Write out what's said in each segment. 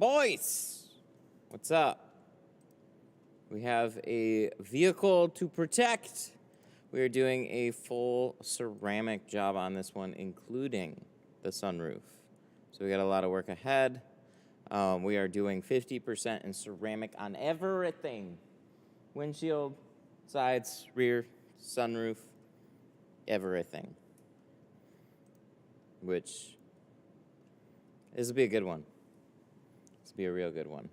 Boys, what's up? We have a vehicle to protect. We are doing a full ceramic job on this one, including the sunroof. So we got a lot of work ahead. We are doing 50% in ceramic on everything. Windshield, sides, rear, sunroof, everything. Which, this will be a good one. This will be a real good one.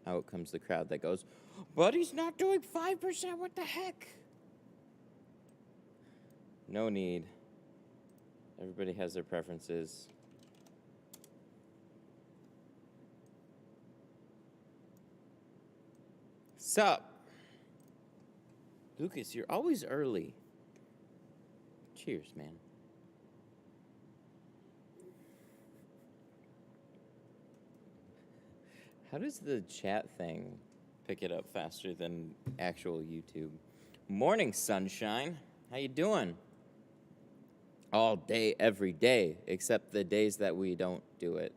Out comes the crowd that goes, but he's not doing 5%, what the heck? No need. Everybody has their preferences. Sup? Lucas, you're always early. Cheers, man. How does the chat thing pick it up faster than actual YouTube? Morning, sunshine. How you doing? All day, every day, except the days that we don't do it.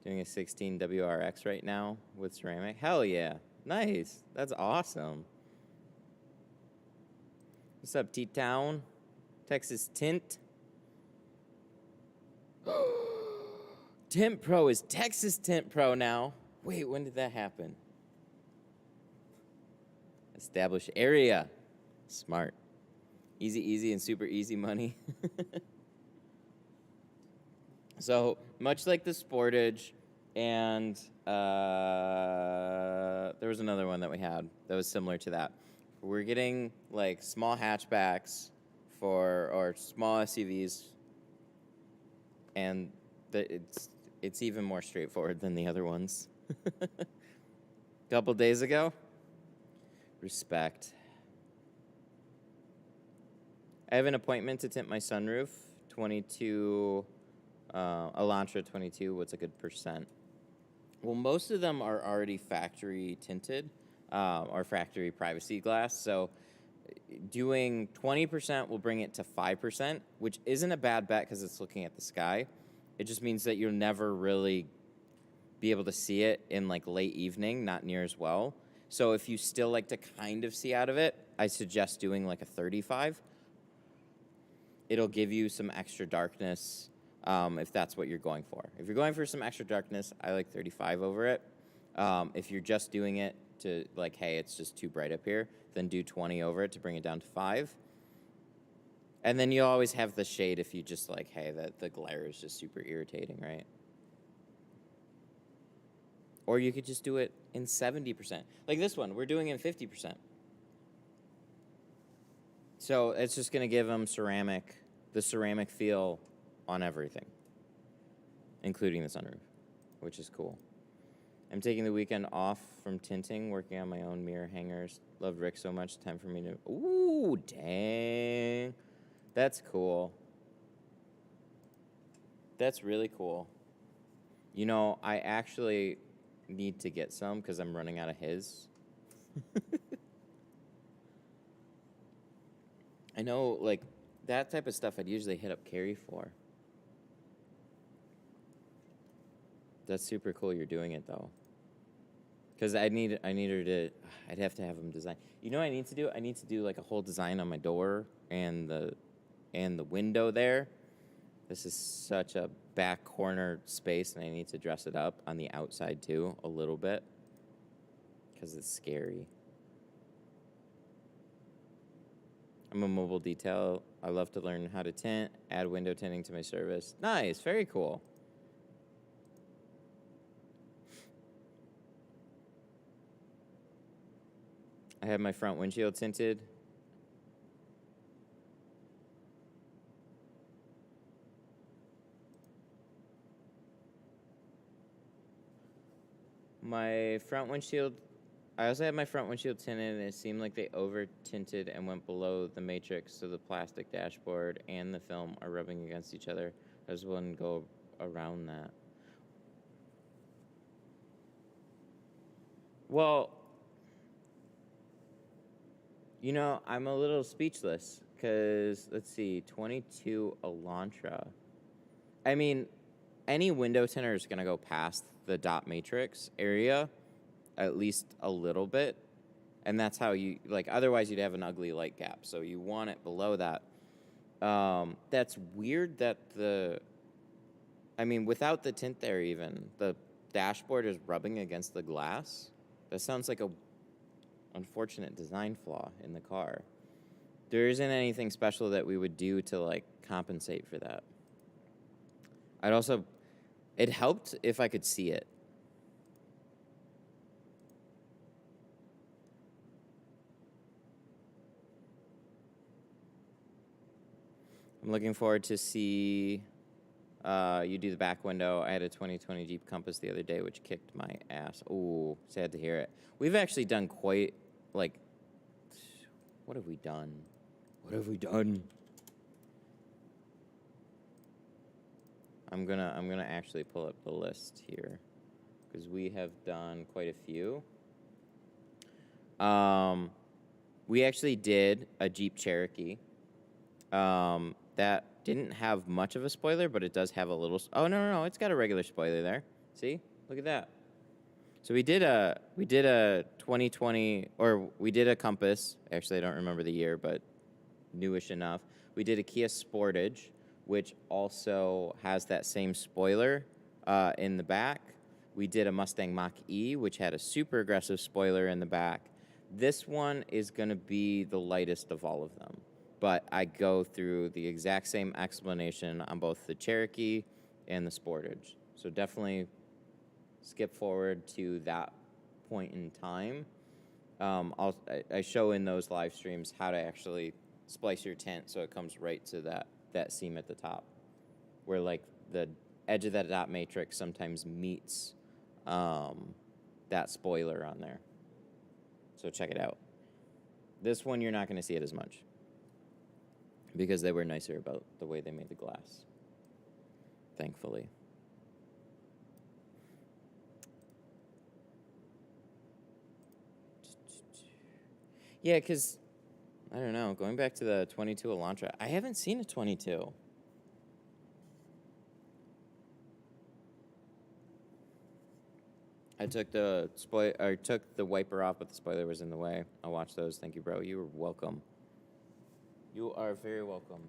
Doing a 16 WRX right now with ceramic. Hell yeah. Nice. That's awesome. What's up, T-Town? Texas Tint. Tint Pro is Texas Tint Pro now. Wait, when did that happen? Establish area. Smart. Easy, and super easy money. So, much like the Sportage, and there was another one that we had that was similar to that. We're getting, like, small hatchbacks or small SUVs, and it's even more straightforward than the other ones. Couple days ago, respect. I have an appointment to tint my sunroof, 22, Elantra 22, what's a good percent? Well, most of them are already factory tinted, or factory privacy glass, so doing 20% will bring it to 5%, which isn't a bad bet because it's looking at the sky. It just means that you'll never really be able to see it in like late evening, not near as well. So if you still like to kind of see out of it, I suggest doing like a 35. It'll give you some extra darkness if that's what you're going for. If you're going for some extra darkness, I like 35 over it. If you're just doing it to like, hey, it's just too bright up here, then do 20 over it to bring it down to 5. And then you always have the shade if you just like, hey, the glare is just super irritating, right? Or you could just do it in 70%. Like this one, we're doing it in 50%. So it's just going to give them the ceramic feel on everything, including the sunroof, which is cool. I'm taking the weekend off from tinting, working on my own mirror hangers. Love Rick so much. Time for me to... Ooh, dang. That's cool. That's really cool. You know, I actually need to get some because I'm running out of his. I know, like, that type of stuff I'd usually hit up Carrie for. That's super cool you're doing it, though. Because I'd have to have him design. You know what I need to do? I need to do, like, a whole design on my door and the window there. This is such a back corner space, and I need to dress it up on the outside, too, a little bit. Because it's scary. I'm a mobile detail. I love to learn how to tint, add window tinting to my service. Nice, very cool. I have my front windshield tinted. My front windshield, I also had my front windshield tinted, and it seemed like they over-tinted and went below the matrix, so the plastic dashboard and the film are rubbing against each other. I just wouldn't go around that. Well, you know, I'm a little speechless, because, let's see, 22 Elantra. I mean, any window tinter is going to go past the dot matrix area at least a little bit. And that's how you, like, otherwise you'd have an ugly light gap. So you want it below that. That's weird that without the tint there even, the dashboard is rubbing against the glass. That sounds like a unfortunate design flaw in the car. There isn't anything special that we would do to, like, compensate for that. It helped if I could see it. I'm looking forward to see you do the back window. I had a 2020 Jeep Compass the other day, which kicked my ass. Ooh, sad to hear it. We've actually done quite, like, what have we done? What have we done? I'm gonna actually pull up the list here because we have done quite a few. We actually did a Jeep Cherokee. That didn't have much of a spoiler, but it does have a little. Oh no, it's got a regular spoiler there. See, look at that. So we did a 2020, or we did a Compass. Actually, I don't remember the year, but newish enough. We did a Kia Sportage, which also has that same spoiler in the back. We did a Mustang Mach-E, which had a super aggressive spoiler in the back. This one is going to be the lightest of all of them. But I go through the exact same explanation on both the Cherokee and the Sportage. So definitely skip forward to that point in time. I show in those live streams how to actually splice your tint so it comes right to that seam at the top, where, like, the edge of that dot matrix sometimes meets that spoiler on there. So check it out. This one, you're not going to see it as much because they were nicer about the way they made the glass, thankfully. Yeah, because, I don't know, going back to the 22 Elantra, I haven't seen a 22. I took the wiper off, but the spoiler was in the way. I'll watch those. Thank you, bro. You are welcome. You are very welcome.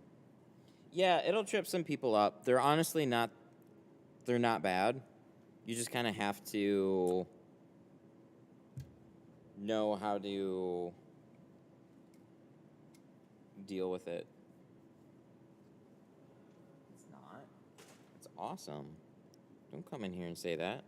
Yeah, it'll trip some people up. They're honestly not bad. You just kind of have to know how to deal with it. It's not. It's awesome. Don't come in here and say that.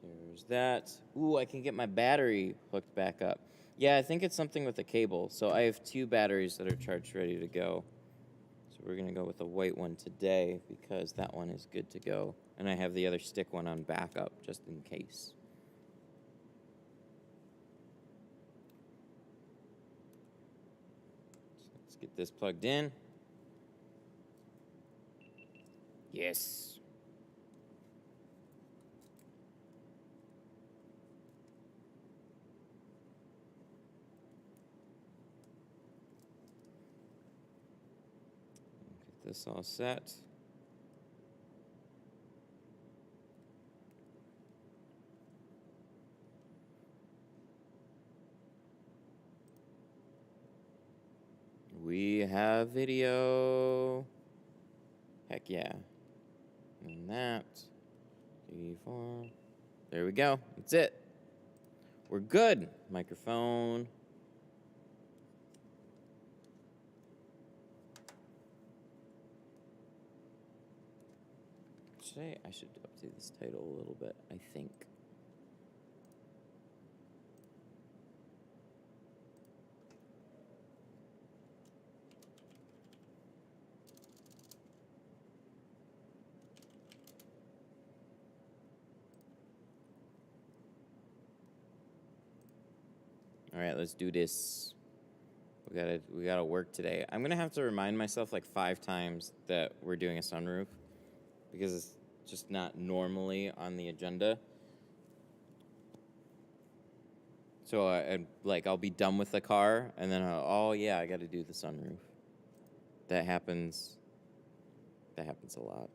There's that. Ooh, I can get my battery hooked back up. Yeah, I think it's something with the cable. So I have 2 batteries that are charged ready to go. So we're going to go with the white one today because that one is good to go. And I have the other stick one on backup just in case. So let's get this plugged in. Yes. This all set. We have video. Heck yeah. And that. 3, 4. There we go. That's it. We're good. Microphone. I should update this title a little bit, I think. All right, let's do this. We gotta work today. I'm gonna have to remind myself like 5 times that we're doing a sunroof because it's just not normally on the agenda. So I'll be done with the car, and then oh yeah, I got to do the sunroof. That happens a lot.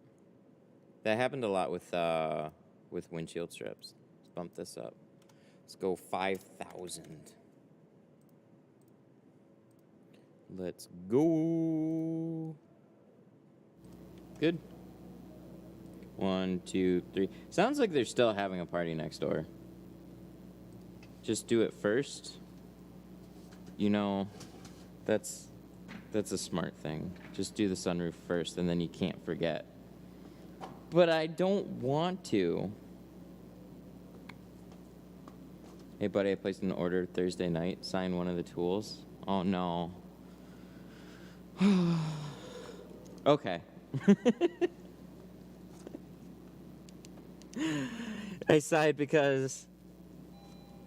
That happened a lot with windshield strips. Let's bump this up. Let's go 5,000. Let's go. Good. 1, 2, 3. Sounds like they're still having a party next door. Just do it first. You know, that's a smart thing. Just do the sunroof first, and then you can't forget. But I don't want to. Hey, buddy, I placed an order Thursday night. Sign one of the tools. Oh, no. Okay. I sighed because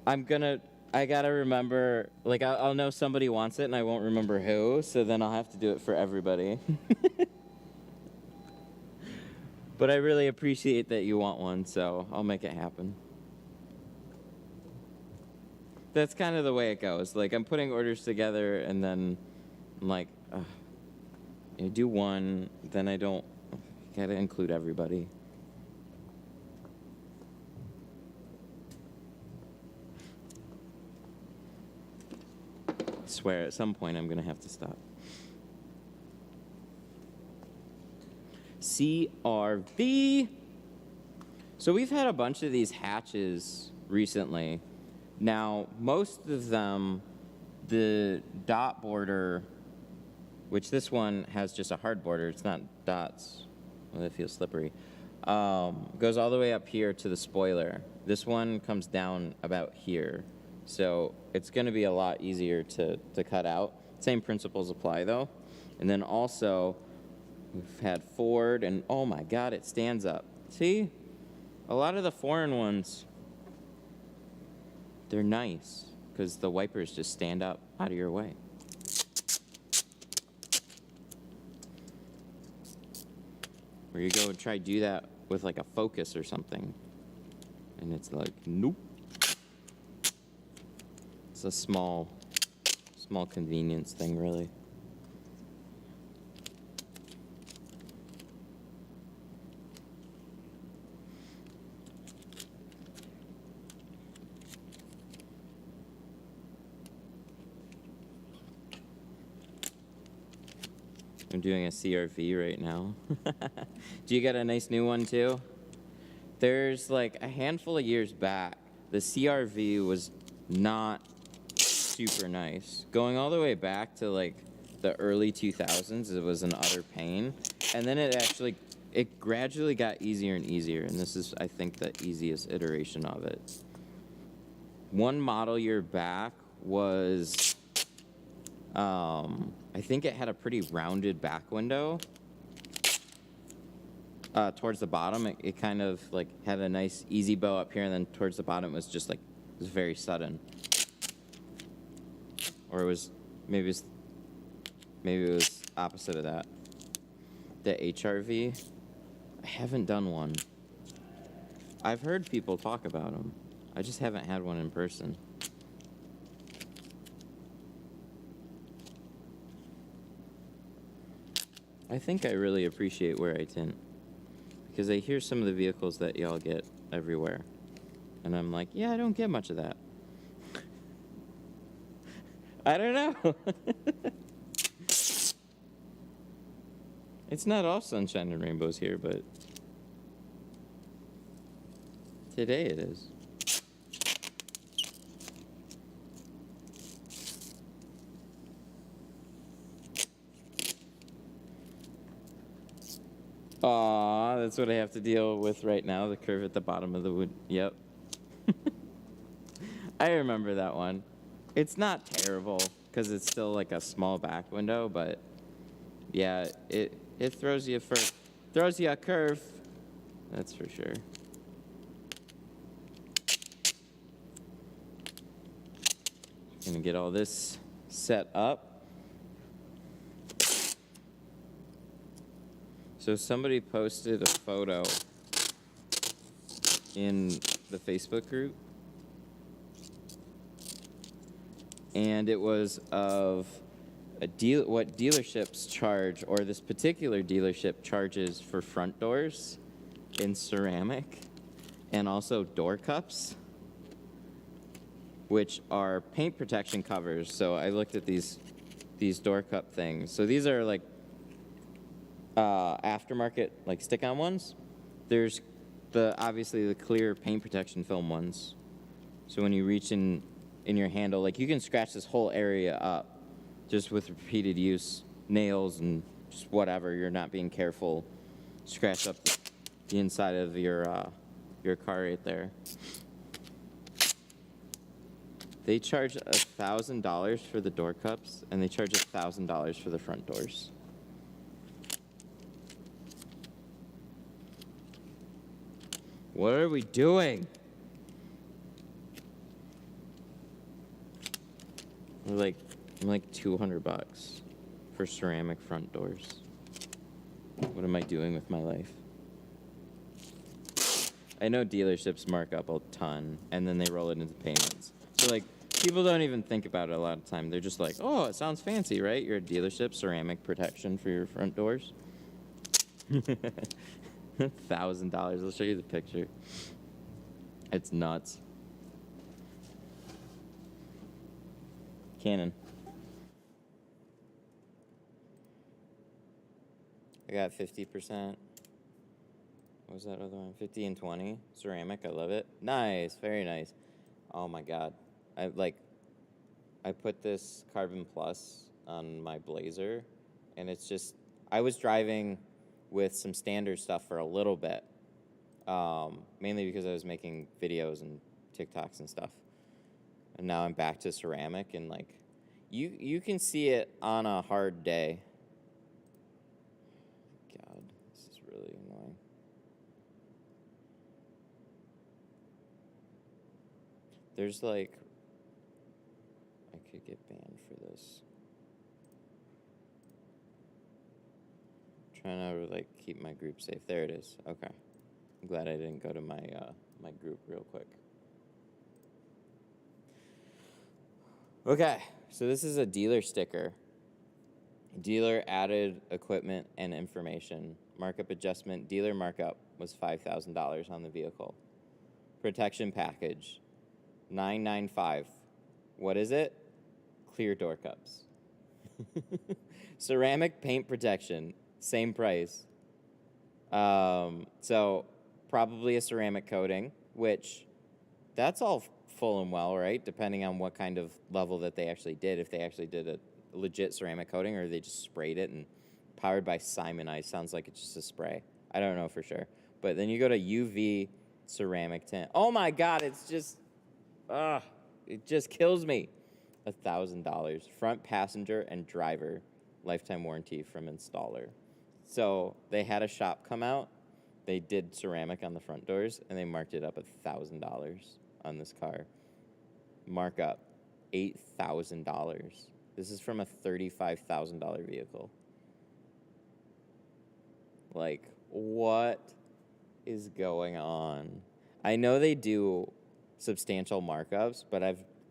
I gotta remember, like, I'll know somebody wants it and I won't remember who, so then I'll have to do it for everybody. But I really appreciate that you want one, so I'll make it happen. That's kind of the way it goes. Like, I'm putting orders together and then I'm like, I do one, then I don't, gotta include everybody. I swear, at some point I'm gonna have to stop. CRV. So we've had a bunch of these hatches recently. Now, most of them, the dot border, which this one has just a hard border, it's not dots, well, it feels slippery, goes all the way up here to the spoiler. This one comes down about here. So it's gonna be a lot easier to cut out. Same principles apply though. And then also, we've had Ford, and oh my God, it stands up. See? A lot of the foreign ones, they're nice because the wipers just stand up out of your way. Or you go and try to do that with like a Focus or something, and it's like, nope. It's a small convenience thing, really. I'm doing a CRV right now. Do you get a nice new one too? There's like a handful of years back, the CRV was not super nice. Going all the way back to like the early 2000s, it was an utter pain. And then it gradually got easier and easier. And this is, I think, the easiest iteration of it. One model year back was, I think it had a pretty rounded back window. Towards the bottom, it kind of like had a nice easy bow up here, and then towards the bottom it was just like, it was very sudden. Or it was, maybe it was opposite of that. The HRV, I haven't done one. I've heard people talk about them. I just haven't had one in person. I think I really appreciate where I tint, because I hear some of the vehicles that y'all get everywhere, and I'm like, yeah, I don't get much of that. I don't know. It's not all sunshine and rainbows here, but today it is. Aw, that's what I have to deal with right now, the curve at the bottom of the wood. Yep. I remember that one. It's not terrible, because it's still like a small back window, but yeah, it throws you a curve. That's for sure. Gonna get all this set up. So somebody posted a photo in the Facebook group. and it was of what dealerships charge, or this particular dealership charges for front doors in ceramic, and also door cups, which are paint protection covers. So I looked at these door cup things. So these are like aftermarket, like stick-on ones. There's obviously the clear paint protection film ones. So when you reach in your handle, like you can scratch this whole area up just with repeated use, nails and just whatever. You're not being careful, scratch up the inside of your car right there. They charge $1,000 for the door cups, and they charge $1,000 for the front doors. What are we doing? I'm like $200 for ceramic front doors. What am I doing with my life? I know dealerships mark up a ton, and then they roll it into payments. So, like, people don't even think about it a lot of the time. They're just like, oh, it sounds fancy, right? You're a dealership, ceramic protection for your front doors. $1,000. I'll show you the picture. It's nuts. Canon. I got 50%. What was that other one? 50 and 20. Ceramic, I love it. Nice, very nice. Oh my God. I put this Carbon Plus on my Blazer, and it's just, I was driving with some standard stuff for a little bit, mainly because I was making videos and TikToks and stuff. And now I'm back to ceramic, and like, you can see it on a hard day. God, this is really annoying. There's like, I could get banned for this. Trying to like keep my group safe. There it is. Okay. I'm glad I didn't go to my my group real quick. Okay, so this is a dealer sticker. Dealer added equipment and information. Markup adjustment. Dealer markup was $5,000 on the vehicle. Protection package, $995. What is it? Clear door cups. Ceramic paint protection, same price. So probably a ceramic coating, which that's all full and well, right? Depending on what kind of level that they actually did. If they actually did a legit ceramic coating, or they just sprayed it, and powered by Simonize. Sounds like it's just a spray. I don't know for sure. But then you go to UV ceramic tint. Oh my God, it's just, it just kills me. $1,000. Front passenger and driver lifetime warranty from installer. So they had a shop come out. They did ceramic on the front doors, and they marked it up $1,000 on this car. Markup, $8,000. This is from a $35,000 vehicle. Like, what is going on? I know they do substantial markups, but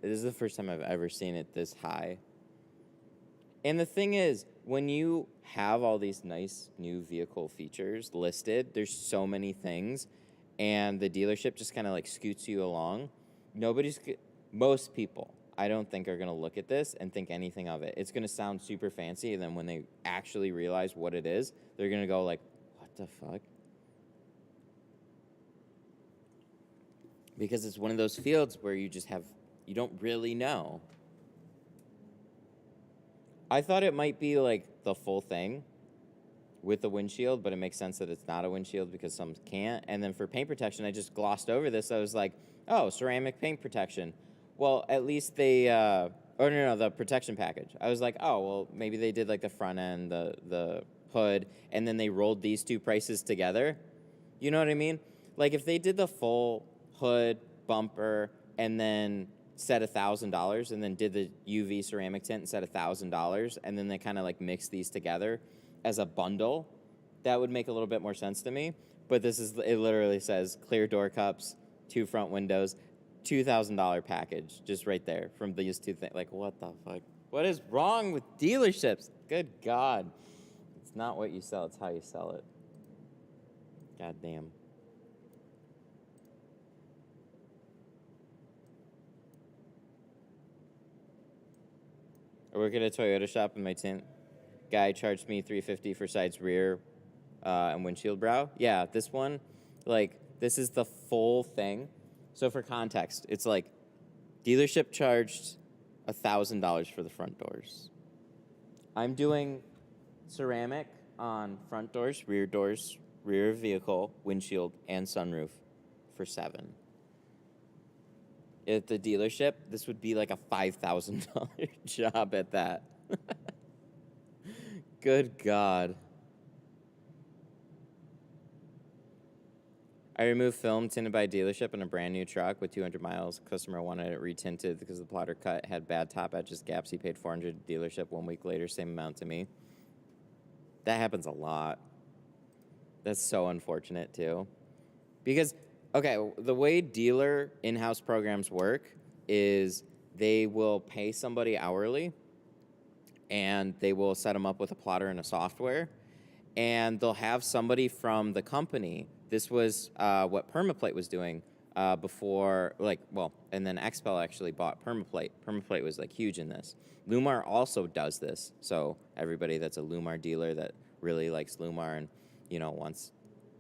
this is the first time I've ever seen it this high. And the thing is, when you have all these nice new vehicle features listed, there's so many things, and the dealership just kind of like scoots you along. Most people, I don't think, are going to look at this and think anything of it. It's going to sound super fancy, and then when they actually realize what it is, they're going to go like, what the fuck? Because it's one of those fields where you don't really know. I thought it might be like the full thing with the windshield, but it makes sense that it's not a windshield because some can't. And then for paint protection, I just glossed over this. I was like, oh, ceramic paint protection. Well, at least they, the protection package. I was like, oh, well, maybe they did like the front end, the hood, and then they rolled these two prices together. You know what I mean? Like if they did the full hood, bumper, and then said $1,000, and then did the UV ceramic tint and said $1,000, and then they kind of like mix these together as a bundle, that would make a little bit more sense to me. But it literally says clear door cups, 2 front windows, $2,000 package just right there from these two things. Like, what the fuck? What is wrong with dealerships? Good God. It's not what you sell, it's how you sell it. God damn. I work at a Toyota shop in my tint. Guy charged me $350 for sides rear and windshield brow. Yeah, this one, like, this is the full thing. So for context, it's like dealership charged $1,000 for the front doors. I'm doing ceramic on front doors, rear vehicle, windshield, and sunroof for $7,000. At the dealership, this would be like a $5,000 job at that. Good God. I removed film tinted by dealership in a brand new truck with 200 miles. Customer wanted it retinted because the plotter cut had bad top edges gaps. He paid $400 dealership. 1 week later, same amount to me. That happens a lot. That's so unfortunate too. Because, okay, the way dealer in-house programs work is they will pay somebody hourly and they will set them up with a plotter and a software, and they'll have somebody from the company. This was what Permaplate was doing before, and then XPEL actually bought Permaplate. Permaplate was like huge in this. Lumar also does this. So everybody that's a Lumar dealer that really likes Lumar and, wants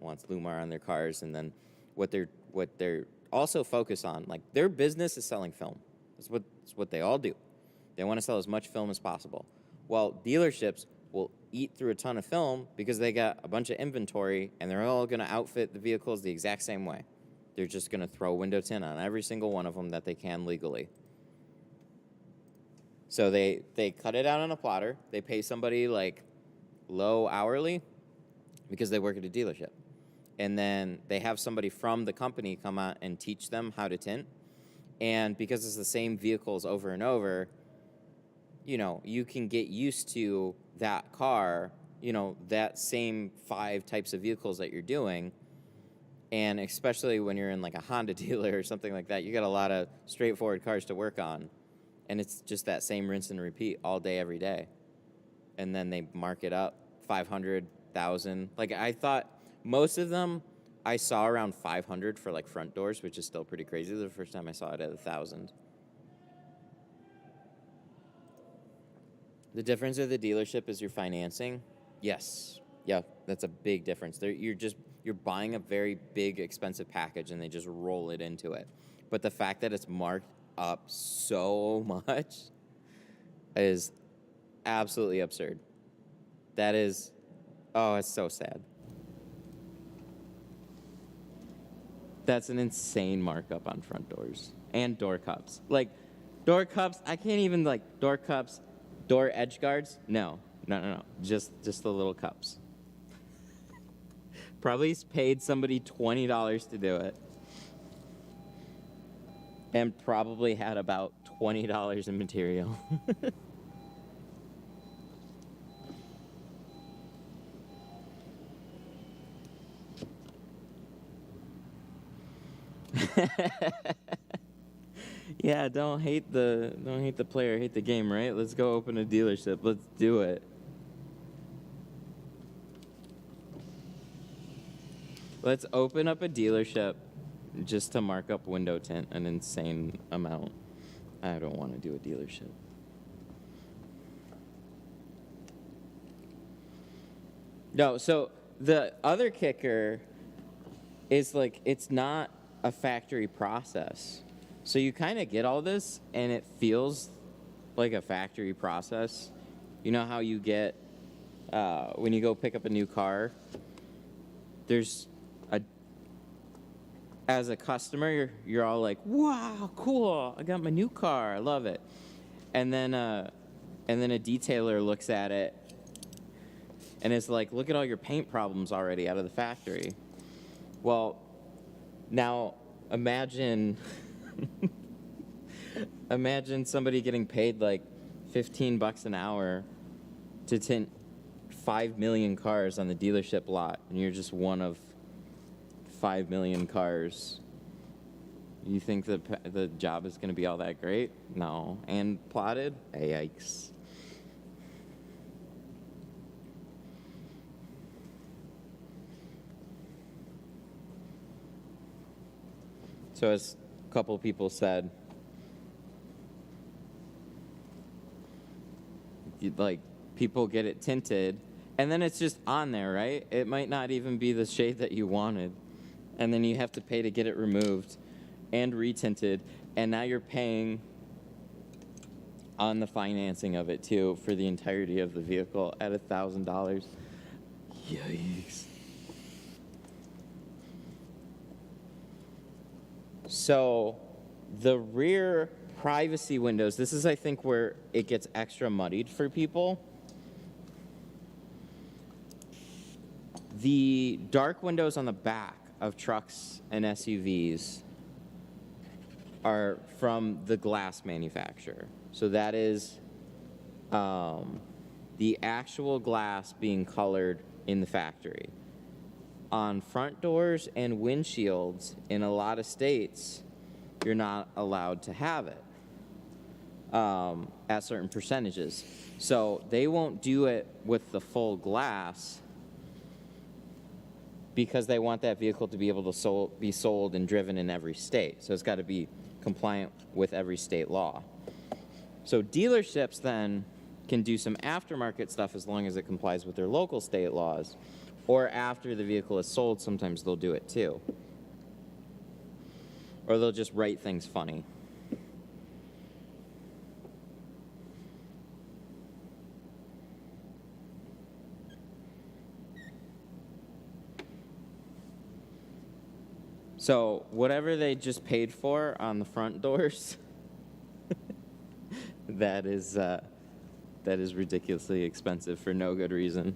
Lumar on their cars, and then what they're also focused on, like their business is selling film. It's what they all do. They want to sell as much film as possible. Well, dealerships will eat through a ton of film because they got a bunch of inventory and they're all going to outfit the vehicles the exact same way. They're just going to throw window tint on every single one of them that they can legally. So they cut it out on a plotter. They pay somebody like low hourly because they work at a dealership. And then they have somebody from the company come out and teach them how to tint. And because it's the same vehicles over and over, you can get used to that car, that same 5 types of vehicles that you're doing. And especially when you're in like a Honda dealer or something like that, you got a lot of straightforward cars to work on. And it's just that same rinse and repeat all day, every day. And then they mark it up 500, 1,000. Like I thought most of them I saw around 500 for like front doors, which is still pretty crazy. The first time I saw it at 1,000. The difference of the dealership is your financing. Yes. Yeah, that's a big difference. You're buying a very big, expensive package, and they just roll it into it. But the fact that it's marked up so much is absolutely absurd. That is, it's so sad. That's an insane markup on front doors and door cups. Like, door cups, I can't even, door cups, door edge guards, no. Just the little cups. Probably paid somebody $20 to do it. And probably had about $20 in material. Yeah, don't hate the player, hate the game, right? Let's go open a dealership. Let's do it. Let's open up a dealership just to mark up window tint an insane amount. I don't want to do a dealership. No, so the other kicker is it's not a factory process. So you kind of get all this, and it feels like a factory process. You know how you get, when you go pick up a new car, as a customer, you're all like, wow, cool, I got my new car, I love it. And then a detailer looks at it, and is like, look at all your paint problems already out of the factory. Well, now imagine somebody getting paid like $15 an hour to tint 5 million cars on the dealership lot, and you're just one of 5 million cars. You think the job is going to be all that great? No. And plotted? Yikes. So as a couple people said, like, people get it tinted, and then it's just on there, right? It might not even be the shade that you wanted. And then you have to pay to get it removed and retinted, and now you're paying on the financing of it, too, for the entirety of the vehicle at $1,000. Yikes. So the rear privacy windows, this is, I think, where it gets extra muddied for people. The dark windows on the back of trucks and SUVs are from the glass manufacturer. So that is the actual glass being colored in the factory. On front doors and windshields, in a lot of states, you're not allowed to have it at certain percentages. So they won't do it with the full glass because they want that vehicle to be able to be sold and driven in every state. So it's got to be compliant with every state law. So dealerships then can do some aftermarket stuff as long as it complies with their local state laws. Or after the vehicle is sold, sometimes they'll do it too. Or they'll just write things funny. So whatever they just paid for on the front doors, that is ridiculously expensive for no good reason.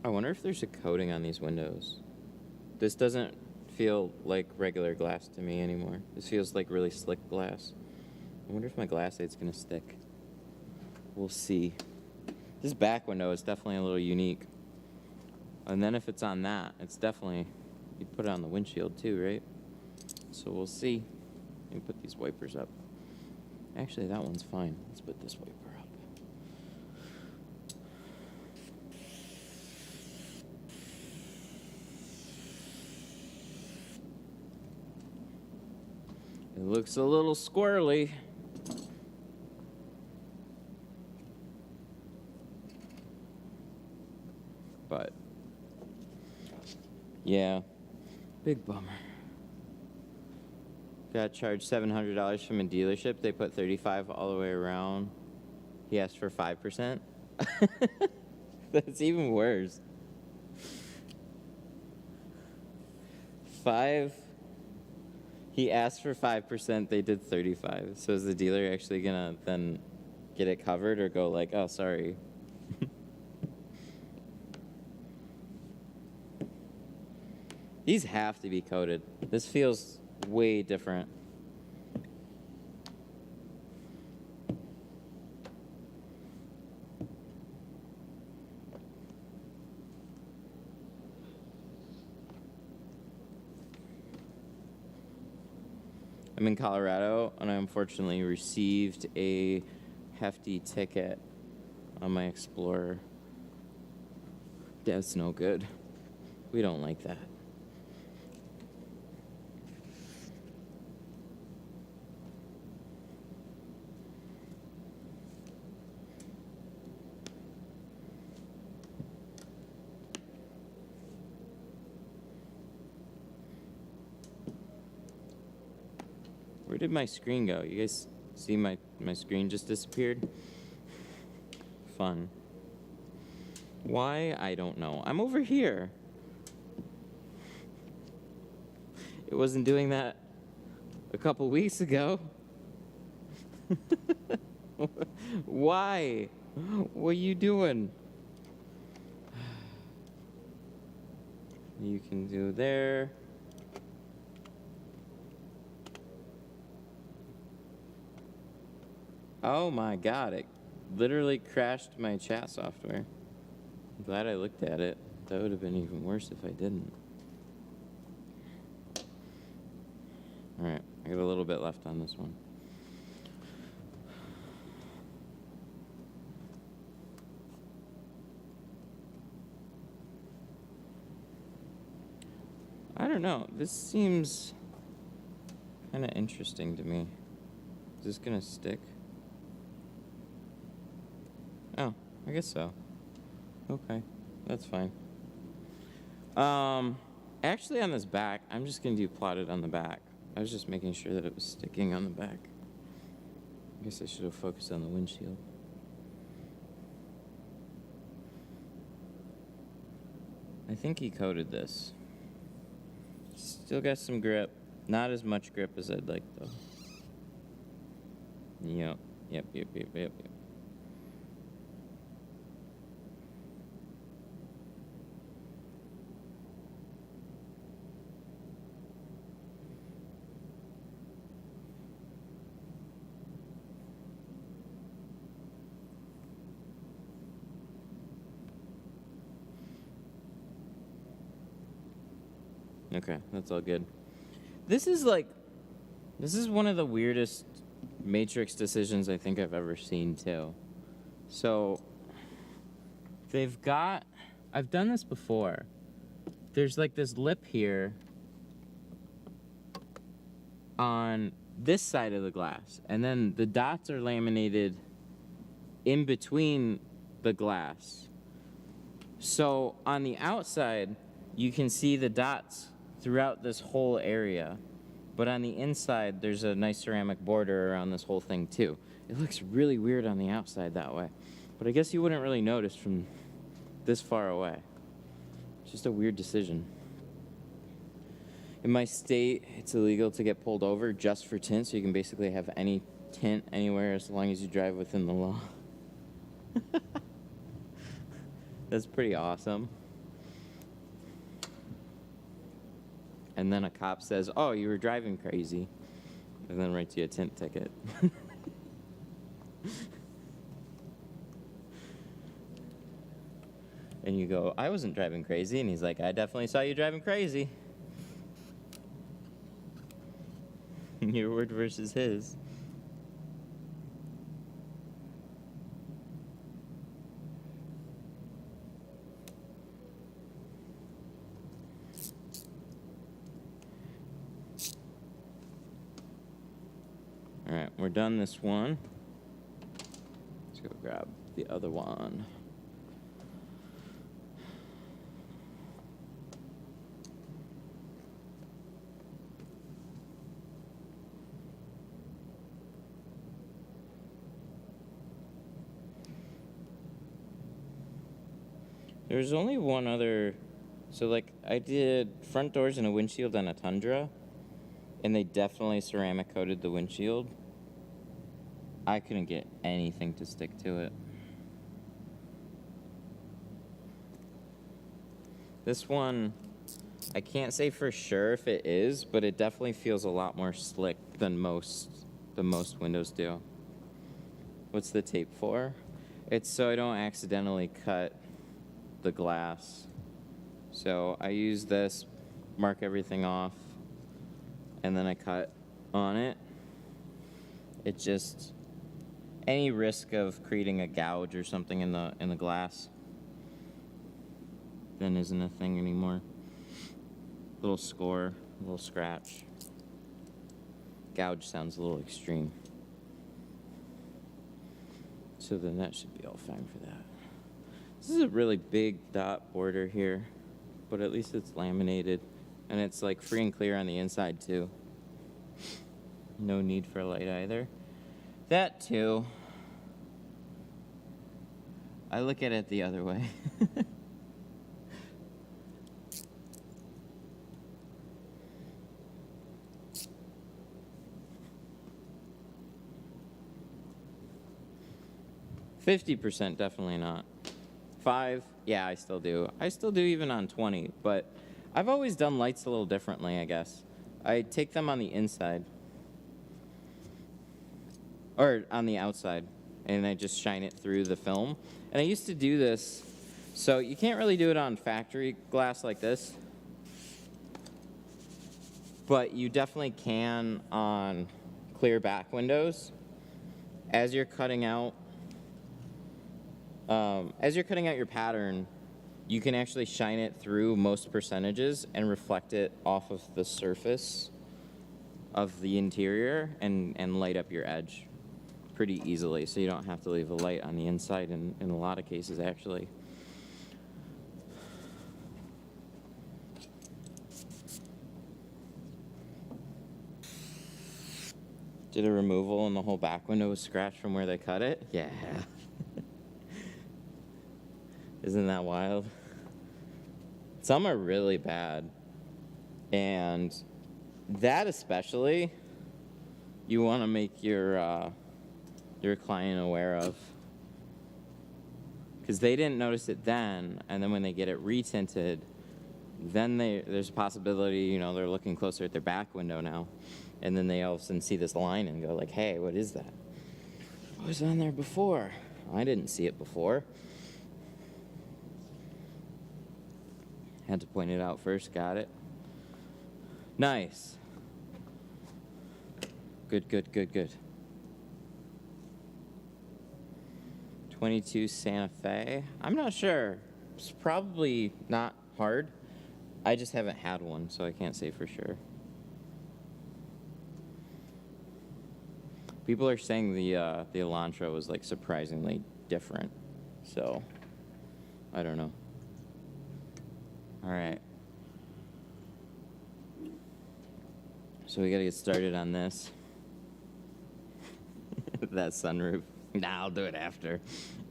I wonder if there's a coating on these windows. This doesn't feel like regular glass to me anymore. This feels like really slick glass. I wonder if my glass aid's gonna stick. We'll see. This back window is definitely a little unique. And then if it's on that, it's definitely, you put it on the windshield too, right? So we'll see. Let me put these wipers up. Actually, that one's fine. Let's put this wiper up. It looks a little squirrely. But, yeah, big bummer. Got charged $700 from a dealership. They put $35 all the way around. He asked for 5%. That's even worse. 5. He asked for 5%. They did 35. So is the dealer actually gonna then get it covered or go like, oh, sorry? These have to be coated. This feels way different. I'm in Colorado, and I unfortunately received a hefty ticket on my Explorer. That's no good. We don't like that. Where did my screen go? You guys see my screen just disappeared? Fun. Why? I don't know. I'm over here. It wasn't doing that a couple weeks ago. Why? What are you doing? You can do there. Oh my god, it literally crashed my chat software. I'm glad I looked at it. That would have been even worse if I didn't. Alright, I got a little bit left on this one. I don't know, this seems kind of interesting to me. Is this gonna stick? Oh, I guess so. Okay, that's fine. Actually on this back, I'm just gonna do plotted on the back. I was just making sure that it was sticking on the back. I guess I should have focused on the windshield. I think he coated this. Still got some grip. Not as much grip as I'd like, though. Yep. Okay, that's all good. This is one of the weirdest matrix decisions I think I've ever seen too. So I've done this before. There's like this lip here on this side of the glass, and then the dots are laminated in between the glass. So on the outside, you can see the dots throughout this whole area, but on the inside there's a nice ceramic border around this whole thing too. It looks really weird on the outside that way, but I guess you wouldn't really notice from this far away. It's just a weird decision. In my state, it's illegal to get pulled over just for tint, so you can basically have any tint anywhere as long as you drive within the law. That's pretty awesome. And then a cop says, "Oh, you were driving crazy," and then writes you a tint ticket. And you go, "I wasn't driving crazy," and he's like, "I definitely saw you driving crazy." Your word versus his. All right, we're done this one. Let's go grab the other one. There's only one other, so like I did front doors and a windshield on a Tundra, and they definitely ceramic coated the windshield. I couldn't get anything to stick to it. This one, I can't say for sure if it is, but it definitely feels a lot more slick than most windows do. What's the tape for? It's so I don't accidentally cut the glass. So I use this, mark everything off, and then I cut on it. It just, any risk of creating a gouge or something in the glass then isn't a thing anymore. Little score, a little scratch. Gouge sounds a little extreme. So then that should be all fine for that. This is a really big dot border here, but at least it's laminated, and it's like free and clear on the inside too. No need for light either. That too, I look at it the other way. %, definitely not. 5, yeah, I still do. I still do even on 20, but I've always done lights a little differently, I guess. I take them on the inside. or on the outside, and I just shine it through the film. And I used to do this, so you can't really do it on factory glass like this, but you definitely can on clear back windows. As you're cutting out your pattern, you can actually shine it through most percentages and reflect it off of the surface of the interior and light up your edge pretty easily, so you don't have to leave a light on the inside in a lot of cases, actually. Did a removal and the whole back window was scratched from where they cut it? Yeah. Isn't that wild? Some are really bad. And that especially, you want to make your client aware of. Because they didn't notice it then, and then when they get it retinted, then there's a possibility, they're looking closer at their back window now. And then they all of a sudden see this line and go like, hey, what is that? What was on there before? I didn't see it before. Had to point it out first, got it. Nice. Good. 22 Santa Fe. I'm not sure. It's probably not hard. I just haven't had one, so I can't say for sure. People are saying the Elantra was like surprisingly different, so I don't know. All right. So we gotta get started on this. That sunroof. Nah, I'll do it after.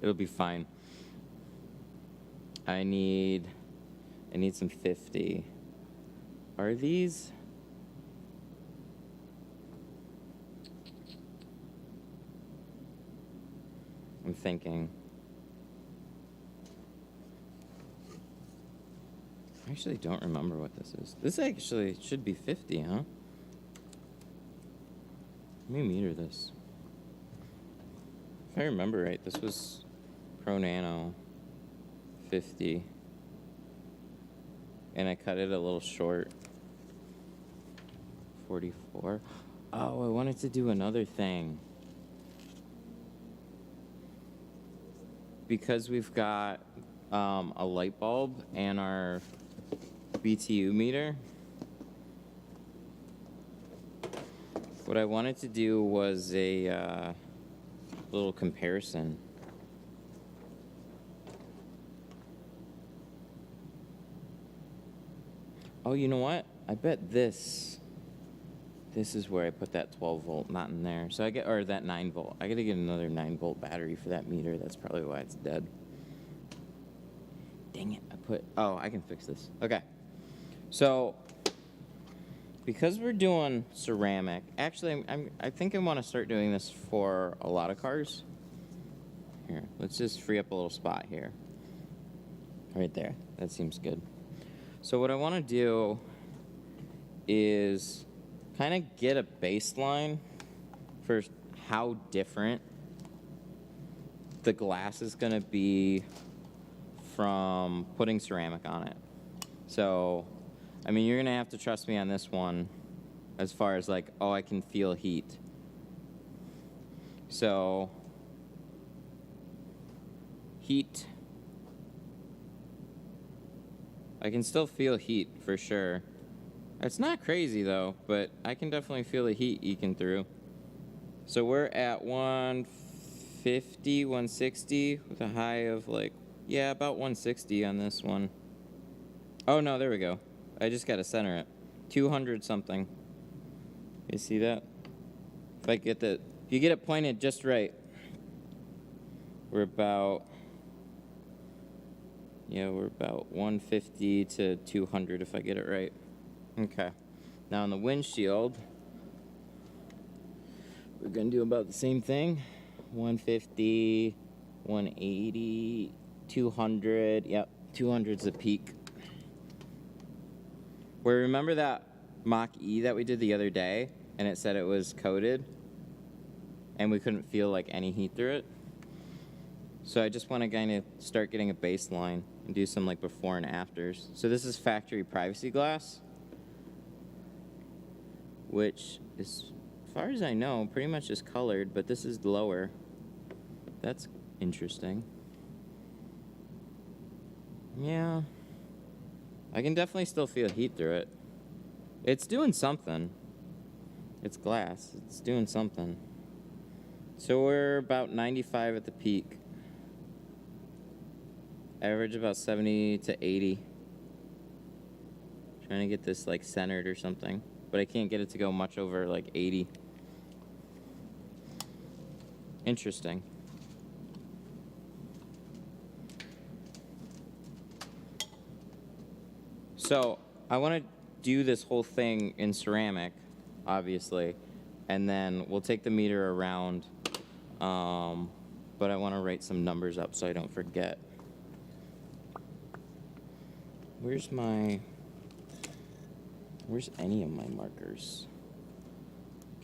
It'll be fine. I need some 50. Are these? I'm thinking. I actually don't remember what this is. This actually should be 50, huh? Let me meter this. If I remember right, this was Pro Nano 50. And I cut it a little short. 44. Oh, I wanted to do another thing. Because we've got a light bulb and our BTU meter, what I wanted to do was a little comparison. Oh, you know what? I bet this is where I put that 12 volt, not in there. So or that 9 volt. I gotta get another 9 volt battery for that meter. That's probably why it's dead. Dang it, I can fix this. Okay. So, because we're doing ceramic, actually, I think I want to start doing this for a lot of cars. Here, let's just free up a little spot here. Right there. That seems good. So what I want to do is kind of get a baseline for how different the glass is going to be from putting ceramic on it. So, I mean, you're going to have to trust me on this one as far as like, oh, I can feel heat. So, heat. I can still feel heat for sure. It's not crazy though, but I can definitely feel the heat eking through. So we're at 150, 160 with a high of like, yeah, about 160 on this one. Oh no, there we go. I just gotta center it. 200 something. You see that? If you get it pointed just right, we're about 150 to 200 if I get it right. Okay. Now on the windshield, we're going to do about the same thing. 150, 180, 200. Yep, 200's a peak. Where remember that Mach-E that we did the other day, and it said it was coated? and we couldn't feel like any heat through it. So I just want to kind of start getting a baseline and do some like before and afters. So this is factory privacy glass, which is, as far as I know, pretty much just colored, but this is lower. That's interesting. Yeah, I can definitely still feel heat through it. It's doing something. It's glass. It's doing something. So we're about 95 at the peak. Average about 70 to 80. Trying to get this like centered or something, but I can't get it to go much over like 80. Interesting. So I want to do this whole thing in ceramic, obviously, and then we'll take the meter around, but I want to write some numbers up so I don't forget. Where's any of my markers?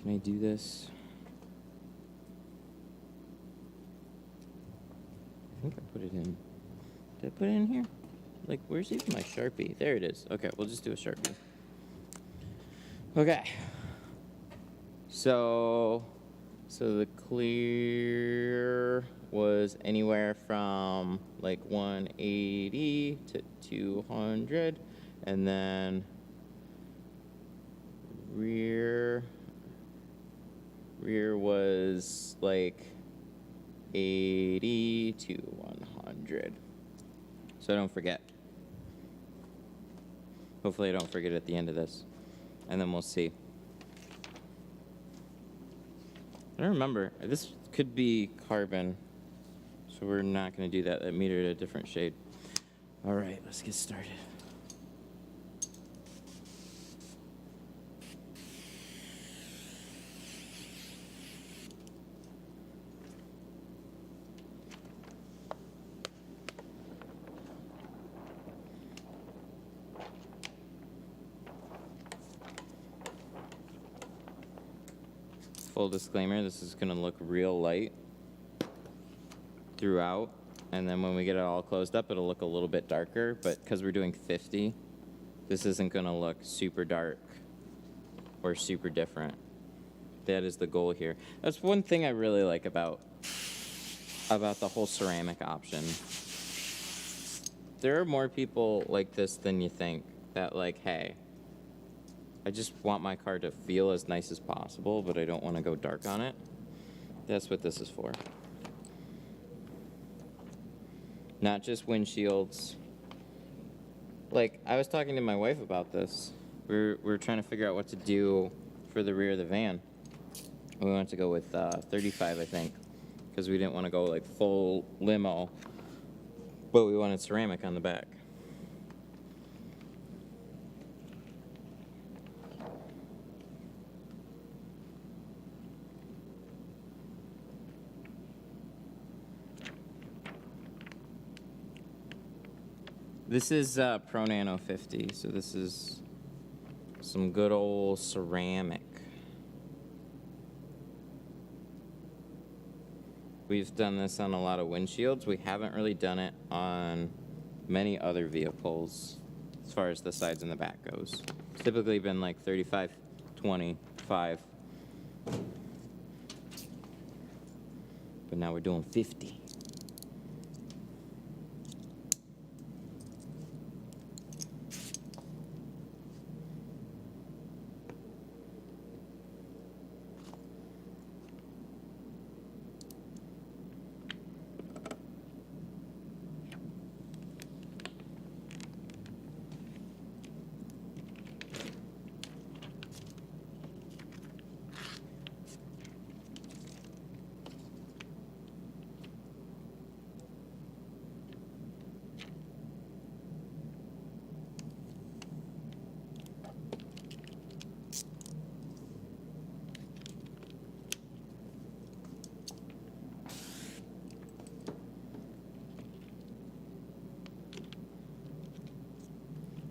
Can I do this? I think I put it in. Did I put it in here? Like, where's even my Sharpie? There it is. Okay, we'll just do a Sharpie. Okay. So the clear was anywhere from like 180 to 200, and then rear was like 80 to 100. So I don't forget. Hopefully I don't forget at the end of this. And then we'll see. I don't remember. This could be carbon. So we're not going to do that. That metered a different shade. All right, let's get started. Full disclaimer, this is going to look real light throughout, and then when we get it all closed up, it'll look a little bit darker, but because we're doing 50, this isn't going to look super dark or super different. That is the goal here. That's one thing I really like about the whole ceramic option. There are more people like this than you think, that like, hey, I just want my car to feel as nice as possible, but I don't want to go dark on it. That's what this is for. Not just windshields. Like, I was talking to my wife about this. We're trying to figure out what to do for the rear of the van. We wanted to go with 35, I think, because we didn't want to go like full limo, but we wanted ceramic on the back. This is Pro Nano 50, so this is some good old ceramic. We've done this on a lot of windshields. We haven't really done it on many other vehicles as far as the sides and the back goes. It's typically been like 35, 25. But now we're doing 50.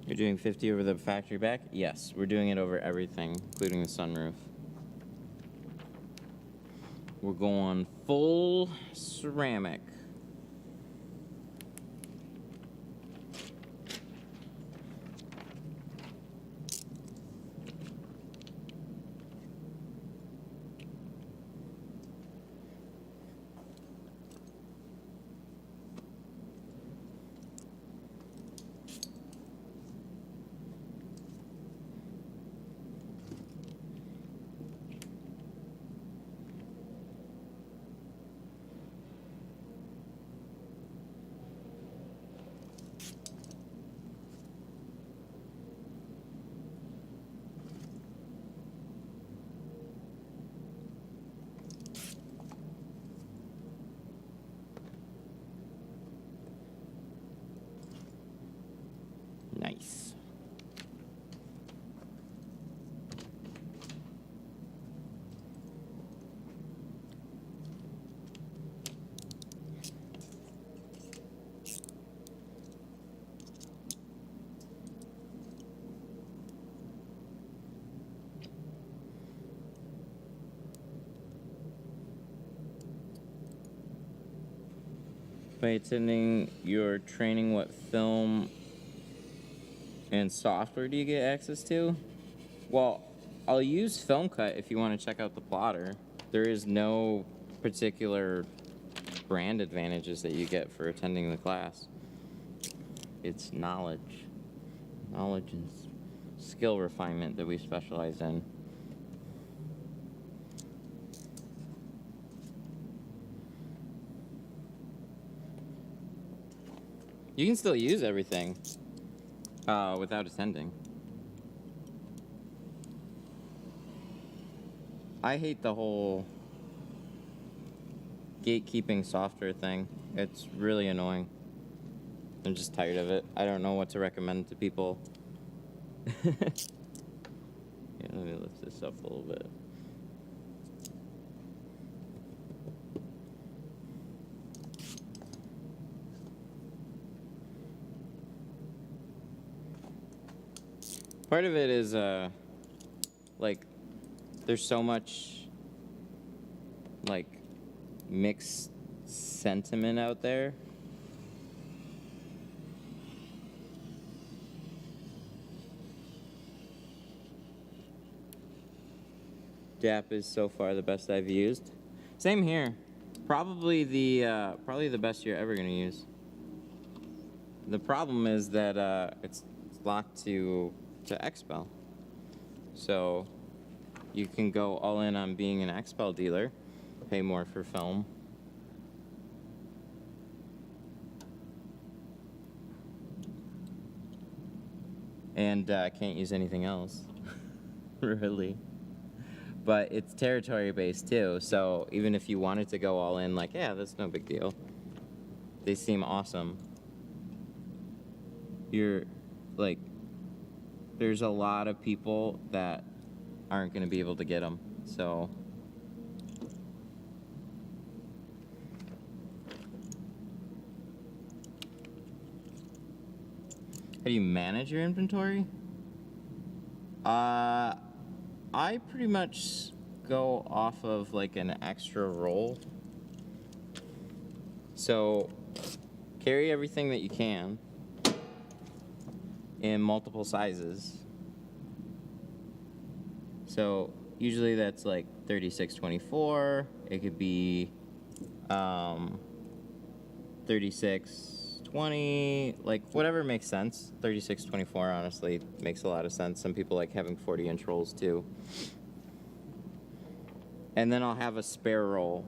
You're doing 50 over the factory back? Yes, we're doing it over everything, including the sunroof. we're going full ceramic. Nice. By attending your training, what film and software do you get access to? Well, I'll use Film Cut if you want to check out the plotter. There is no particular brand advantages that you get for attending the class. It's knowledge and skill refinement that we specialize in. You can still use everything without attending. I hate the whole gatekeeping software thing. It's really annoying. I'm just tired of it. I don't know what to recommend to people. Yeah, let me lift this up a little bit. Part of it is, like, there's so much, like, mixed sentiment out there. DAP is so far the best I've used. Same here. Probably the best you're ever gonna use. The problem is that it's locked to XPEL. So you can go all in on being an XPEL dealer, pay more for film. And can't use anything else, really. But it's territory based too, so even if you wanted to go all in, like, yeah, that's no big deal. They seem awesome. You're, like, there's a lot of people that aren't going to be able to get them, so. How do you manage your inventory? I pretty much go off of like an extra roll. So carry everything that you can in multiple sizes. So usually that's like 3624. It could be 3620, like whatever makes sense. 3624 honestly makes a lot of sense. Some people like having 40-inch rolls too. And then I'll have a spare roll.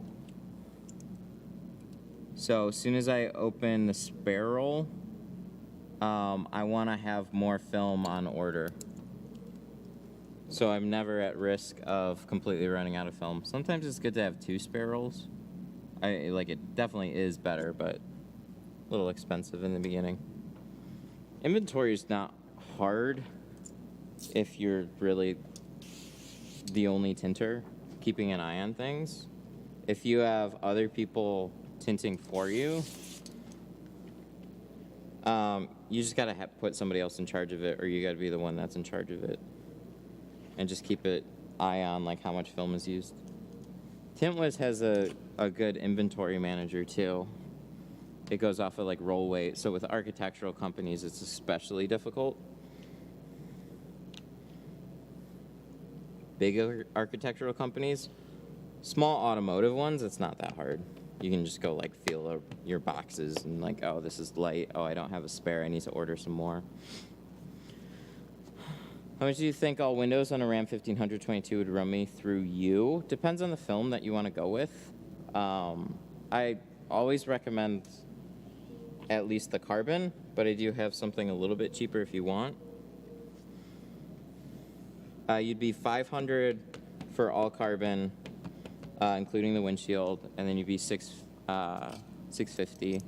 So as soon as I open the spare roll, I want to have more film on order. So I'm never at risk of completely running out of film. Sometimes it's good to have 2 spare rolls. It definitely is better, but a little expensive in the beginning. Inventory is not hard if you're really the only tinter keeping an eye on things. If you have other people tinting for you, you just gotta put somebody else in charge of it, or you gotta be the one that's in charge of it, and just keep an eye on like how much film is used. Tint has a good inventory manager too. It goes off of like roll weight. So with architectural companies, it's especially difficult. Bigger architectural companies, small automotive ones, it's not that hard. You can just go like feel your boxes and like, oh, this is light. Oh, I don't have a spare. I need to order some more. How much do you think all windows on a Ram 1522 would run me through you? Depends on the film that you want to go with. I always recommend at least the carbon, but I do have something a little bit cheaper if you want. You'd be $500 for all carbon, including the windshield, and then you'd be $650.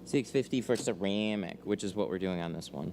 $650 for ceramic, which is what we're doing on this one.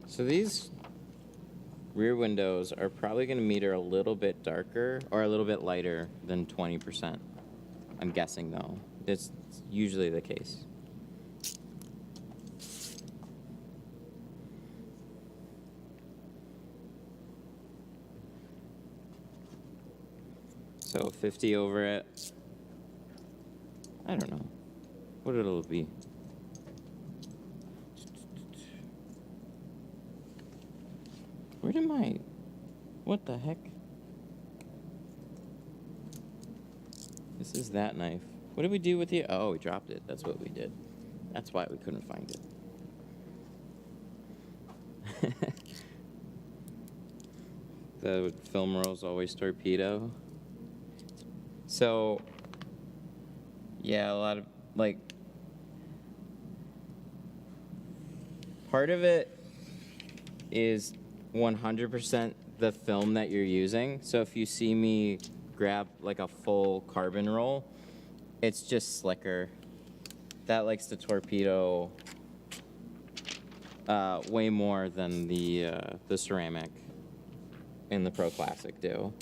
So these rear windows are probably going to meter a little bit darker or a little bit lighter than 20%. I'm guessing though. It's usually the case. So 50 over it. I don't know. What it'll be. Where did my... What the heck? This is that knife. What did we do with the... Oh, we dropped it. That's what we did. That's why we couldn't find it. The film rolls always torpedo. So... Yeah, a lot of... Like... Part of it is 100% the film that you're using. So if you see me grab like a full carbon roll, it's just slicker. That likes to torpedo way more than the ceramic and the Pro Classic do.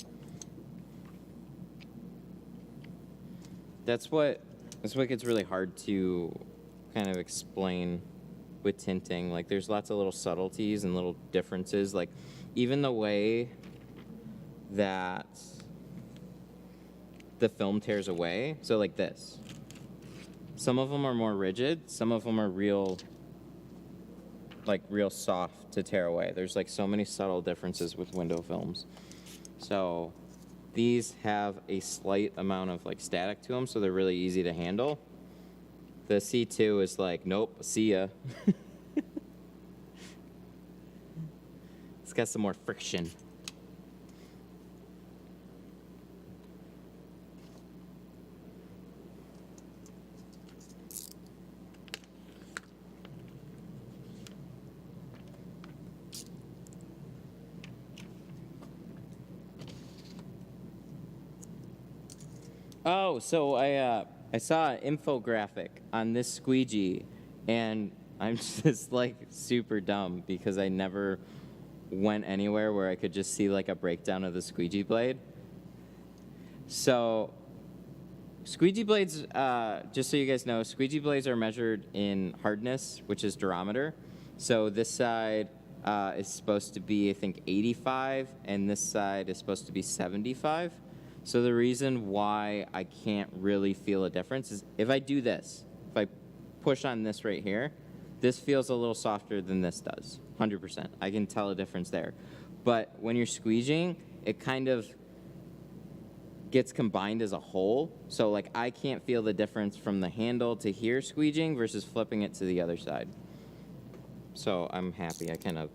That's what gets really hard to kind of explain with tinting. Like there's lots of little subtleties and little differences, like even the way that the film tears away. So like this, some of them are more rigid, some of them are real soft to tear away. There's like so many subtle differences with window films. So these have a slight amount of like static to them, so they're really easy to handle. The C2 is like, nope, see ya. It's got some more friction. Oh, so I saw an infographic on this Squeegee, and I'm just like super dumb because I never went anywhere where I could just see like a breakdown of the Squeegee blade. So Squeegee blades, just so you guys know, Squeegee blades are measured in hardness, which is durometer. So this side is supposed to be, I think, 85, and this side is supposed to be 75. So the reason why I can't really feel a difference is if I do this, if I push on this right here, this feels a little softer than this does, 100%. I can tell a difference there. But when you're squeegeeing, it kind of gets combined as a whole. So like I can't feel the difference from the handle to here squeegeeing versus flipping it to the other side. So I'm happy I kind of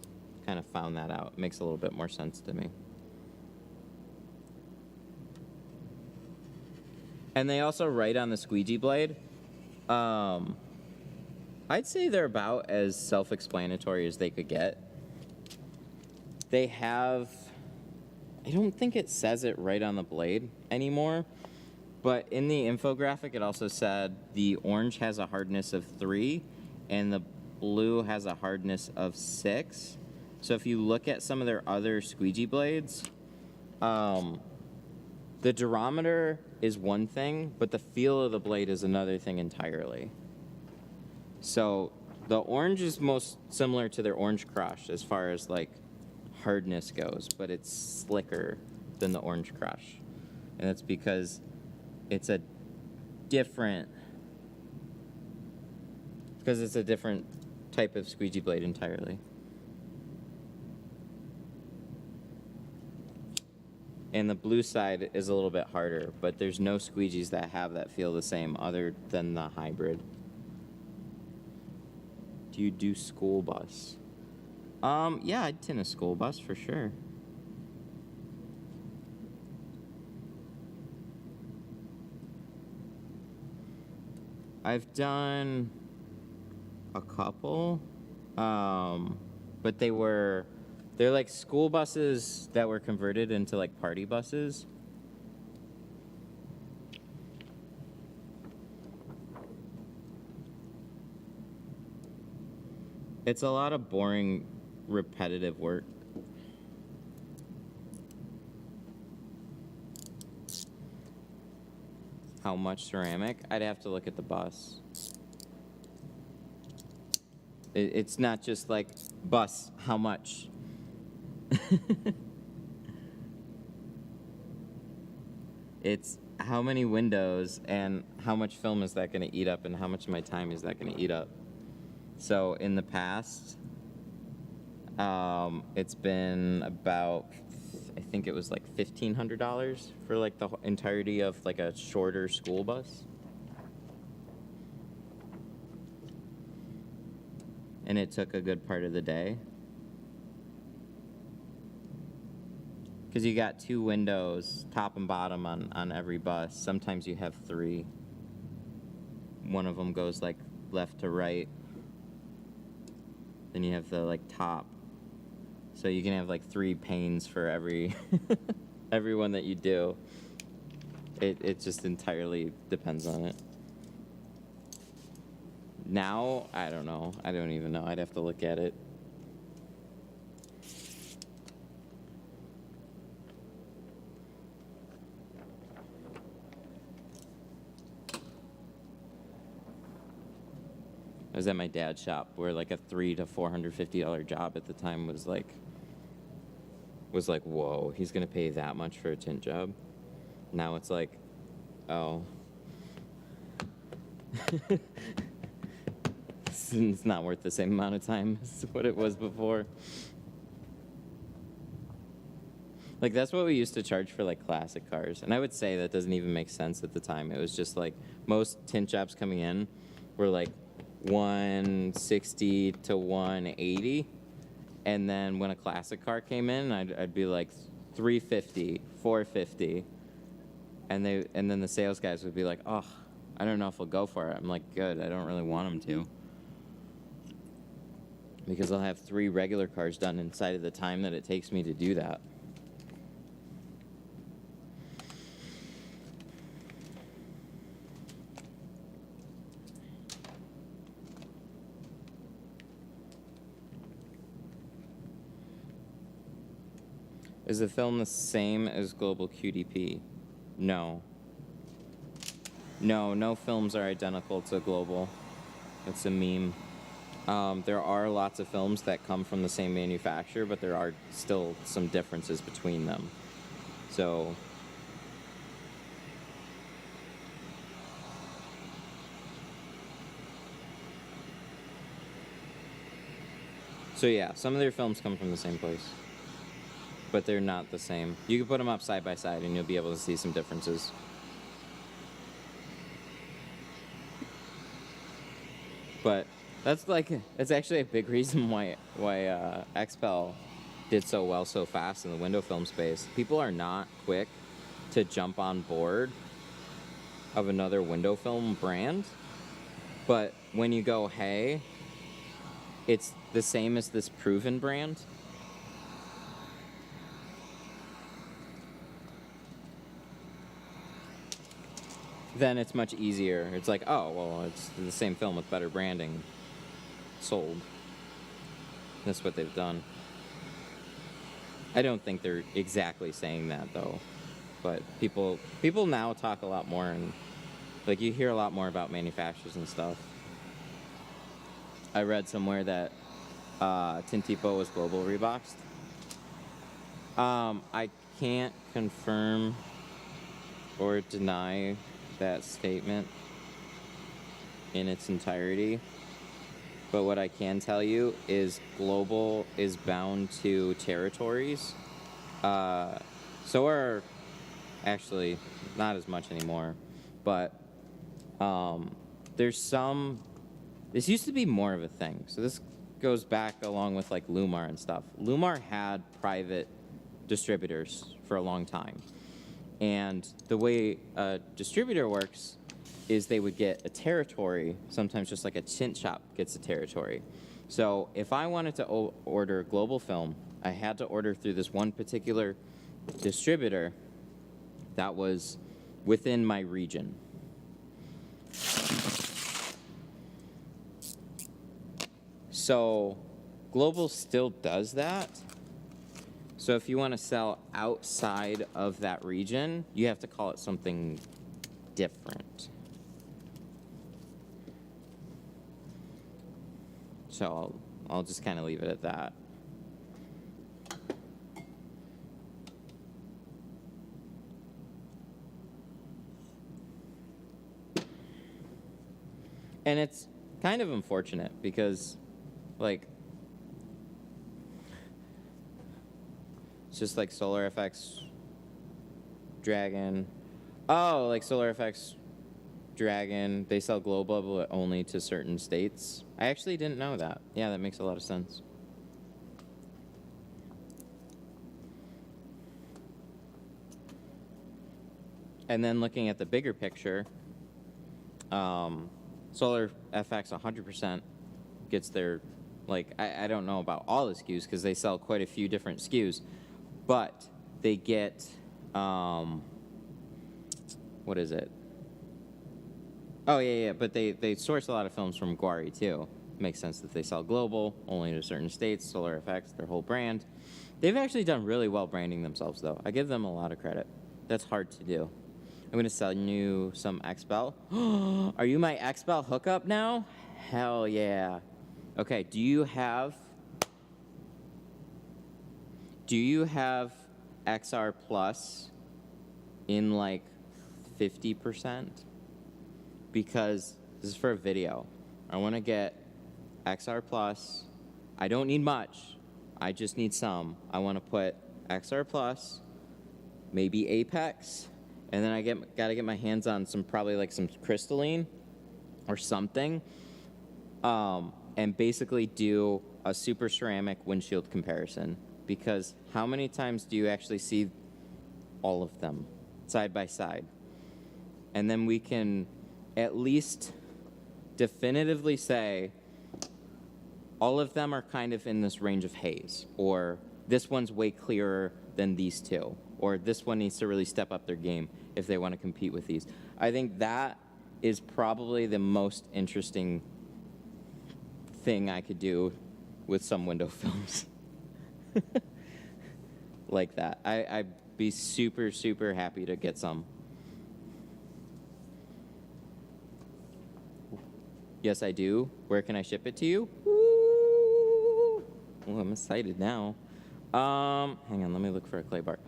found that out. It makes a little bit more sense to me. And they also write on the squeegee blade. I'd say they're about as self-explanatory as they could get. They have I don't think it says it right on the blade anymore, but in the infographic it also said the orange has a hardness of 3 and the blue has a hardness of 6. So if you look at some of their other squeegee blades, the durometer is one thing, but the feel of the blade is another thing entirely. So the orange is most similar to their orange crush as far as like hardness goes, but it's slicker than the orange crush. And that's because it's a different type of squeegee blade entirely. And the blue side is a little bit harder, but there's no squeegees that have that feel the same other than the hybrid. Do you do school bus? Yeah, I'd tint a school bus for sure. I've done a couple, but they're like school buses that were converted into like party buses. It's a lot of boring, repetitive work. How much ceramic? I'd have to look at the bus. It's not just like, bus, how much? It's how many windows and how much film is that going to eat up and how much of my time is that going to eat up. So in the past, it's been about, I think it was like $1,500 for like the entirety of like a shorter school bus. And it took a good part of the day. Because you got 2 windows, top and bottom on every bus. Sometimes you have 3. One of them goes like left to right. Then you have the like top. So you can have like 3 panes for every every one that you do. It just entirely depends on it. Now, I don't know. I don't even know. I'd have to look at it. I was at my dad's shop where like a $300 to $450 job at the time was like, whoa, he's gonna pay that much for a tint job. Now it's like, oh, it's not worth the same amount of time as what it was before. Like that's what we used to charge for like classic cars, and I would say that doesn't even make sense at the time. It was just like most tint jobs coming in were like 160 to 180, and then when a classic car came in, I'd be like 350, 450, and then the sales guys would be like, oh, I don't know if we'll go for it. I'm like, good, I don't really want them to, because I'll have 3 regular cars done inside of the time that it takes me to do that. Is the film the same as global QDP? No. No films are identical to global. It's a meme. There are lots of films that come from the same manufacturer, but there are still some differences between them. So yeah, some of their films come from the same place, but they're not the same. You can put them up side by side and you'll be able to see some differences. But that's actually a big reason why XPEL did so well so fast in the window film space. People are not quick to jump on board of another window film brand, but when you go, hey, it's the same as this proven brand, then it's much easier. It's like, oh, well, it's the same film with better branding. Sold. That's what they've done. I don't think they're exactly saying that, though. But people now talk a lot more, and like you hear a lot more about manufacturers and stuff. I read somewhere that Tint was global reboxed. I can't confirm or deny that statement in its entirety. But what I can tell you is global is bound to territories. So are actually not as much anymore. But there's some... This used to be more of a thing. So this goes back along with like Lumar and stuff. Lumar had private distributors for a long time. And the way a distributor works is they would get a territory, sometimes just like a tint shop gets a territory. So if I wanted to order global film, I had to order through this one particular distributor that was within my region. So global still does that. So if you want to sell outside of that region, you have to call it something different. So I'll just kind of leave it at that. And it's kind of unfortunate because, like, it's just like Solar FX Dragon. Oh, like Solar FX Dragon, they sell global but only to certain states. I actually didn't know that. Yeah, that makes a lot of sense. And then looking at the bigger picture, Solar FX 100% gets their, like, I don't know about all the SKUs because they sell quite a few different SKUs, but they get, what is it? Oh, yeah, but they source a lot of films from Guari, too. Makes sense that they sell global, only to certain states, Solar FX, their whole brand. They've actually done really well branding themselves, though. I give them a lot of credit. That's hard to do. I'm going to sell you some XBEL. Are you my XBEL hookup now? Hell yeah. Okay, do you have XR Plus in like 50%? Because this is for a video. I want to get XR Plus. I don't need much. I just need some. I want to put XR Plus, maybe Apex, and then I gotta get my hands on some, probably like some crystalline or something, and basically do a super ceramic windshield comparison. Because how many times do you actually see all of them side by side? And then we can at least definitively say all of them are kind of in this range of haze, or this one's way clearer than these two, or this one needs to really step up their game if they want to compete with these. I think that is probably the most interesting thing I could do with some window films. Like that. I'd be super, super happy to get some. Yes, I do. Where can I ship it to you? Ooh. Oh, I'm excited now. Hang on, let me look for a clay bar.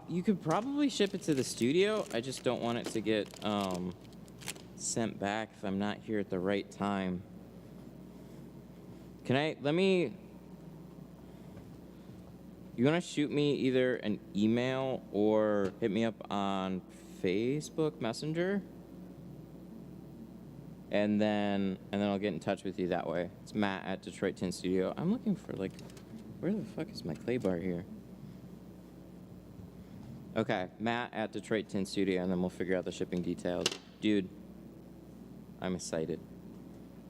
You could probably ship it to the studio. I just don't want it to get sent back if I'm not here at the right time. You want to shoot me either an email or hit me up on Facebook Messenger? And then I'll get in touch with you that way. It's Matt at Detroit Tint Studio. I'm looking for, like, where the fuck is my clay bar here? Okay, Matt at Detroit Tint Studio, and then we'll figure out the shipping details. Dude, I'm excited.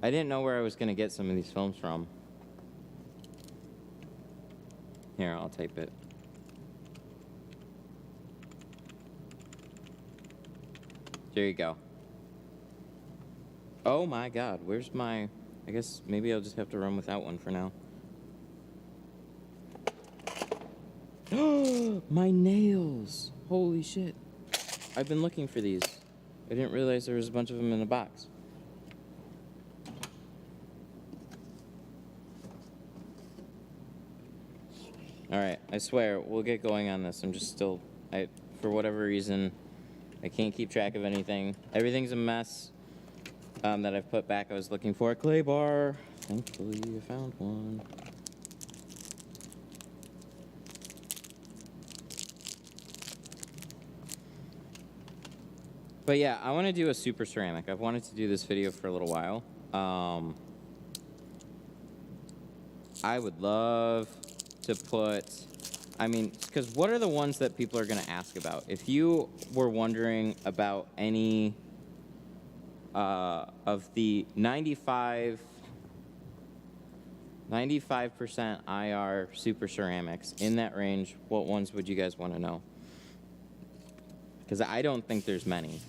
I didn't know where I was going to get some of these films from. Here, I'll type it. There you go. Oh my God, where's my... I guess maybe I'll just have to run without one for now. My nails! Holy shit. I've been looking for these. I didn't realize there was a bunch of them in a box. Alright, I swear, we'll get going on this. I'm just still... for whatever reason, I can't keep track of anything. Everything's a mess that I've put back. I was looking for a clay bar. Thankfully, I found one. But yeah, I want to do a super ceramic. I've wanted to do this video for a little while. I would love to put... I mean, because what are the ones that people are going to ask about? If you were wondering about any of the 95% IR super ceramics in that range, what ones would you guys want to know? Because I don't think there's many.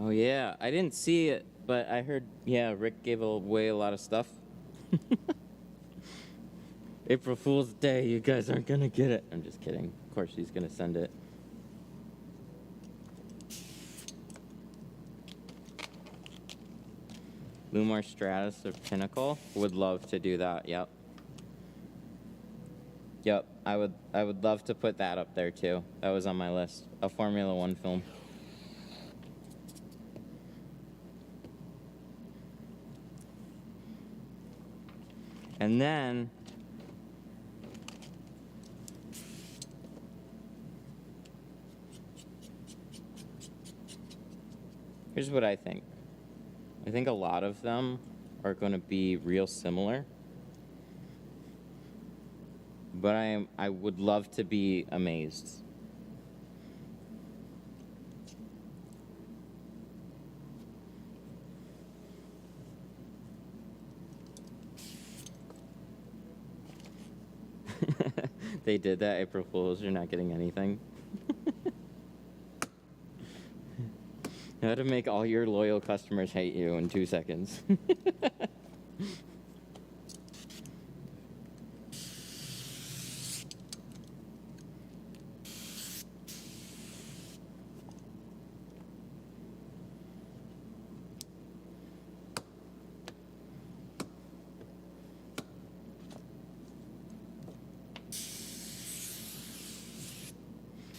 Oh yeah, I didn't see it, but I heard, yeah, Rick gave away a lot of stuff. April Fool's Day, you guys aren't gonna get it. I'm just kidding. Of course he's gonna send it. Lumar Stratus or Pinnacle, would love to do that. Yep. Yep, I would love to put that up there too. That was on my list. A Formula One film. And then here's what I think. I think a lot of them are going to be real similar. But I would love to be amazed. They did that, April Fools. You're not getting anything. How to make all your loyal customers hate you in 2 seconds.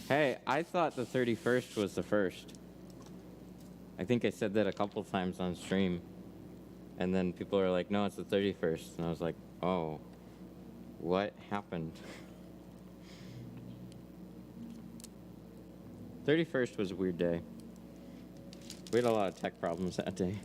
Hey, I thought the 31st was the first. I think I said that a couple times on stream. And then people are like, no, it's the 31st. And I was like, oh, what happened? 31st was a weird day. We had a lot of tech problems that day.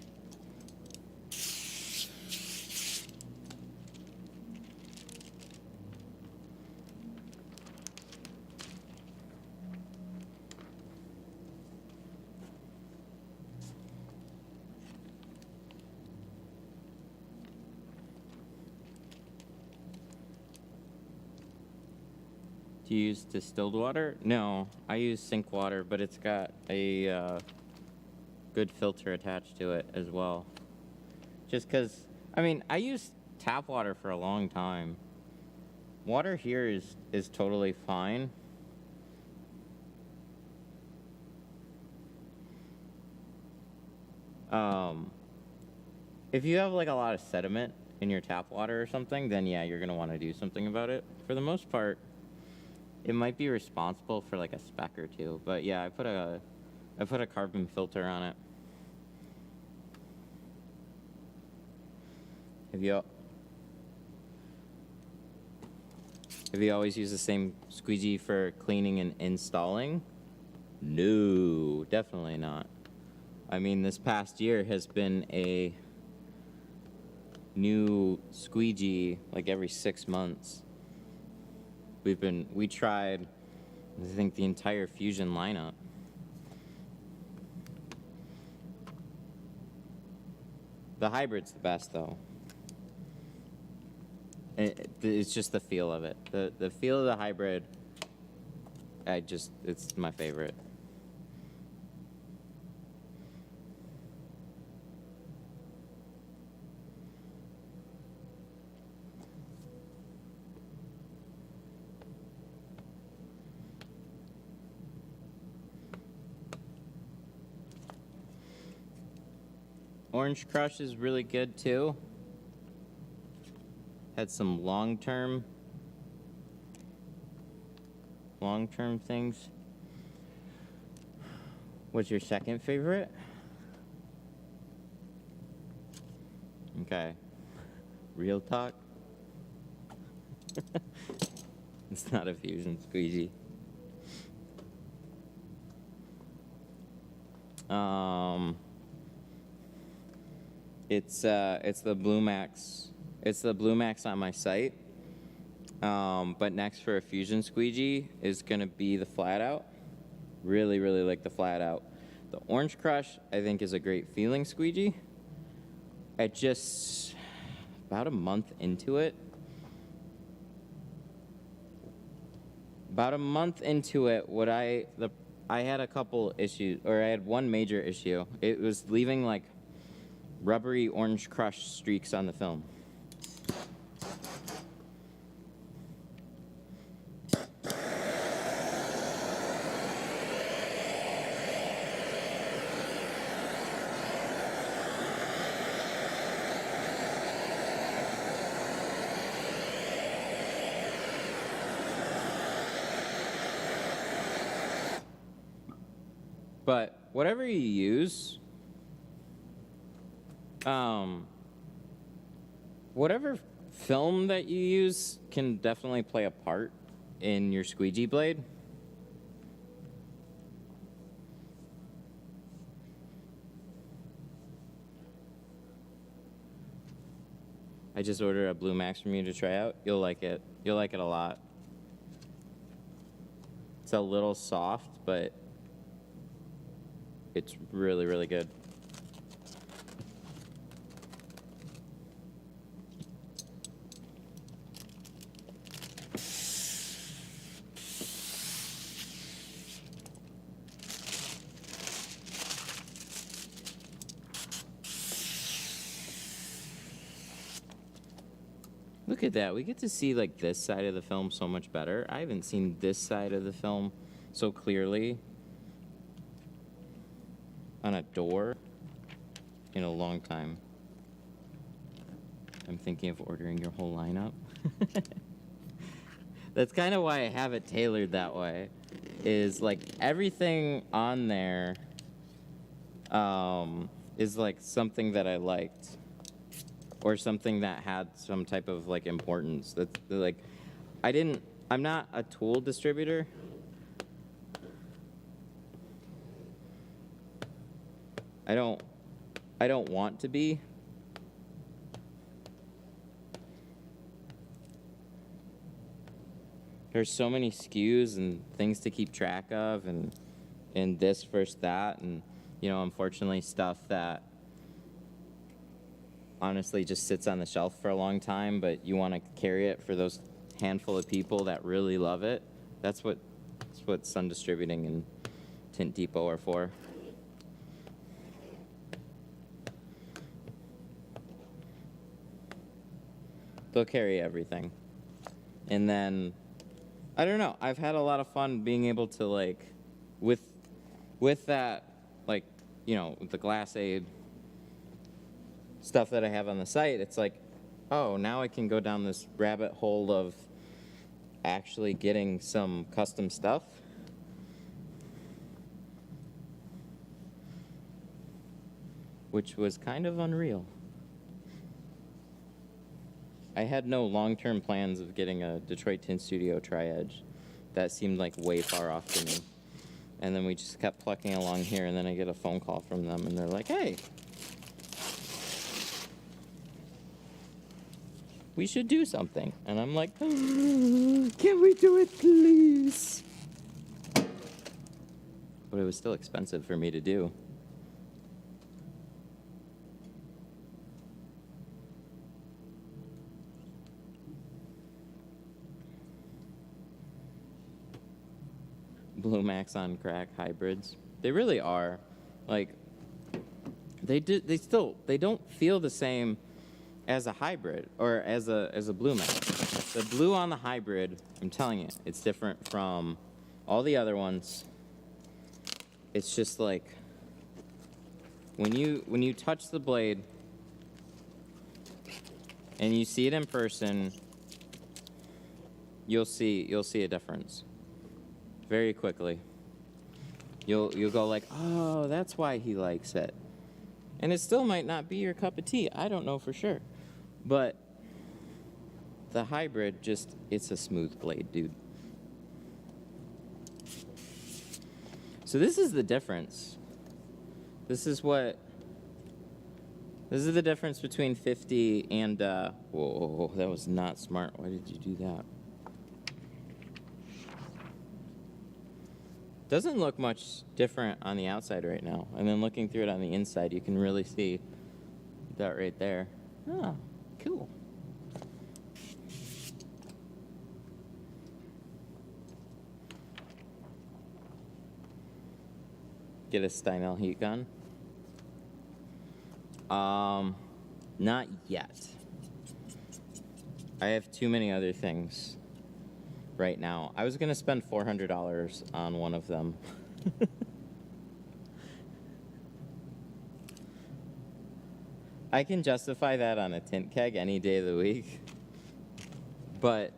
Do you use distilled water? No, I use sink water, but it's got a good filter attached to it as well. Just because, I mean, I used tap water for a long time. Water here is totally fine. If you have like a lot of sediment in your tap water or something, then yeah, you're gonna want to do something about it. For the most part, it might be responsible for like a speck or two, but yeah, I put a carbon filter on it. Have you always used the same squeegee for cleaning and installing? No, definitely not. I mean, this past year has been a new squeegee like every 6 months. We tried I think the entire Fusion lineup. The hybrid's the best, though. It's just the feel of it. The feel of the hybrid, it's my favorite. Orange Crush is really good too. Had some long-term things. What's your second favorite? Okay. Real talk. It's not a Fusion Squeegee. It's the Blue Max. It's the Blue Max on my site. But next for a Fusion Squeegee is gonna be the Flat Out. Really, really like the Flat Out. The Orange Crush, I think, is a great feeling squeegee. About a month into it, I had a couple issues, or I had one major issue. It was leaving like rubbery Orange Crush streaks on the film. But whatever you use, whatever film that you use can definitely play a part in your squeegee blade. I just ordered a Blue Max from you to try out. You'll like it. You'll like it a lot. It's a little soft, but it's really, really good. Look at that. We get to see like this side of the film so much better. I haven't seen this side of the film so clearly on a door in a long time. I'm thinking of ordering your whole lineup. That's kind of why I have it tailored that way, is like everything on there is like something that I liked or something that had some type of like importance. That's like, I'm not a tool distributor. I don't want to be. There's so many SKUs and things to keep track of, and this versus that, and you know, unfortunately stuff that honestly just sits on the shelf for a long time, but you want to carry it for those handful of people that really love it. That's what Sun Distributing and Tint Depot are for. They'll carry everything. And then, I don't know, I've had a lot of fun being able to like, with that, like, you know, the glass aid stuff that I have on the site, it's like, oh, now I can go down this rabbit hole of actually getting some custom stuff. Which was kind of unreal. I had no long-term plans of getting a Detroit Tint Studio Tri-Edge. That seemed like way far off to me. And then we just kept plucking along here, and then I get a phone call from them, and they're like, hey, we should do something. And I'm like, oh, can we do it, please? but it was still expensive for me to do. Blue Max on crack hybrids. They really are. Like, they don't feel the same as a hybrid or as a Blue Max. The blue on the hybrid, I'm telling you, it's different from all the other ones. It's just like when you touch the blade and you see it in person, you'll see a difference very quickly. You'll go like, oh, that's why he likes it. And it still might not be your cup of tea. I don't know for sure. But the hybrid it's a smooth blade, dude. So this is the difference. This is the difference between 50 and, whoa, that was not smart. Why did you do that? Doesn't look much different on the outside right now. And then looking through it on the inside, you can really see that right there. Oh, cool. Get a Steinel heat gun? Not yet. I have too many other things right now. I was gonna spend $400 on one of them. I can justify that on a tint keg any day of the week, but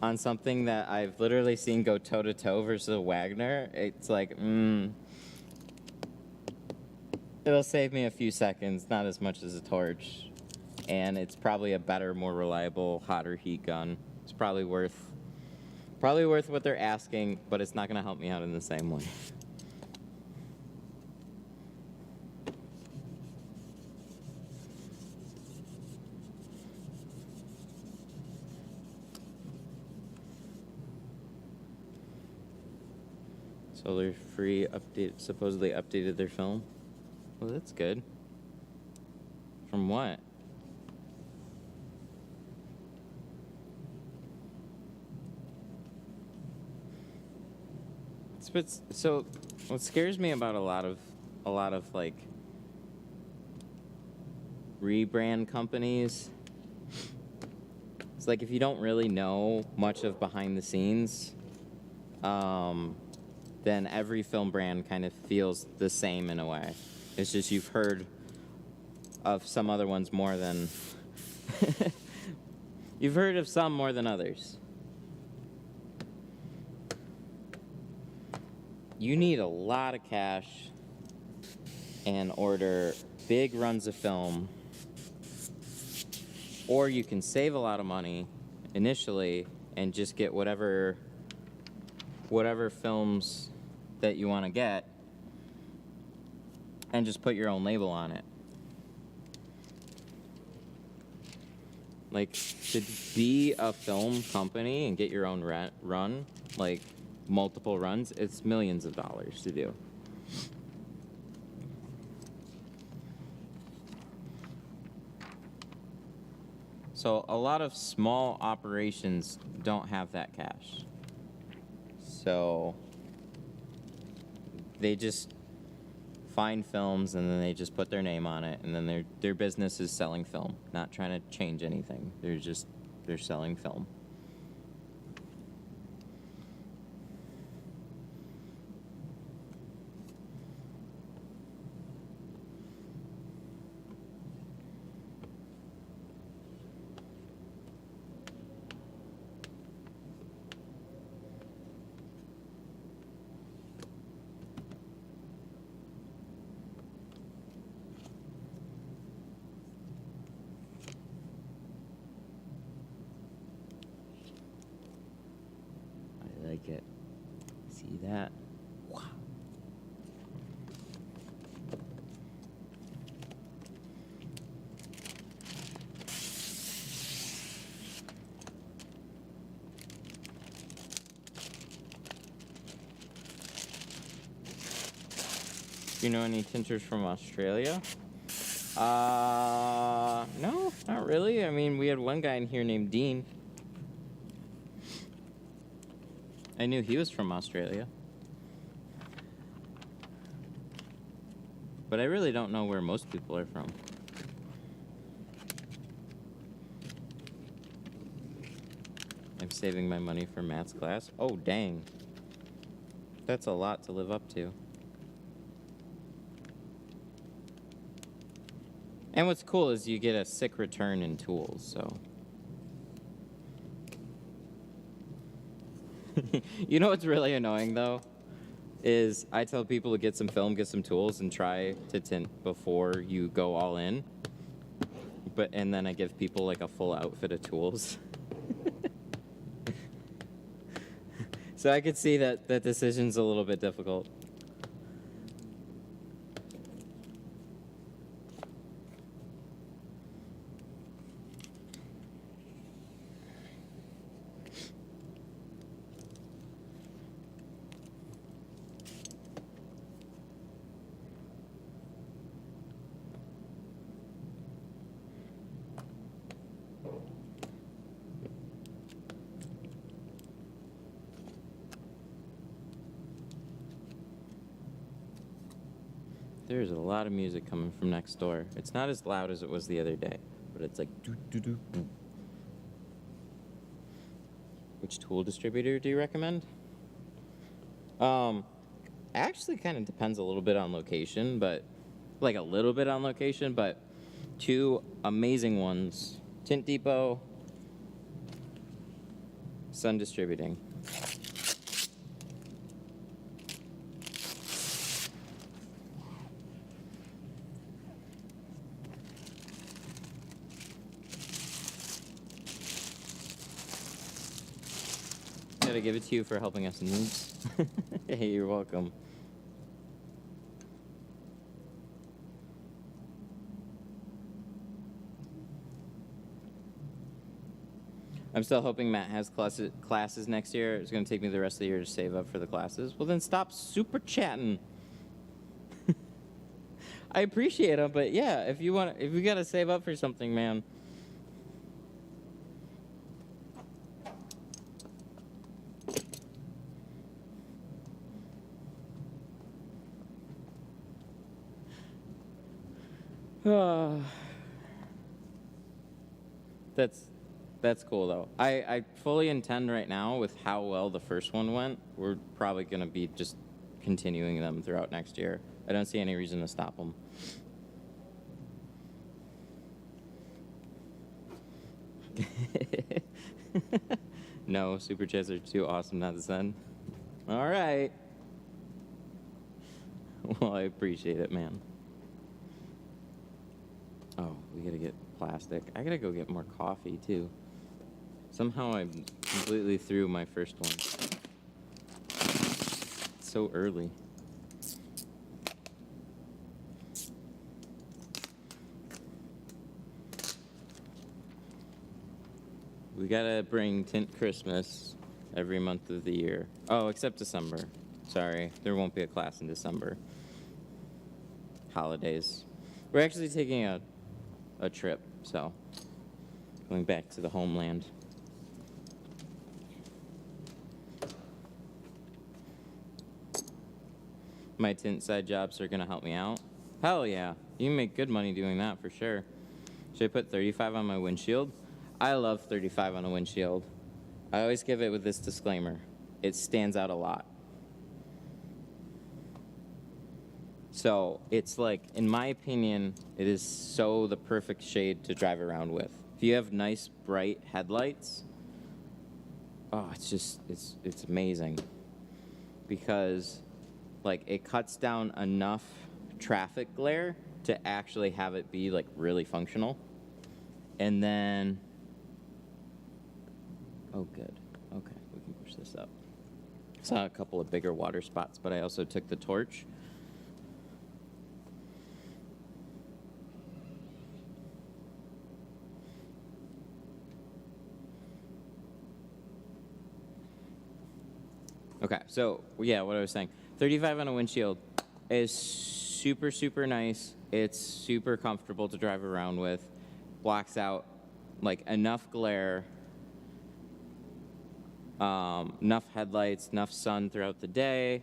on something that I've literally seen go toe-to-toe versus a Wagner, it's like, it'll save me a few seconds, not as much as a torch, and it's probably a better, more reliable, hotter heat gun. It's probably worth what they're asking, but it's not going to help me out in the same way. Solar Free supposedly updated their film. Well, that's good. From what? So what scares me about a lot of like rebrand companies, it's like if you don't really know much of behind the scenes, then every film brand kind of feels the same in a way. It's just you've heard of some other ones more than you've heard of some more than others. You need a lot of cash and order big runs of film, or you can save a lot of money initially and just get whatever films that you want to get and just put your own label on it. Like, to be a film company and get your own run, like multiple runs, it's millions of dollars to do. So a lot of small operations don't have that cash. So they just find films and then they just put their name on it, and then their business is selling film, not trying to change anything. They're selling film. You know any tinters from Australia? No, not really. I mean, we had one guy in here named Dean. I knew he was from Australia. But I really don't know where most people are from. I'm saving my money for Matt's class. Oh, dang. That's a lot to live up to. And what's cool is you get a sick return in tools, so. You know what's really annoying, though? Is I tell people to get some film, get some tools, and try to tint before you go all in. And then I give people like a full outfit of tools. So I could see that that decision's a little bit difficult. There's a lot of music coming from next door. It's not as loud as it was the other day, but it's like doo doo doo. Which tool distributor do you recommend? Actually kind of depends a little bit on location, but like a little bit on location, but two amazing ones. Tint Depot, Sun Distributing. Gotta give it to you for helping us noobs. Hey, you're welcome. I'm still hoping Matt has classes next year. It's gonna take me the rest of the year to save up for the classes. Well, then stop super chatting. I appreciate them, but yeah, if you gotta save up for something, man. That's cool though. I fully intend right now with how well the first one went, we're probably gonna be just continuing them throughout next year. I don't see any reason to stop them. No, super chats are too awesome not to send. All right. Well, I appreciate it, man. Oh, we gotta get plastic. I gotta go get more coffee, too. Somehow I'm completely through my first one. It's so early. We gotta bring Tint Christmas every month of the year. Oh, except December. Sorry, there won't be a class in December. Holidays. We're actually taking a trip, so going back to the homeland. My tint side jobs are gonna help me out. Hell yeah, you can make good money doing that for sure. Should I put 35 on my windshield? I love 35 on a windshield. I always give it with this disclaimer. It stands out a lot. So it's like, in my opinion, it is so the perfect shade to drive around with. If you have nice, bright headlights, oh, it's amazing. Because, like, it cuts down enough traffic glare to actually have it be, like, really functional. And then, oh, good. Okay, we can push this up. Saw a couple of bigger water spots, but I also took the torch. Okay, so yeah, what I was saying, 35 on a windshield is super, super nice. It's super comfortable to drive around with. Blocks out like enough glare, enough headlights, enough sun throughout the day.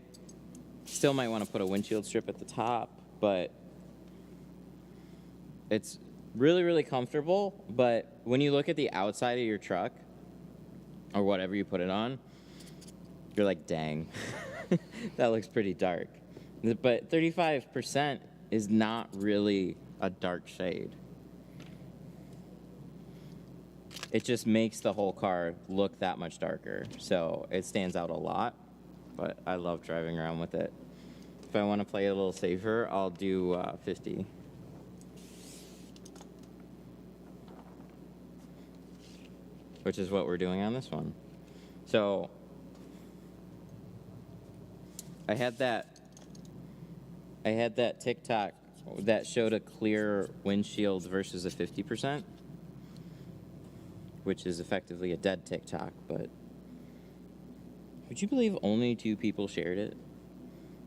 Still might want to put a windshield strip at the top, but it's really, really comfortable. But when you look at the outside of your truck, or whatever you put it on, you're like, dang, that looks pretty dark. But 35% is not really a dark shade. It just makes the whole car look that much darker. So it stands out a lot, but I love driving around with it. If I want to play a little safer, I'll do 50. Which is what we're doing on this one. So I had that TikTok that showed a clear windshield versus a 50%, which is effectively a dead TikTok, but would you believe only 2 people shared it?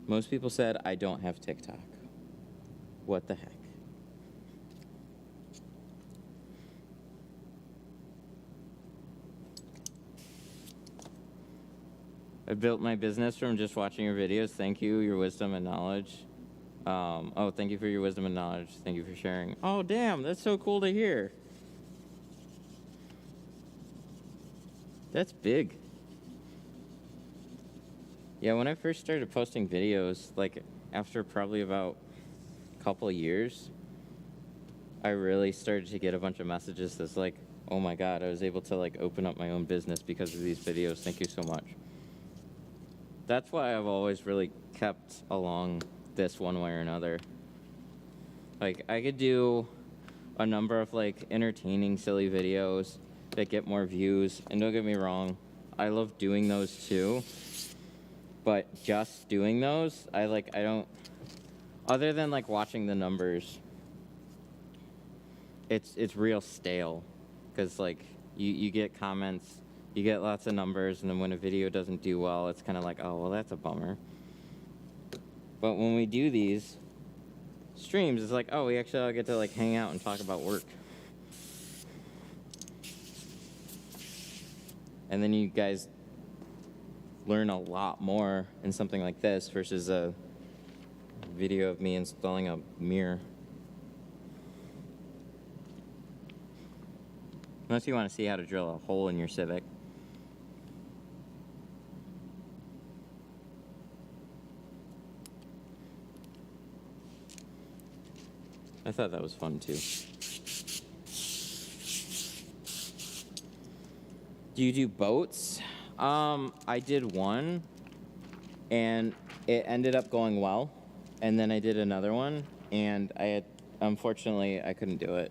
Most people said, I don't have TikTok. What the heck? I built my business from just watching your videos. Thank you, your wisdom and knowledge. Oh, thank you for your wisdom and knowledge. Thank you for sharing. Oh, damn, that's so cool to hear. That's big. Yeah, when I first started posting videos, like after probably about a couple of years, I really started to get a bunch of messages that's like, oh my God, I was able to like open up my own business because of these videos. Thank you so much. That's why I've always really kept along this one way or another. Like, I could do a number of like entertaining, silly videos that get more views. And don't get me wrong, I love doing those too. But just doing those, I don't, other than like watching the numbers, it's real stale. Because like you get comments, you get lots of numbers, and then when a video doesn't do well, it's kind of like, oh, well, that's a bummer. But when we do these streams, it's like, oh, we actually all get to like hang out and talk about work. And then you guys learn a lot more in something like this versus a video of me installing a mirror. Unless you want to see how to drill a hole in your Civic. I thought that was fun too. Do you do boats? I did one, and it ended up going well. And then I did another one, and unfortunately, I couldn't do it.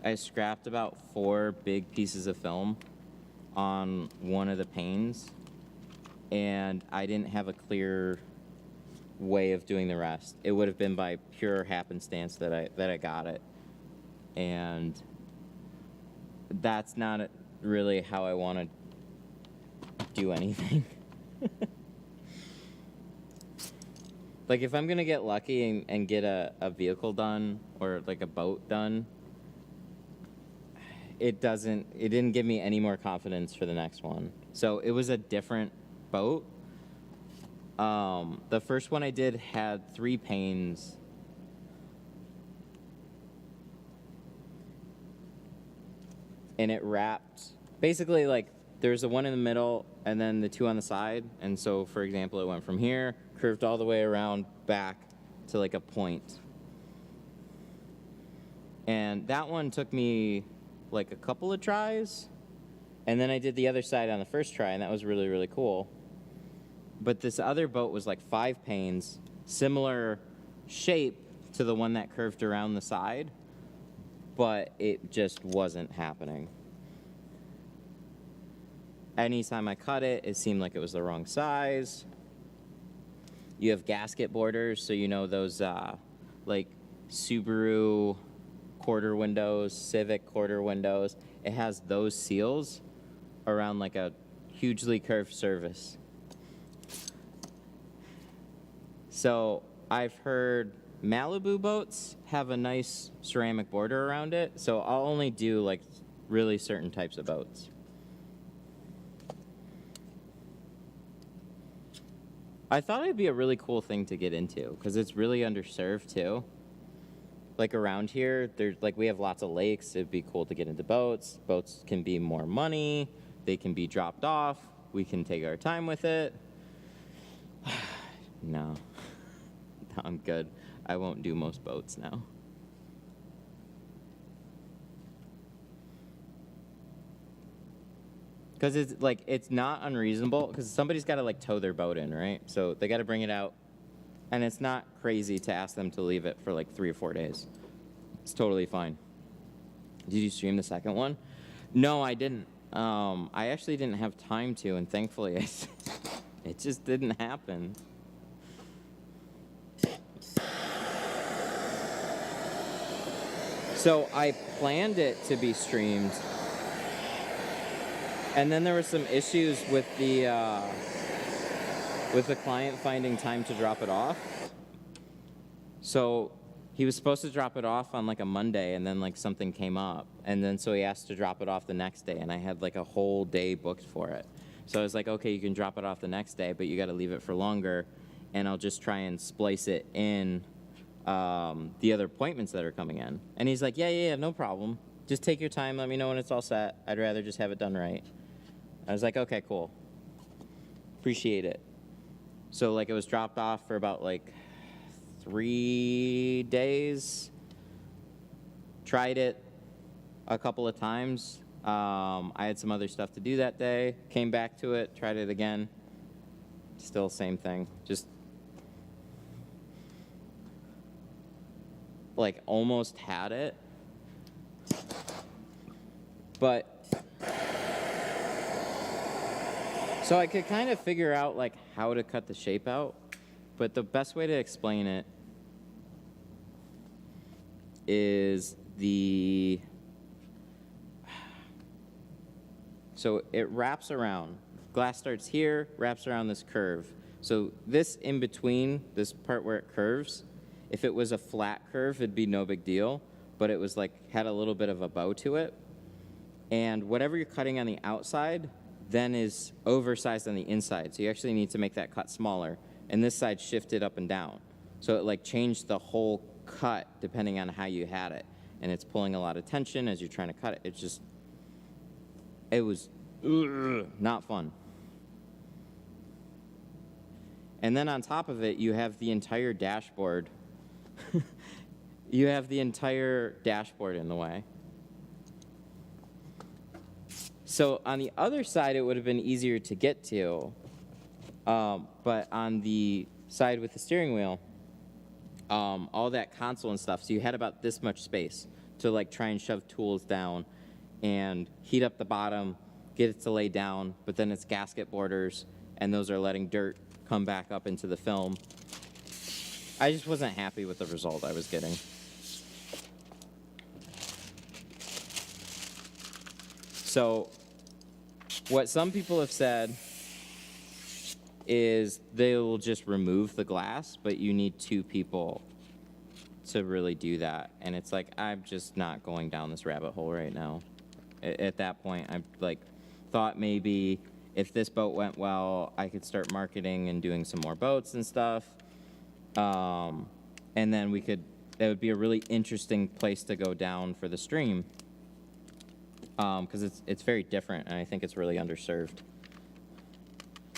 I scrapped about 4 big pieces of film on one of the panes, and I didn't have a clear way of doing the rest. It would have been by pure happenstance that I got it, and that's not really how I want to do anything. Like if I'm gonna get lucky and get a vehicle done or like a boat done, it didn't give me any more confidence for the next one. So it was a different boat. The first one I did had 3 panes. And it wrapped, basically like there's the one in the middle and then the 2 on the side. And so for example, it went from here, curved all the way around back to like a point. And that one took me like a couple of tries. And then I did the other side on the first try, and that was really, really cool. But this other boat was like 5 panes, similar shape to the one that curved around the side, but it just wasn't happening. Anytime I cut it, it seemed like it was the wrong size. You have gasket borders, so you know those like Subaru quarter windows, Civic quarter windows. It has those seals around like a hugely curved surface. So I've heard Malibu boats have a nice ceramic border around it, so I'll only do like really certain types of boats. I thought it'd be a really cool thing to get into because it's really underserved too. Like around here, there's like we have lots of lakes. It'd be cool to get into boats. Boats can be more money. They can be dropped off. We can take our time with it. No, I'm good. I won't do most boats now. Because it's like it's not unreasonable because somebody's got to like tow their boat in, right? So they got to bring it out, and it's not crazy to ask them to leave it for like 3 or 4 days. It's totally fine. Did you stream the second one? No, I didn't. I actually didn't have time to, and thankfully it just didn't happen. So I planned it to be streamed, and then there were some issues with the client finding time to drop it off. So he was supposed to drop it off on like a Monday, and then like something came up, and then so he asked to drop it off the next day, and I had like a whole day booked for it. So I was like, okay, you can drop it off the next day, but you got to leave it for longer, and I'll just try and splice it in the other appointments that are coming in. And he's like, yeah, no problem. Just take your time. Let me know when it's all set. I'd rather just have it done right. I was like, okay, cool. Appreciate it. So like it was dropped off for about like 3 days. Tried it a couple of times. I had some other stuff to do that day. Came back to it, tried it again. Still same thing. Just like almost had it. But so I could kind of figure out like how to cut the shape out, but the best way to explain it is so it wraps around. Glass starts here, wraps around this curve. So this in between, this part where it curves, if it was a flat curve, it'd be no big deal, but it was like had a little bit of a bow to it. And whatever you're cutting on the outside then is oversized on the inside. So you actually need to make that cut smaller. And this side shifted up and down. So it like changed the whole cut depending on how you had it. And it's pulling a lot of tension as you're trying to cut it. It's just, it was not fun. And then on top of it, you have the entire dashboard. You have the entire dashboard in the way. So on the other side, it would have been easier to get to. But on the side with the steering wheel, all that console and stuff, so you had about this much space to like try and shove tools down and heat up the bottom, get it to lay down, but then it's gasket borders, and those are letting dirt come back up into the film. I just wasn't happy with the result I was getting. So what some people have said is they'll just remove the glass, but you need 2 people to really do that. And it's like, I'm just not going down this rabbit hole right now. At that point, I like thought maybe if this boat went well, I could start marketing and doing some more boats and stuff. And then that would be a really interesting place to go down for the stream. Because it's very different, and I think it's really underserved.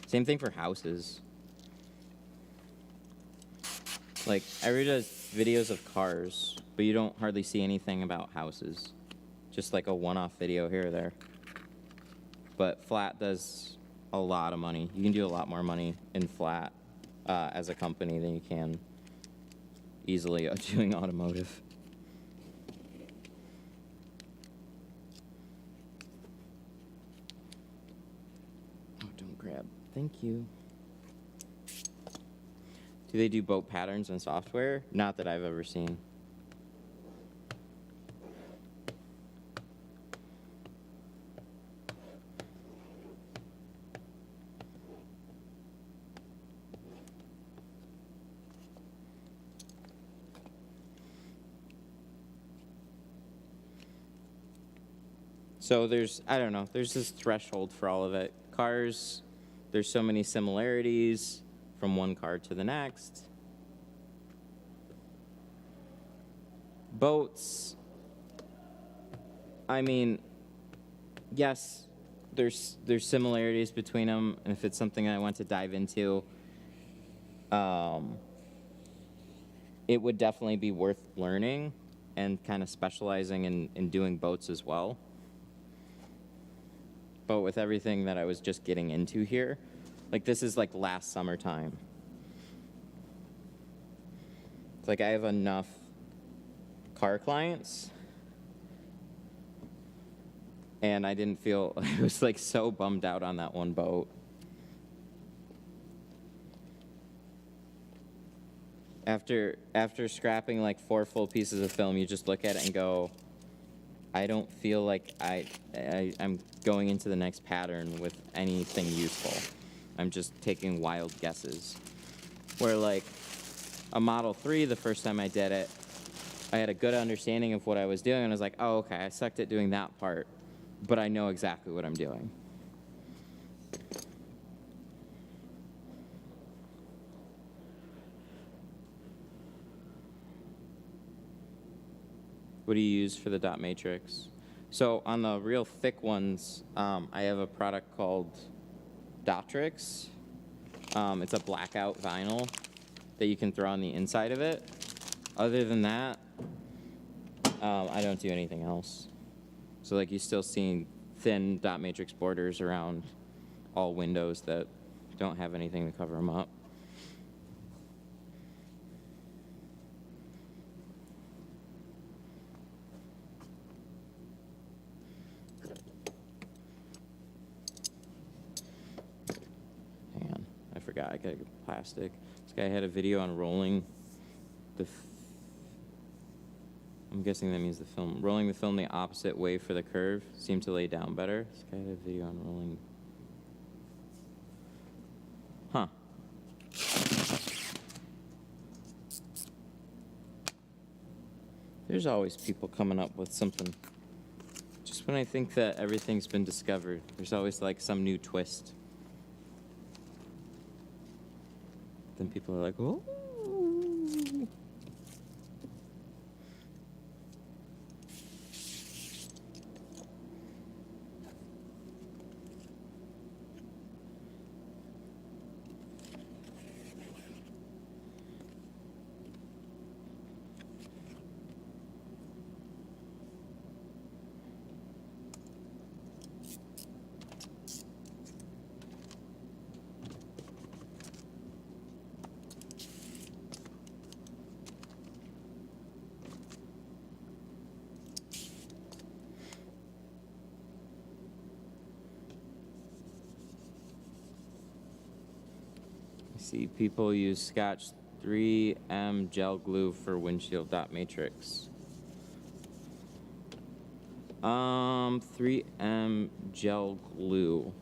Same thing for houses. Like, everybody does videos of cars, but you don't hardly see anything about houses. Just like a one-off video here or there. But flat does a lot of money. You can do a lot more money in flat as a company than you can easily doing automotive. Grab. Thank you. Do they do boat patterns and software? Not that I've ever seen. So there's, I don't know, there's this threshold for all of it. Cars, there's so many similarities from one car to the next. Boats, I mean, yes, there's similarities between them, and if it's something I want to dive into, it would definitely be worth learning and kind of specializing in doing boats as well. But with everything that I was just getting into here, like this is like last summertime. It's like I have enough car clients, and I didn't feel, I was like so bummed out on that one boat. After scrapping like 4 full pieces of film, you just look at it and go, I don't feel like I'm going into the next pattern with anything useful. I'm just taking wild guesses. Where like a Model 3, the first time I did it, I had a good understanding of what I was doing, and I was like, oh, okay, I sucked at doing that part, but I know exactly what I'm doing. What do you use for the dot matrix? So on the real thick ones, I have a product called Dotrix. It's a blackout vinyl that you can throw on the inside of it. Other than that, I don't do anything else. So like you still see thin dot matrix borders around all windows that don't have anything to cover them up. Hang on, I forgot, I gotta get plastic. This guy had a video on rolling the I'm guessing that means the film. Rolling the film the opposite way for the curve seemed to lay down better. This guy had a video on rolling. Huh. There's always people coming up with something. Just when I think that everything's been discovered, there's always like some new twist. Then people are like, oh. See, people use Scotch 3M gel glue for windshield dot matrix. 3M gel glue.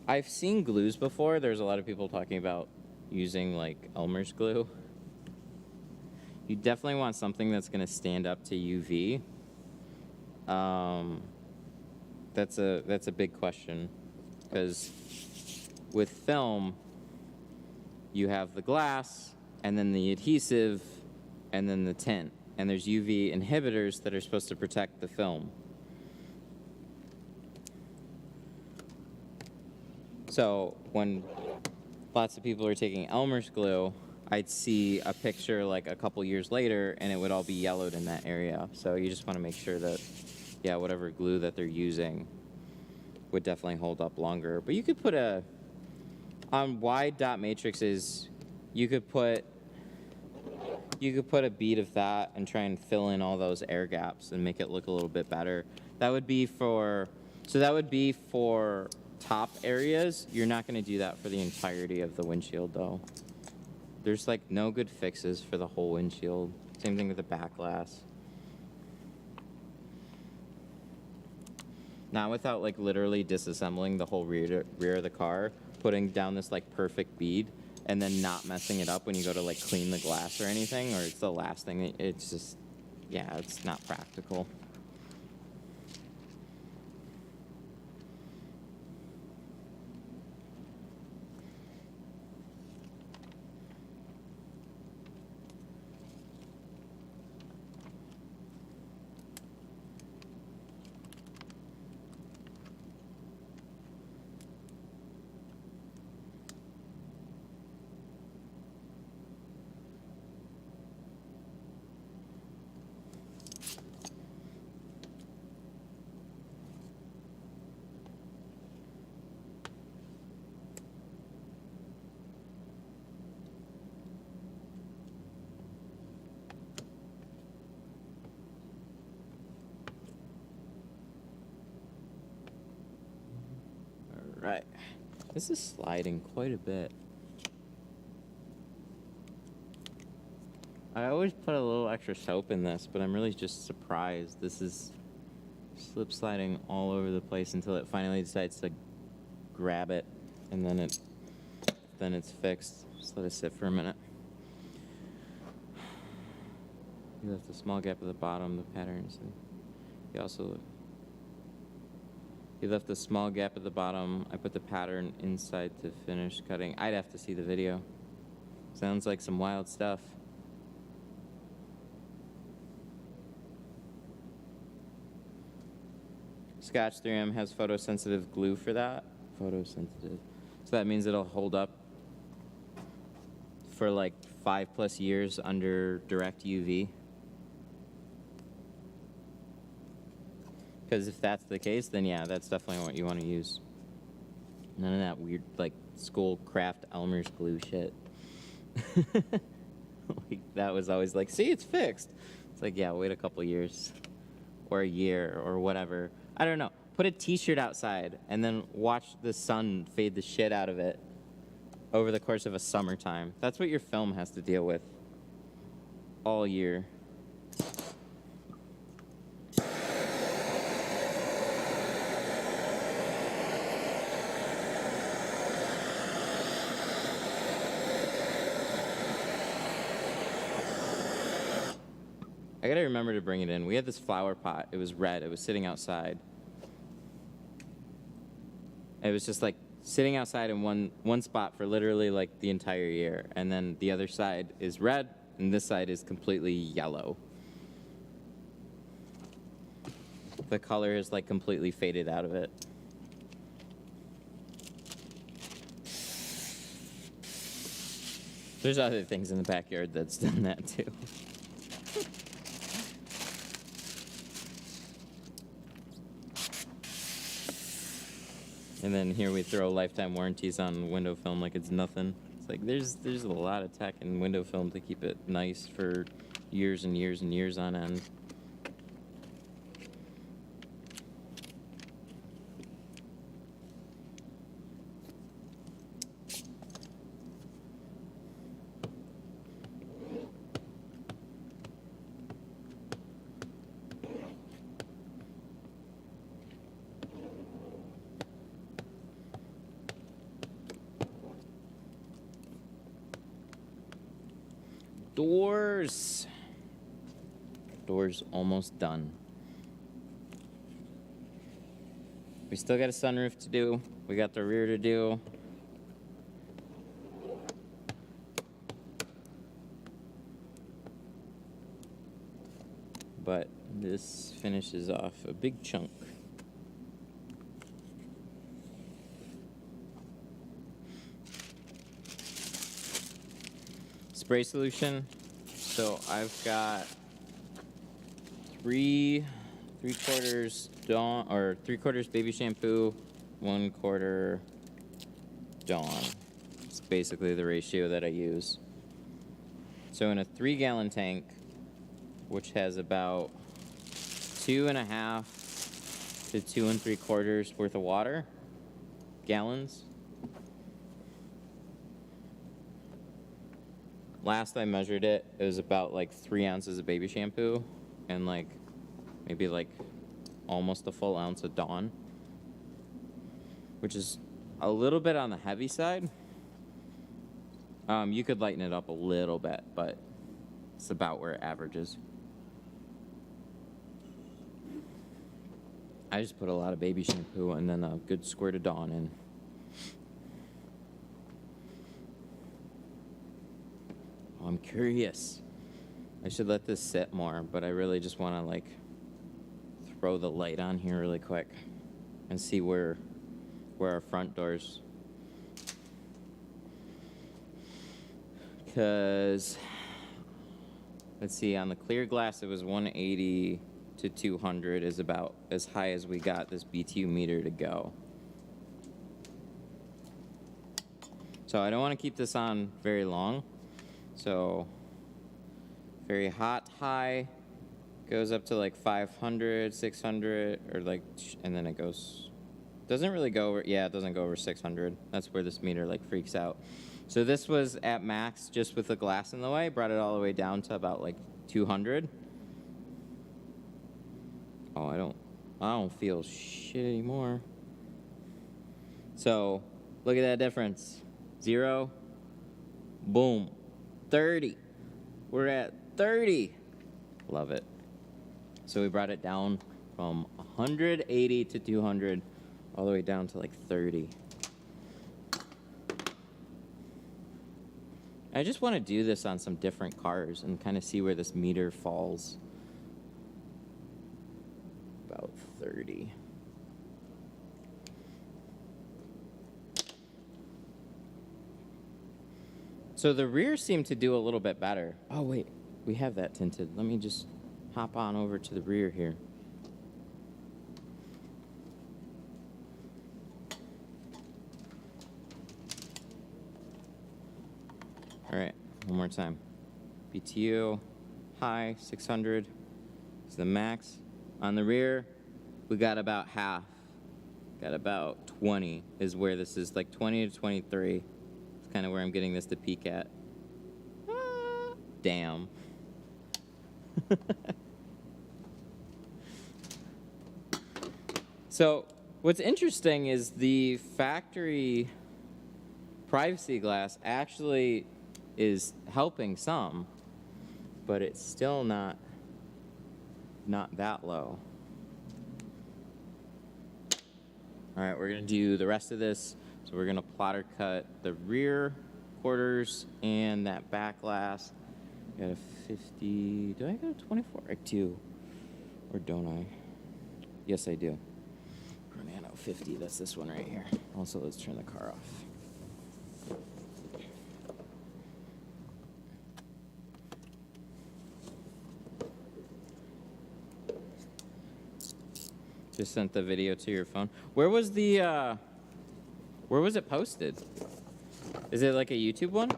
I've seen glues before. There's a lot of people talking about using like Elmer's glue. You definitely want something that's going to stand up to UV. That's a big question, because with film, you have the glass, and then the adhesive, and then the tint. And there's UV inhibitors that are supposed to protect the film. So when lots of people are taking Elmer's glue, I'd see a picture like a couple years later, and it would all be yellowed in that area. So you just want to make sure that, yeah, whatever glue that they're using would definitely hold up longer. But you could put on wide dot matrices, you could put a bead of that and try and fill in all those air gaps and make it look a little bit better. That would be for top areas. You're not going to do that for the entirety of the windshield though. There's like no good fixes for the whole windshield. Same thing with the back glass. Not without like literally disassembling the whole rear of the car, putting down this like perfect bead, and then not messing it up when you go to like clean the glass or anything, or it's the last thing. It's just, yeah, it's not practical. This is sliding quite a bit. I always put a little extra soap in this, but I'm really just surprised. This is slip sliding all over the place until it finally decides to grab it, and then it's fixed. Just let it sit for a minute. You left a small gap at the bottom, the patterns. You left a small gap at the bottom. I put the pattern inside to finish cutting. I'd have to see the video. Sounds like some wild stuff. Scotch 3M has photosensitive glue for that. Photosensitive. So that means it'll hold up for like 5+ years under direct UV. Because if that's the case, then yeah, that's definitely what you want to use. None of that weird, like, school craft Elmer's glue shit. Like, that was always like, see, it's fixed. It's like, yeah, wait a couple years. Or a year, or whatever. I don't know. Put a t-shirt outside, and then watch the sun fade the shit out of it over the course of a summertime. That's what your film has to deal with all year. I gotta remember to bring it in. We had this flower pot. It was red. It was sitting outside. It was just like sitting outside in one spot for literally like the entire year. And then the other side is red, and this side is completely yellow. The color is like completely faded out of it. There's other things in the backyard that's done that too. And then here we throw lifetime warranties on window film like it's nothing. It's like there's a lot of tech in window film to keep it nice for years and years and years on end. Doors. Doors almost done. We still got a sunroof to do. We got the rear to do. But this finishes off a big chunk. Spray solution. So I've got 3/4 Dawn, or 3/4 baby shampoo, 1/4 Dawn. It's basically the ratio that I use. So in a 3-gallon tank, which has about 2.5 to 2 3/4 worth of water, gallons. Last I measured it, it was about like 3 ounces of baby shampoo and like maybe like almost a full ounce of Dawn, which is a little bit on the heavy side. You could lighten it up a little bit, but it's about where it averages. I just put a lot of baby shampoo and then a good squirt of Dawn in. I'm curious. I should let this sit more, but I really just want to like throw the light on here really quick and see where our front doors. Because let's see, on the clear glass it was 180 to 200 is about as high as we got this BTU meter to go. So I don't want to keep this on very long. So very hot high goes up to like 500, 600, or like, and then it goes Doesn't really go over, yeah, it doesn't go over 600. That's where this meter like freaks out. So this was at max just with the glass in the way, brought it all the way down to about like 200. Oh, I don't feel shit anymore. So look at that difference. 0, boom, 30. We're at 30. Love it. So we brought it down from 180 to 200, all the way down to like 30. I just want to do this on some different cars and kind of see where this meter falls. About 30. So the rear seemed to do a little bit better. Oh wait, we have that tinted. Let me just hop on over to the rear here. All right, one more time. BTU, high, 600 is the max. On the rear, we got about half. Got about 20 is where this is, like 20 to 23. It's kind of where I'm getting this to peak at. Damn. So what's interesting is the factory privacy glass actually is helping some, but it's still not that low. All right, we're gonna do the rest of this. So we're gonna plotter cut the rear quarters and that back glass. Got a 50, do I got a 24? I do, or don't I? Yes, I do. Nano 50, that's this one right here. Also, let's turn the car off. Just sent the video to your phone. Where was the, where was it posted? Is it like a YouTube one?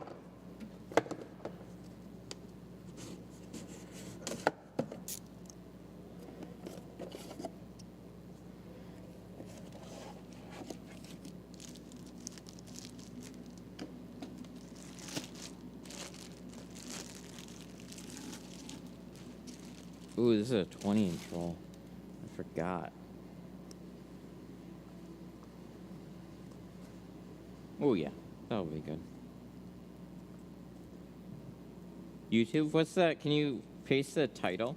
Ooh, this is a 20-inch roll. I forgot. Oh, yeah. That'll be good. YouTube, what's that? Can you paste the title?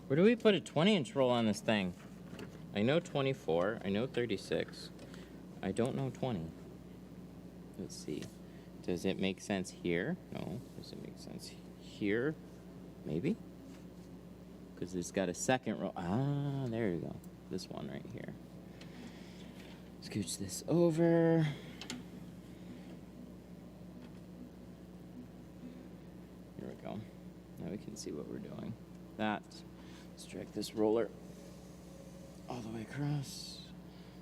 Where do we put a 20-inch roll on this thing? I know 24. I know 36. I don't know 20. Let's see. Does it make sense here? No. Does it make sense here? Maybe. Because it's got a second roll. Ah, there you go. This one right here. Scooch this over. Here we go. Now we can see what we're doing. That. Let's drag this roller all the way across.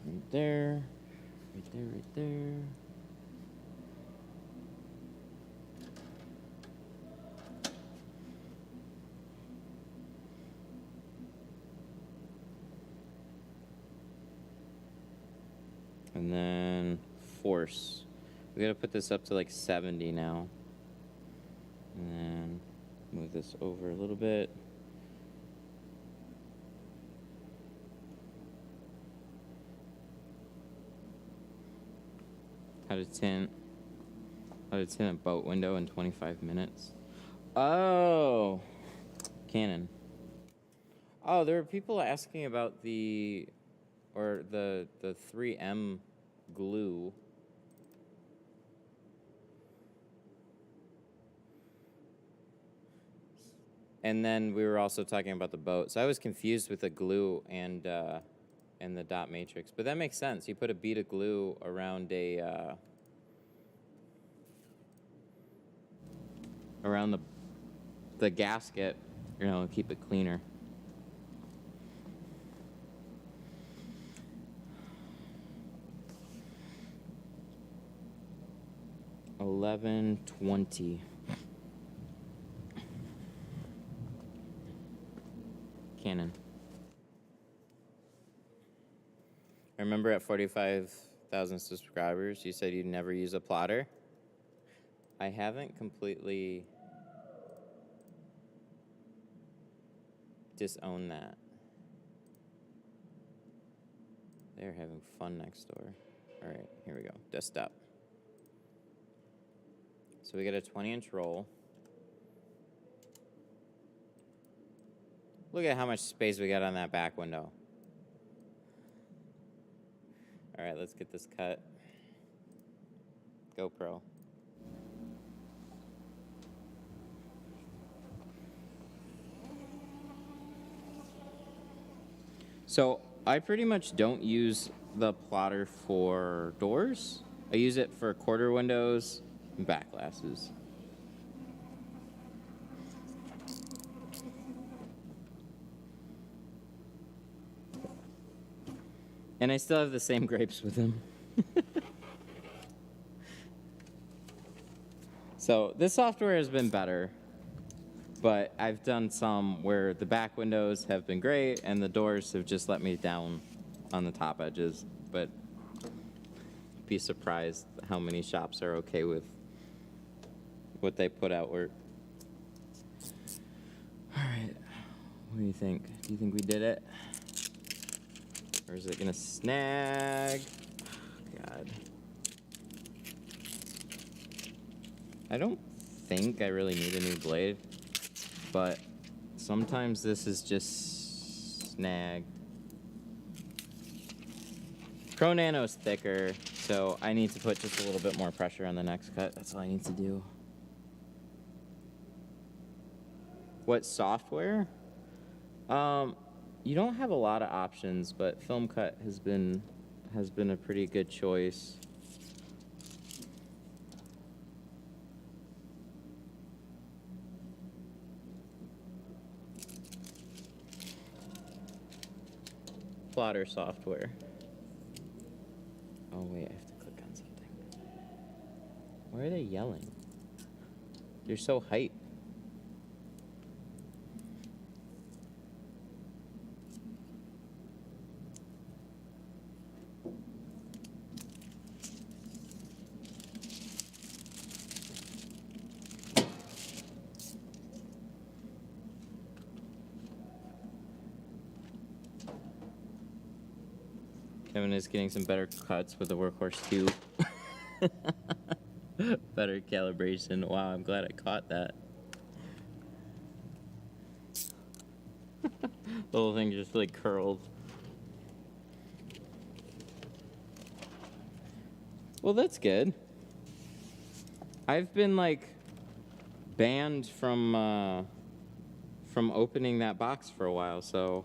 Right there. Right there, right there. And then force. We gotta put this up to like 70 now. And then move this over a little bit. How to tint a boat window in 25 minutes. Oh, Canon. Oh, there were people asking about the 3M glue. And then we were also talking about the boat. So I was confused with the glue and the dot matrix, but that makes sense. You put a bead of glue around around the gasket, you know, keep it cleaner. 1120. Canon. I remember at 45,000 subscribers, you said you'd never use a plotter. I haven't completely disowned that. They're having fun next door. All right, here we go. Desktop. So we get a 20-inch roll. Look at how much space we got on that back window. All right, let's get this cut. GoPro. So I pretty much don't use the plotter for doors. I use it for quarter windows and back glasses. And I still have the same grapes with them. So this software has been better, but I've done some where the back windows have been great and the doors have just let me down on the top edges. But be surprised how many shops are okay with what they put outward. All right, what do you think? Do you think we did it? Or is it gonna snag? Oh, God. I don't think I really need a new blade, but sometimes this is just snagged. Pro Nano is thicker, so I need to put just a little bit more pressure on the next cut. That's all I need to do. What software? You don't have a lot of options, but Film Cut has been a pretty good choice. Plotter software. Oh wait, I have to click on something. Why are they yelling? They're so hyped. Kevin is getting some better cuts with the Workhorse 2. Better calibration. Wow, I'm glad I caught that. The whole thing just like curled. Well, that's good. I've been like banned from opening that box for a while, so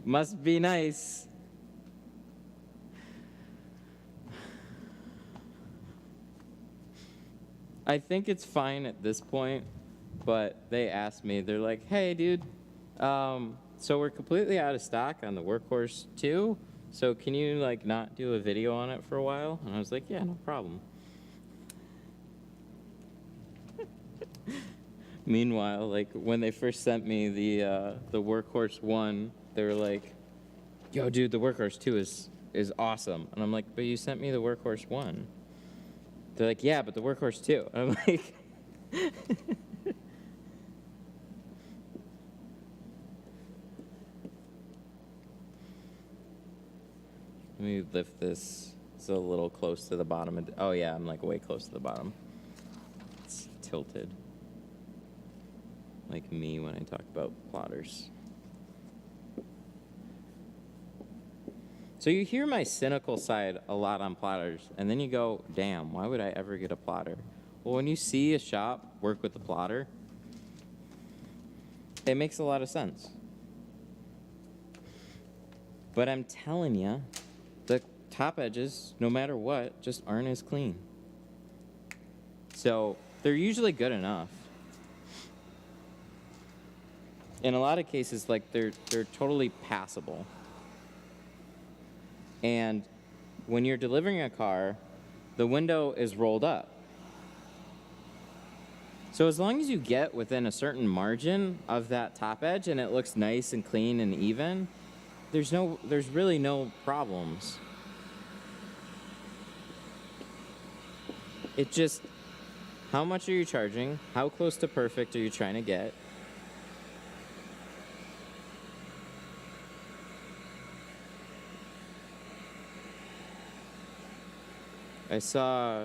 must be nice. I think it's fine at this point, but they asked me, they're like, hey dude, so we're completely out of stock on the Workhorse 2, so can you like not do a video on it for a while? And I was like, yeah, no problem. Meanwhile, like when they first sent me the Workhorse 1, they were like, yo dude, the Workhorse 2 is awesome. And I'm like, but you sent me the Workhorse 1. They're like, yeah, but the Workhorse 2. And I'm like, let me lift this. It's a little close to the bottom. Oh yeah, I'm like way close to the bottom. It's tilted. Like me when I talk about plotters. So you hear my cynical side a lot on plotters, and then you go, damn, why would I ever get a plotter? Well, when you see a shop work with a plotter, it makes a lot of sense. But I'm telling you, the top edges, no matter what, just aren't as clean. So they're usually good enough. In a lot of cases, like they're totally passable. And when you're delivering a car, the window is rolled up. So as long as you get within a certain margin of that top edge and it looks nice and clean and even, there's really no problems. It just, how much are you charging? How close to perfect are you trying to get? I saw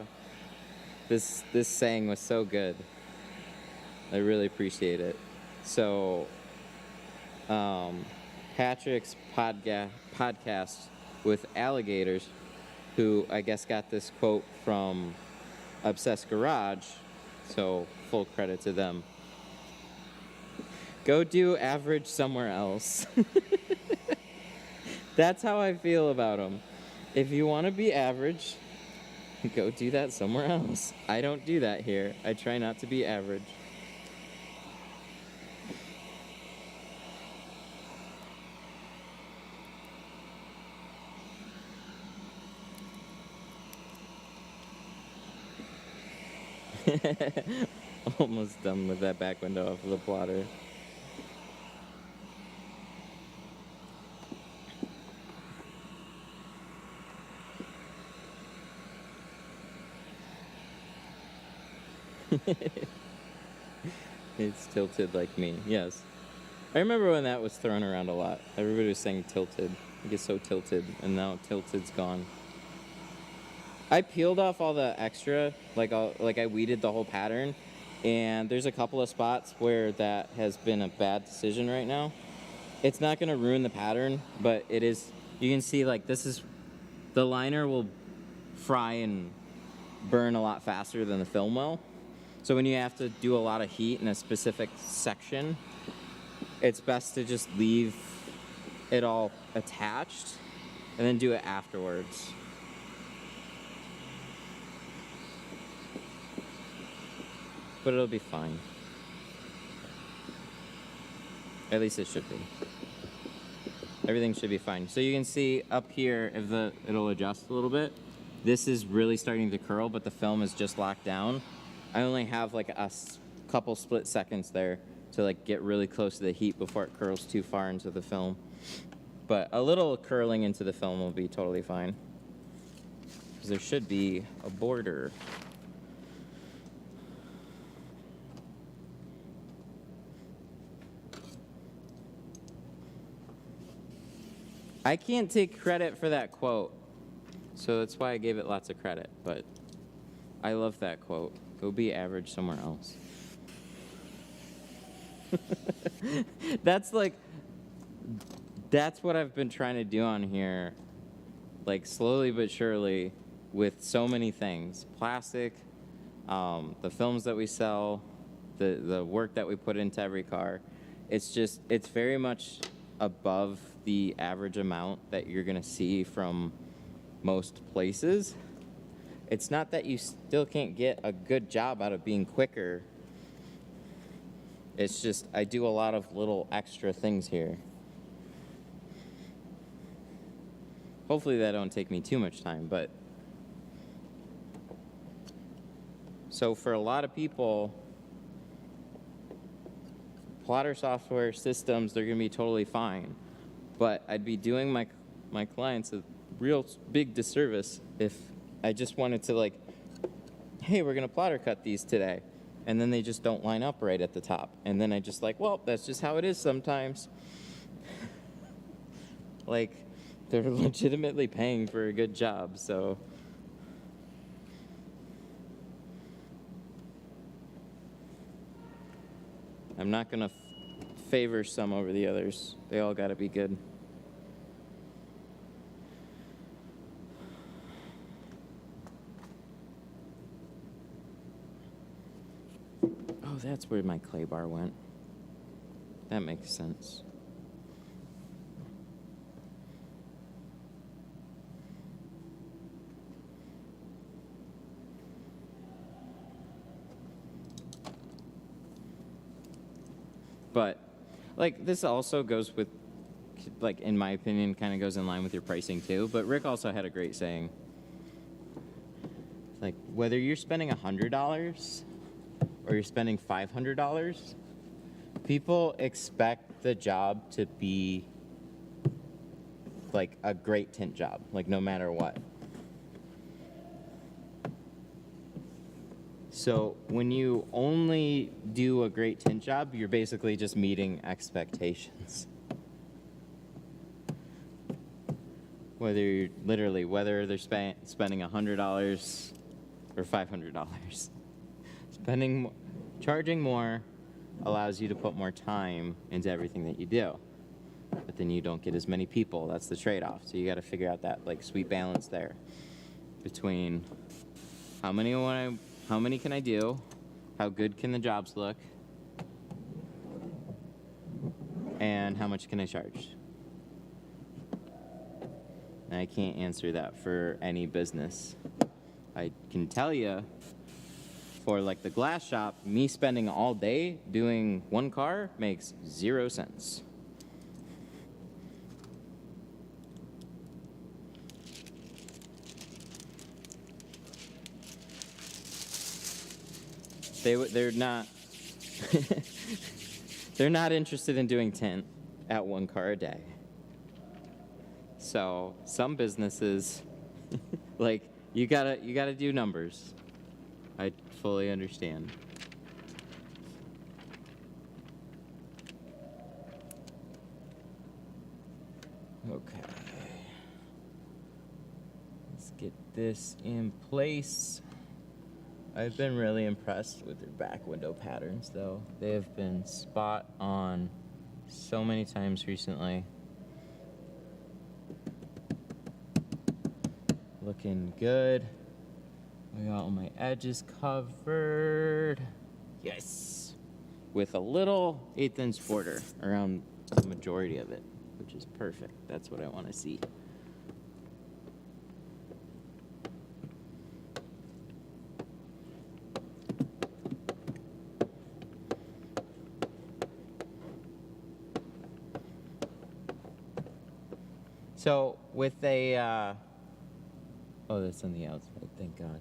this saying was so good. I really appreciate it. So, Patrick's podcast with alligators, who I guess got this quote from Obsessed Garage, so full credit to them. Go do average somewhere else. That's how I feel about them. If you want to be average, go do that somewhere else. I don't do that here. I try not to be average. Almost done with that back window off of the plotter. It's tilted like me, yes. I remember when that was thrown around a lot. Everybody was saying tilted. I get so tilted, and now tilted's gone. I peeled off all the extra, like I weeded the whole pattern, and there's a couple of spots where that has been a bad decision right now. It's not going to ruin the pattern, but it is, you can see like this is, the liner will fry and burn a lot faster than the film will. So when you have to do a lot of heat in a specific section, it's best to just leave it all attached and then do it afterwards. But it'll be fine. At least it should be. Everything should be fine. So you can see up here, if it'll adjust a little bit. This is really starting to curl, but the film is just locked down. I only have like a couple split seconds there to like get really close to the heat before it curls too far into the film. But a little curling into the film will be totally fine. Because there should be a border. I can't take credit for that quote, so that's why I gave it lots of credit, but I love that quote. Go be average somewhere else. That's what I've been trying to do on here, like slowly but surely, with so many things. Plastic, the films that we sell, the work that we put into every car. It's very much above the average amount that you're gonna see from most places. It's not that you still can't get a good job out of being quicker. It's just I do a lot of little extra things here. Hopefully that don't take me too much time, but so for a lot of people, plotter software systems, they're gonna be totally fine. But I'd be doing my clients a real big disservice if I just wanted to like, hey, we're gonna plotter cut these today. And then they just don't line up right at the top. And then I just like, well, that's just how it is sometimes. Like, they're legitimately paying for a good job, so. I'm not gonna favor some over the others. They all gotta be good. Oh, that's where my clay bar went. That makes sense. But, like, this also goes with like in my opinion, kind of goes in line with your pricing too. But Rick also had a great saying. Like, whether you're spending $100 or you're spending $500, people expect the job to be like a great tint job, like no matter what. So when you only do a great tint job, you're basically just meeting expectations. Whether they're spending $100 or $500. Charging more allows you to put more time into everything that you do. But then you don't get as many people. That's the trade-off. So you got to figure out that like sweet balance there between how many can I do, how good can the jobs look, and how much can I charge. And I can't answer that for any business. I can tell you, for like the glass shop, me spending all day doing one car makes 0 cents. They're not they're not interested in doing tint at one car a day. So some businesses like you gotta do numbers. I fully understand. Okay. Let's get this in place. I've been really impressed with their back window patterns, though. They have been spot on so many times recently. Looking good. I got all my edges covered. Yes! With a little 1/8 inch border around the majority of it, which is perfect. That's what I want to see. So with a, oh, that's on the outside, thank God.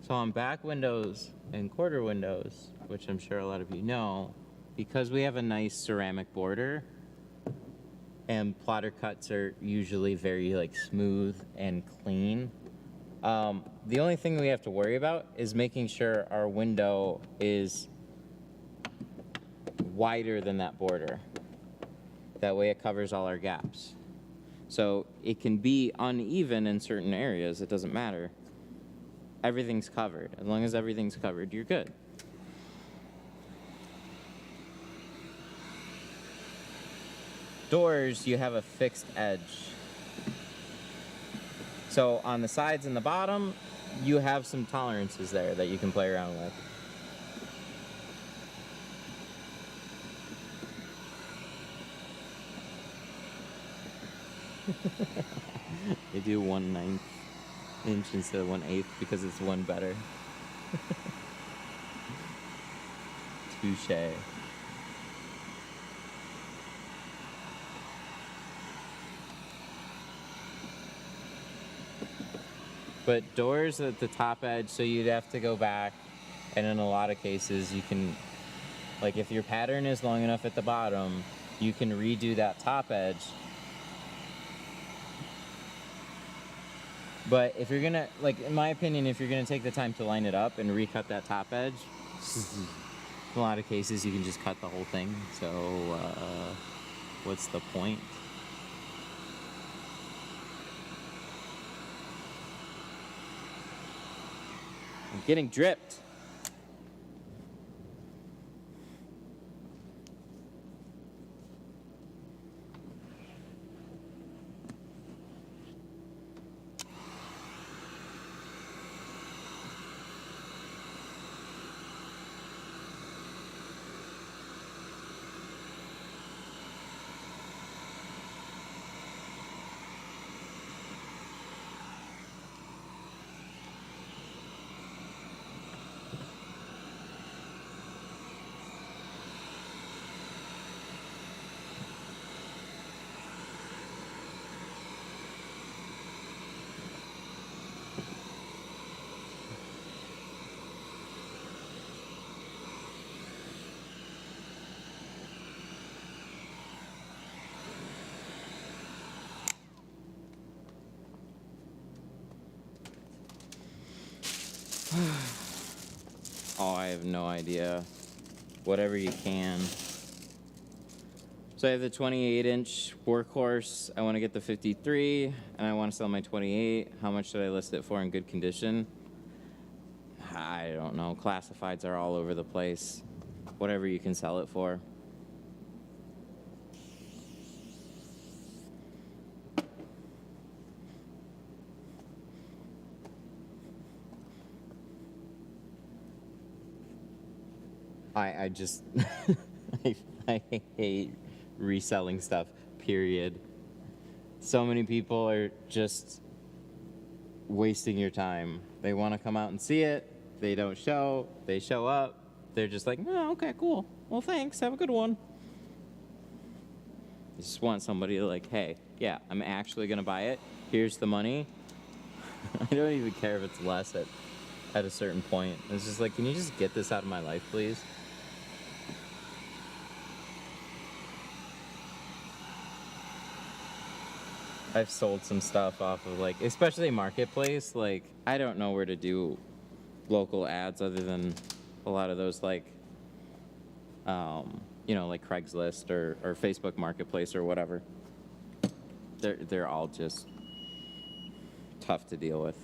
So on back windows and quarter windows, which I'm sure a lot of you know, because we have a nice ceramic border and plotter cuts are usually very like smooth and clean, the only thing we have to worry about is making sure our window is wider than that border. That way it covers all our gaps. So it can be uneven in certain areas, it doesn't matter. Everything's covered. As long as everything's covered, you're good. Doors, you have a fixed edge. So on the sides and the bottom, you have some tolerances there that you can play around with. They do 1/9 inch instead of 1/8 because it's one better. Touche. But doors at the top edge, so you'd have to go back, and in a lot of cases you can, like if your pattern is long enough at the bottom, you can redo that top edge. But if you're gonna, like in my opinion, if you're gonna take the time to line it up and recut that top edge, in a lot of cases you can just cut the whole thing. So what's the point? I'm getting dripped. Oh, I have no idea. Whatever you can. So I have the 28-inch workhorse. I want to get the 53, and I want to sell my 28. How much should I list it for in good condition? I don't know. Classifieds are all over the place. Whatever you can sell it for. I just I hate reselling stuff, period. So many people are just wasting your time. They want to come out and see it. They don't show. They show up. They're just like, oh, okay, cool. Well, thanks. Have a good one. I just want somebody to like, hey, yeah, I'm actually going to buy it. Here's the money. I don't even care if it's less at a certain point. It's just like, can you just get this out of my life, please? I've sold some stuff off of like, especially Marketplace. Like, I don't know where to do local ads other than a lot of those like, you know, like Craigslist or Facebook Marketplace or whatever. They're all just tough to deal with.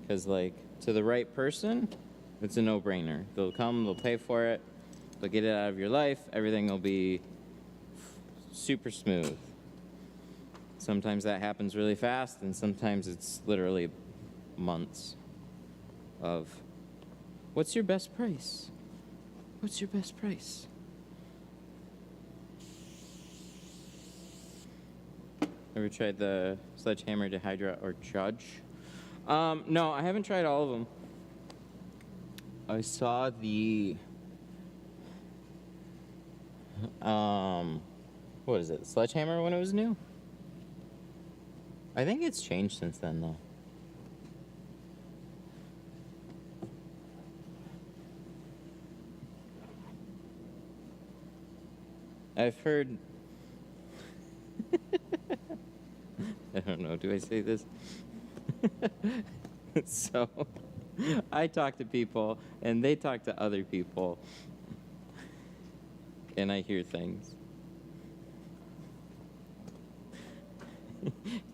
Because, like, to the right person, it's a no-brainer. They'll come, they'll pay for it, they'll get it out of your life, everything will be super smooth. Sometimes that happens really fast, and sometimes it's literally months of, what's your best price? What's your best price? Ever tried the Sledgehammer, Dehydra, or Judge? No, I haven't tried all of them. I saw the, what is it, Sledgehammer when it was new? I think it's changed since then, though. I've heard, I don't know, do I say this? So, I talk to people, and they talk to other people, and I hear things.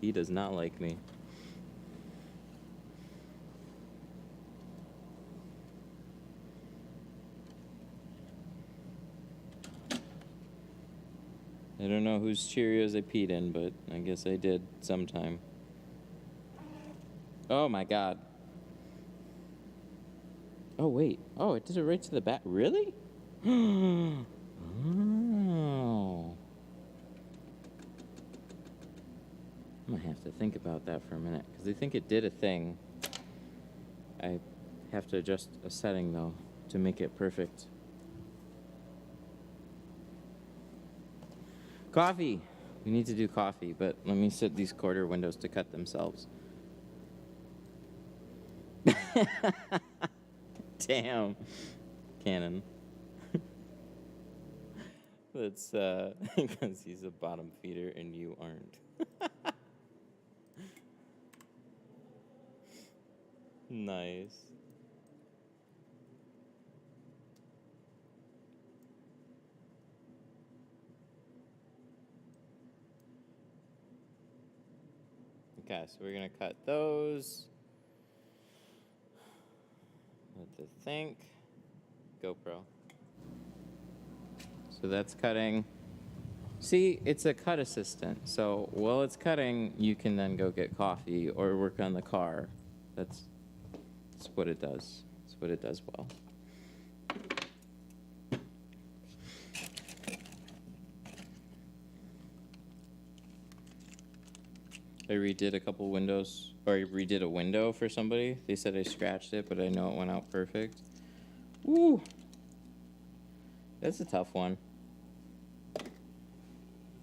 He does not like me. I don't know whose Cheerios I peed in, but I guess I did sometime. Oh my God. Oh wait. Oh, it did it right to the back. Really? Oh. I'm gonna have to think about that for a minute, because I think it did a thing. I have to adjust a setting though to make it perfect. Coffee. We need to do coffee, but let me set these quarter windows to cut themselves. Damn. Canon. That's because he's a bottom feeder and you aren't. Nice. Okay, so we're gonna cut those. Let the think. GoPro. So that's cutting. See, it's a cut assistant. So while it's cutting, you can then go get coffee or work on the car. That's what it does. That's what it does well. I redid a couple windows, or I redid a window for somebody. They said I scratched it, but I know it went out perfect. Woo! That's a tough one.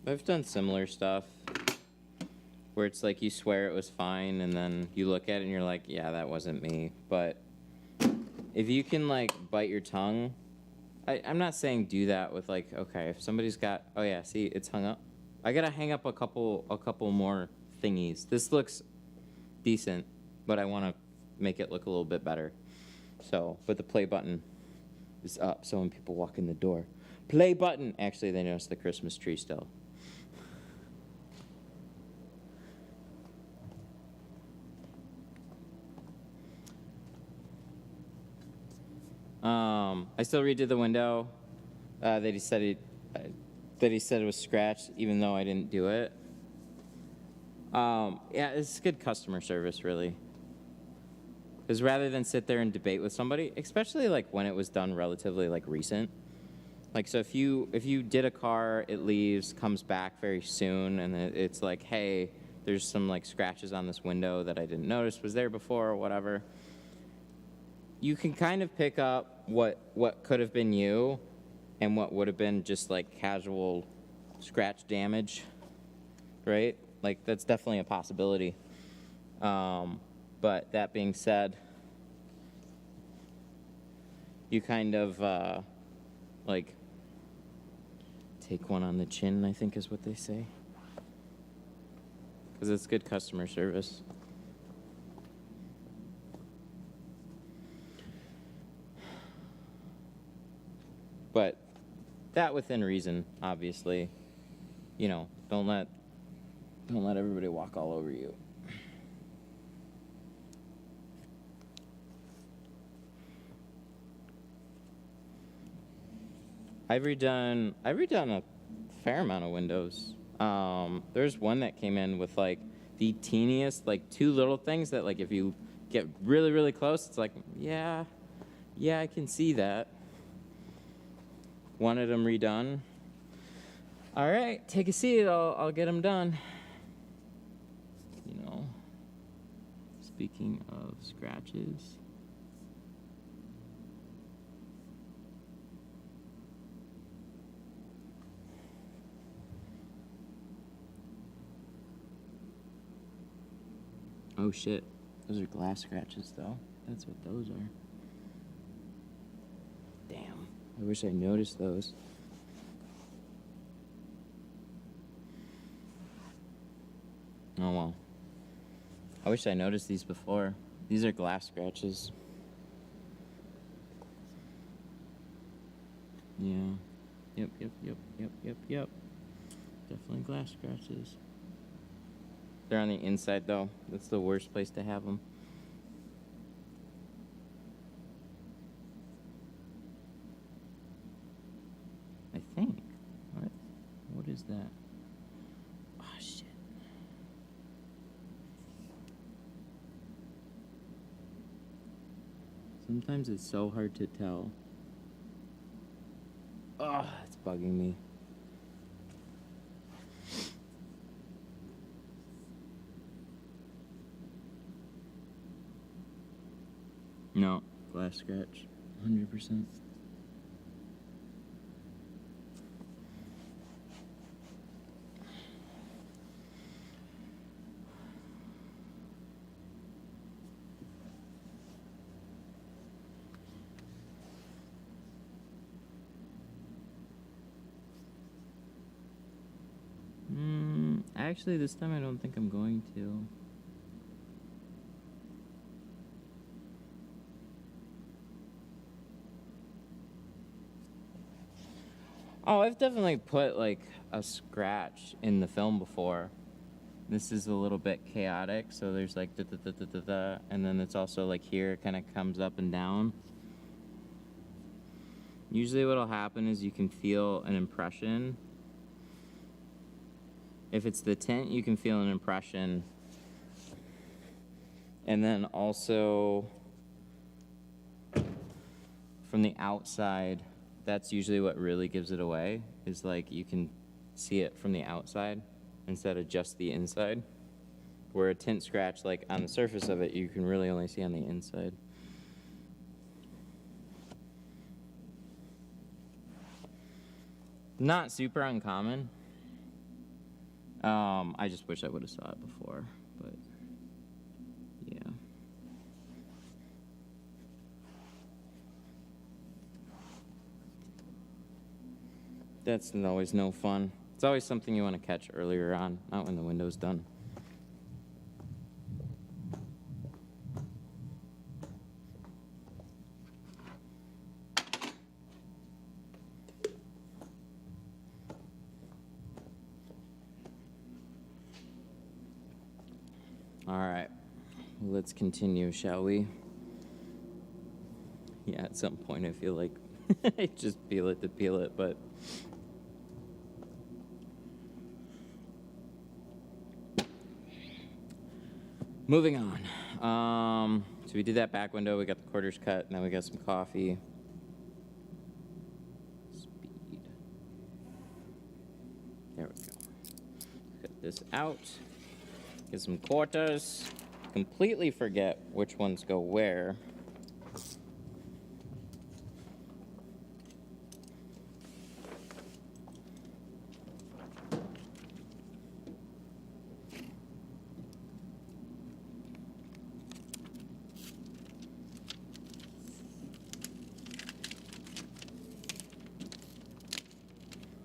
I've done similar stuff where it's like you swear it was fine, and then you look at it and you're like, yeah, that wasn't me. But if you can like bite your tongue, I'm not saying do that with like, okay, if somebody's got, oh yeah, see, it's hung up. I gotta hang up a couple more thingies. This looks decent, but I want to make it look a little bit better. So, but the play button is up, so when people walk in the door, play button. Actually, they notice the Christmas tree still. I still redid the window that he said it was scratched, even though I didn't do it. Yeah, it's good customer service, really. Because rather than sit there and debate with somebody, especially like when it was done relatively like recent, like so if you did a car, it leaves, comes back very soon, and it's like, hey, there's some like scratches on this window that I didn't notice was there before or whatever. You can kind of pick up what could have been you and what would have been just like casual scratch damage, right? Like that's definitely a possibility. But that being said, you kind of like take one on the chin, I think is what they say. Because it's good customer service. But that within reason, obviously. You know, don't let everybody walk all over you. I've redone a fair amount of windows. There's one that came in with like the teeniest, like 2 little things that like if you get really, really close, it's like, yeah, I can see that. Wanted them redone. All right, take a seat. I'll get them done. You know, speaking of scratches. Oh shit, those are glass scratches though. That's what those are. Damn, I wish I noticed those. Oh well. I wish I noticed these before. These are glass scratches. Yeah. Yep. Definitely glass scratches. They're on the inside though. That's the worst place to have them. I think. What is that? Oh shit. Sometimes it's so hard to tell. Oh, it's bugging me. No, glass scratch, 100%. Actually, this time I don't think I'm going to. Oh, I've definitely put like a scratch in the film before. This is a little bit chaotic, so there's like da da da da da da, and then it's also like here it kind of comes up and down. Usually what'll happen is you can feel an impression. If it's the tint, you can feel an impression. And then also from the outside, that's usually what really gives it away, is like you can see it from the outside instead of just the inside. Where a tint scratch, like on the surface of it, you can really only see on the inside. Not super uncommon. I just wish I would have saw it before, but yeah. That's always no fun. It's always something you want to catch earlier on, not when the window's done. All right, let's continue, shall we? Yeah, at some point I feel like I just peel it to peel it, but moving on. So we did that back window, we got the quarters cut, and then we got some coffee. Speed. There we go. Cut this out. Get some quarters. Completely forget which ones go where.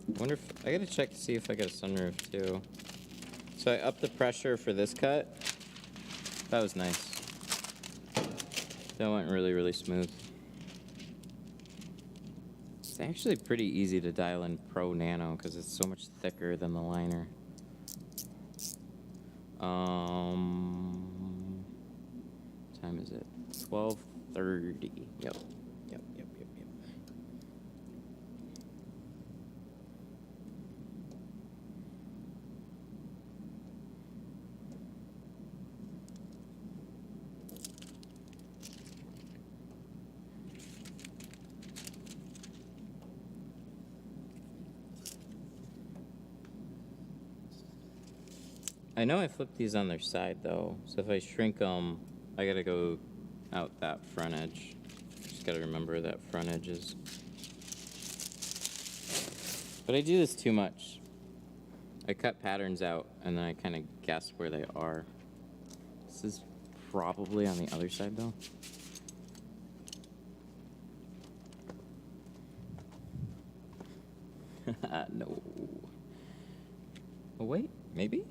I wonder if I gotta check to see if I got a sunroof too. So I upped the pressure for this cut. That was nice. That went really, really smooth. It's actually pretty easy to dial in Pro Nano because it's so much thicker than the liner. What time is it? 12:30. Yep. I know I flipped these on their side though, so if I shrink them, I gotta go out that front edge. Just gotta remember where that front edge is. But I do this too much. I cut patterns out and then I kind of guess where they are. This is probably on the other side though. No. Oh wait, maybe?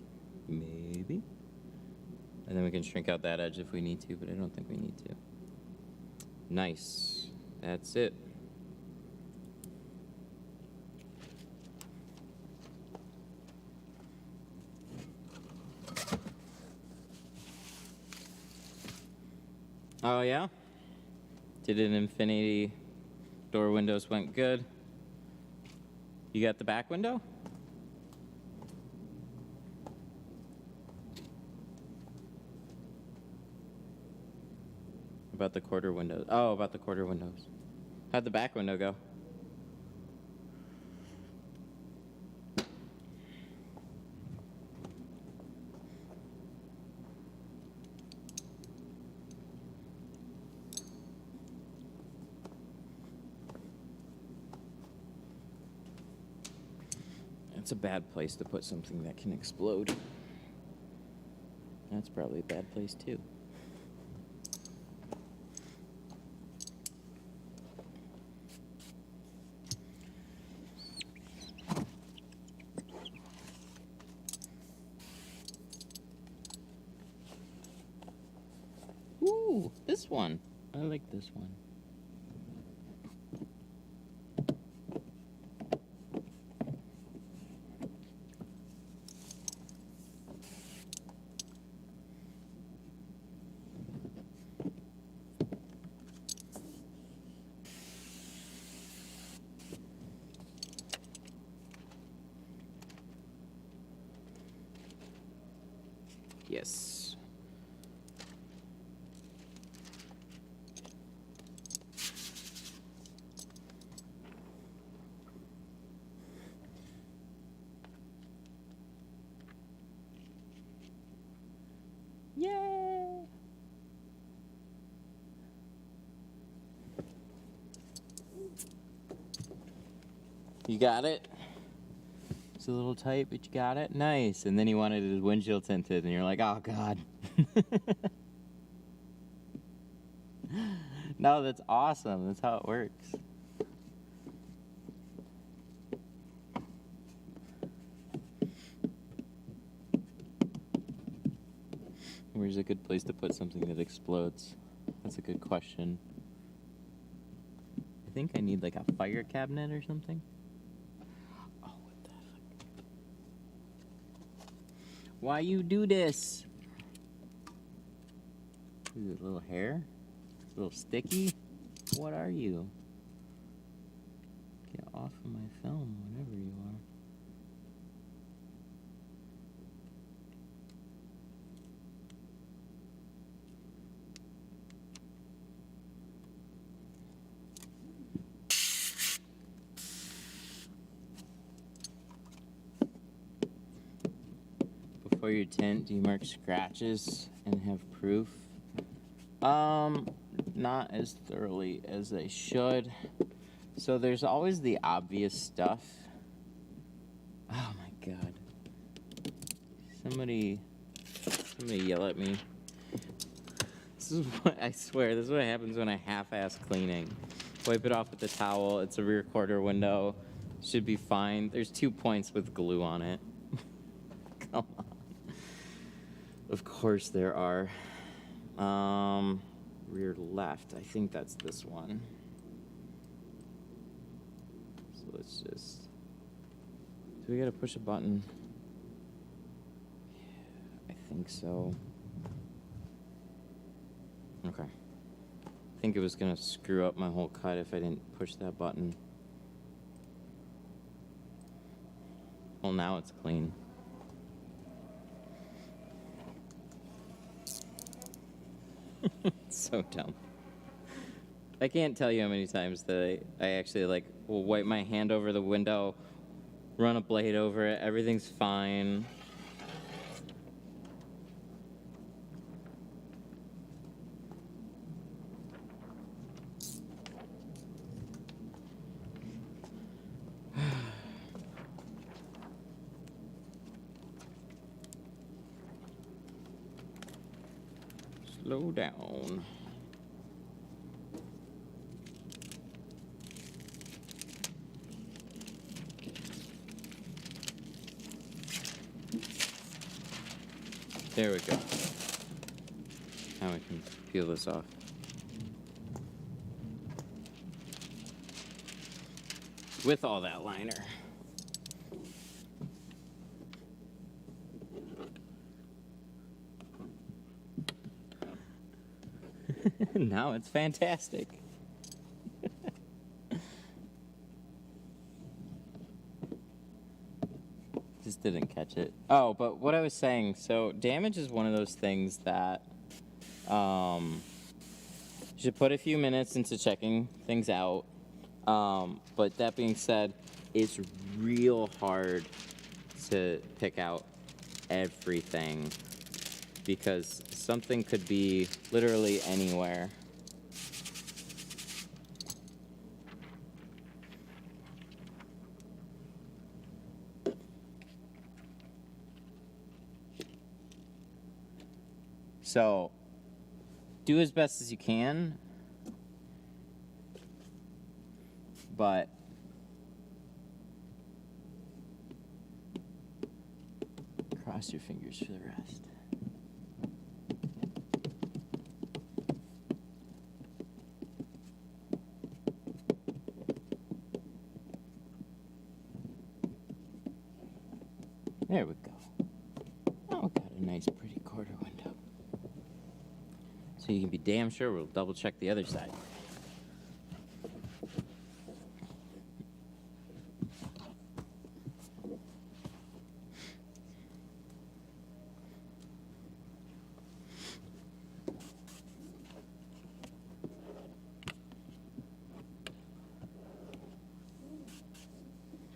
Maybe. And then we can shrink out that edge if we need to, but I don't think we need to. Nice. That's it. Oh yeah? Did an infinity door windows went good? You got the back window? About the quarter windows. Oh, about the quarter windows. How'd the back window go? It's a bad place to put something that can explode. That's probably a bad place too. Ooh, this one. I like this one. Yes. Yay! You got it? It's a little tight, but you got it. Nice. And then he wanted his windshield tinted, and you're like, oh, God. No, that's awesome. That's how it works. Where's a good place to put something that explodes? That's a good question. I think I need like a fire cabinet or something. Oh, what the fuck? Why you do this? Is it a little hair? A little sticky? What are you? Get off of my film, whatever you are. Before you tint, do you mark scratches and have proof? Not as thoroughly as I should. So there's always the obvious stuff. Oh my God. Somebody yell at me. This is what I swear, this is what happens when I half-ass cleaning. Wipe it off with the towel. It's a rear quarter window. Should be fine. There's 2 points with glue on it. Come on. Of course there are. Rear left. I think that's this one. So let's just... Do we gotta push a button? Yeah, I think so. Okay. I think it was gonna screw up my whole cut if I didn't push that button. Well, now it's clean. It's so dumb. I can't tell you how many times that I actually like will wipe my hand over the window, run a blade over it, everything's fine. Slow down. There we go. Now we can peel this off. With all that liner. Now it's fantastic. Just didn't catch it. Oh, but what I was saying, so damage is one of those things that you should put a few minutes into checking things out. But that being said, it's real hard to pick out everything because something could be literally anywhere. So, do as best as you can, but cross your fingers for the rest. There we go. Now we got a nice pretty quarter window. So you can be damn sure we'll double check the other side.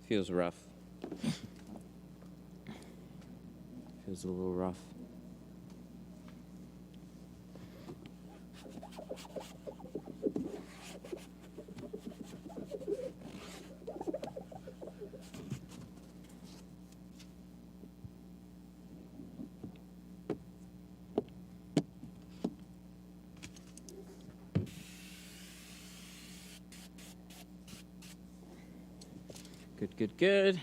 Feels rough. Feels a little rough. Good, good, good.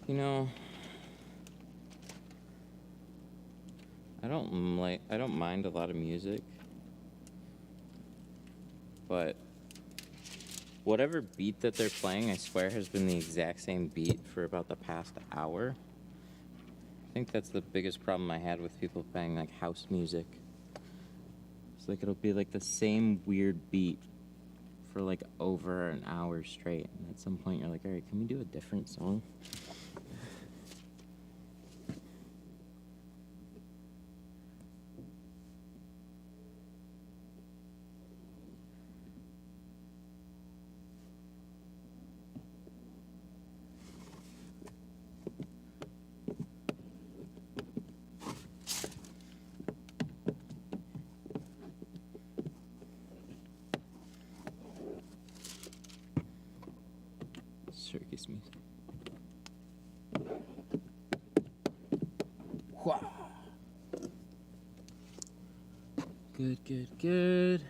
You know, I don't mind a lot of music, but whatever beat that they're playing, I swear, has been the exact same beat for about the past hour. I think that's the biggest problem I had with people playing like house music. It's like it'll be like the same weird beat for like over an hour straight, and at some point you're like, all right, can we do a different song? Circus music. Good, good, good.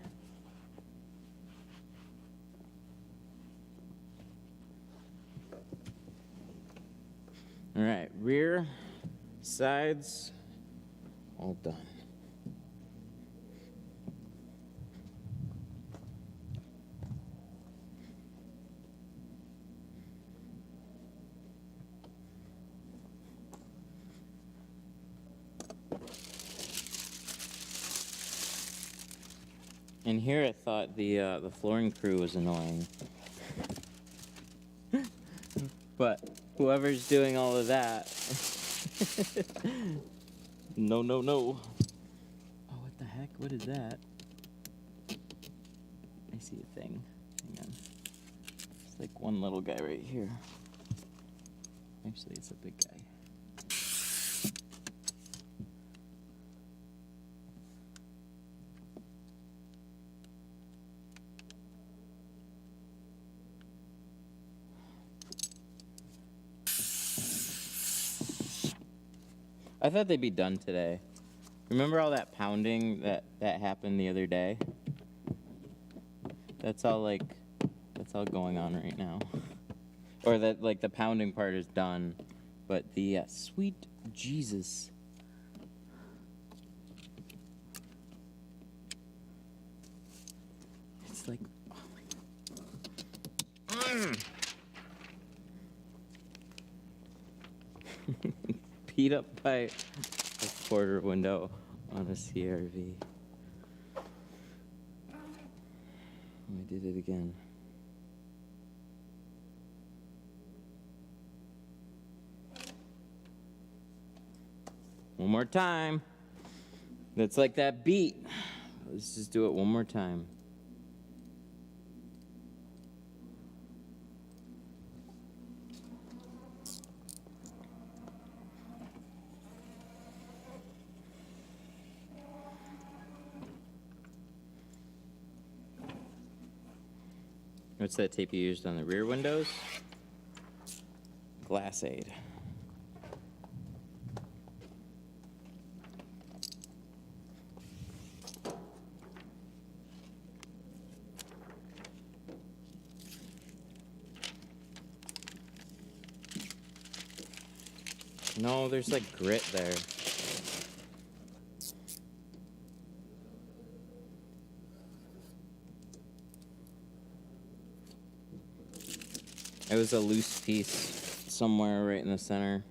All right, rear, sides, all done. And here I thought the flooring crew was annoying. But whoever's doing all of that. No, no, no. Oh, what the heck? What is that? I see a thing. Hang on. It's like one little guy right here. Actually, it's a big guy. I thought they'd be done today. Remember all that pounding that happened the other day? That's all going on right now. Or that like the pounding part is done, but the sweet Jesus. It's like, oh my God. Beat up by a quarter window on a CRV. I did it again. One more time. That's like that beat. Let's just do it one more time. What's that tape you used on the rear windows? Glass aid. No, there's like grit there. It was a loose piece somewhere right in the center,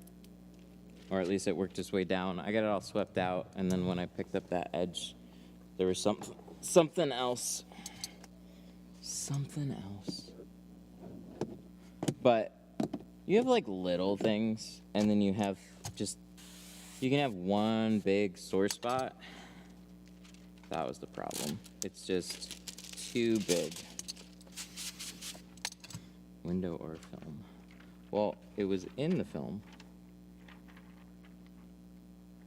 or at least it worked its way down. I got it all swept out, and then when I picked up that edge, there was something else. Something else. But you have like little things, and then you have you can have one big sore spot. That was the problem. It's just too big. Window or film? Well, it was in the film.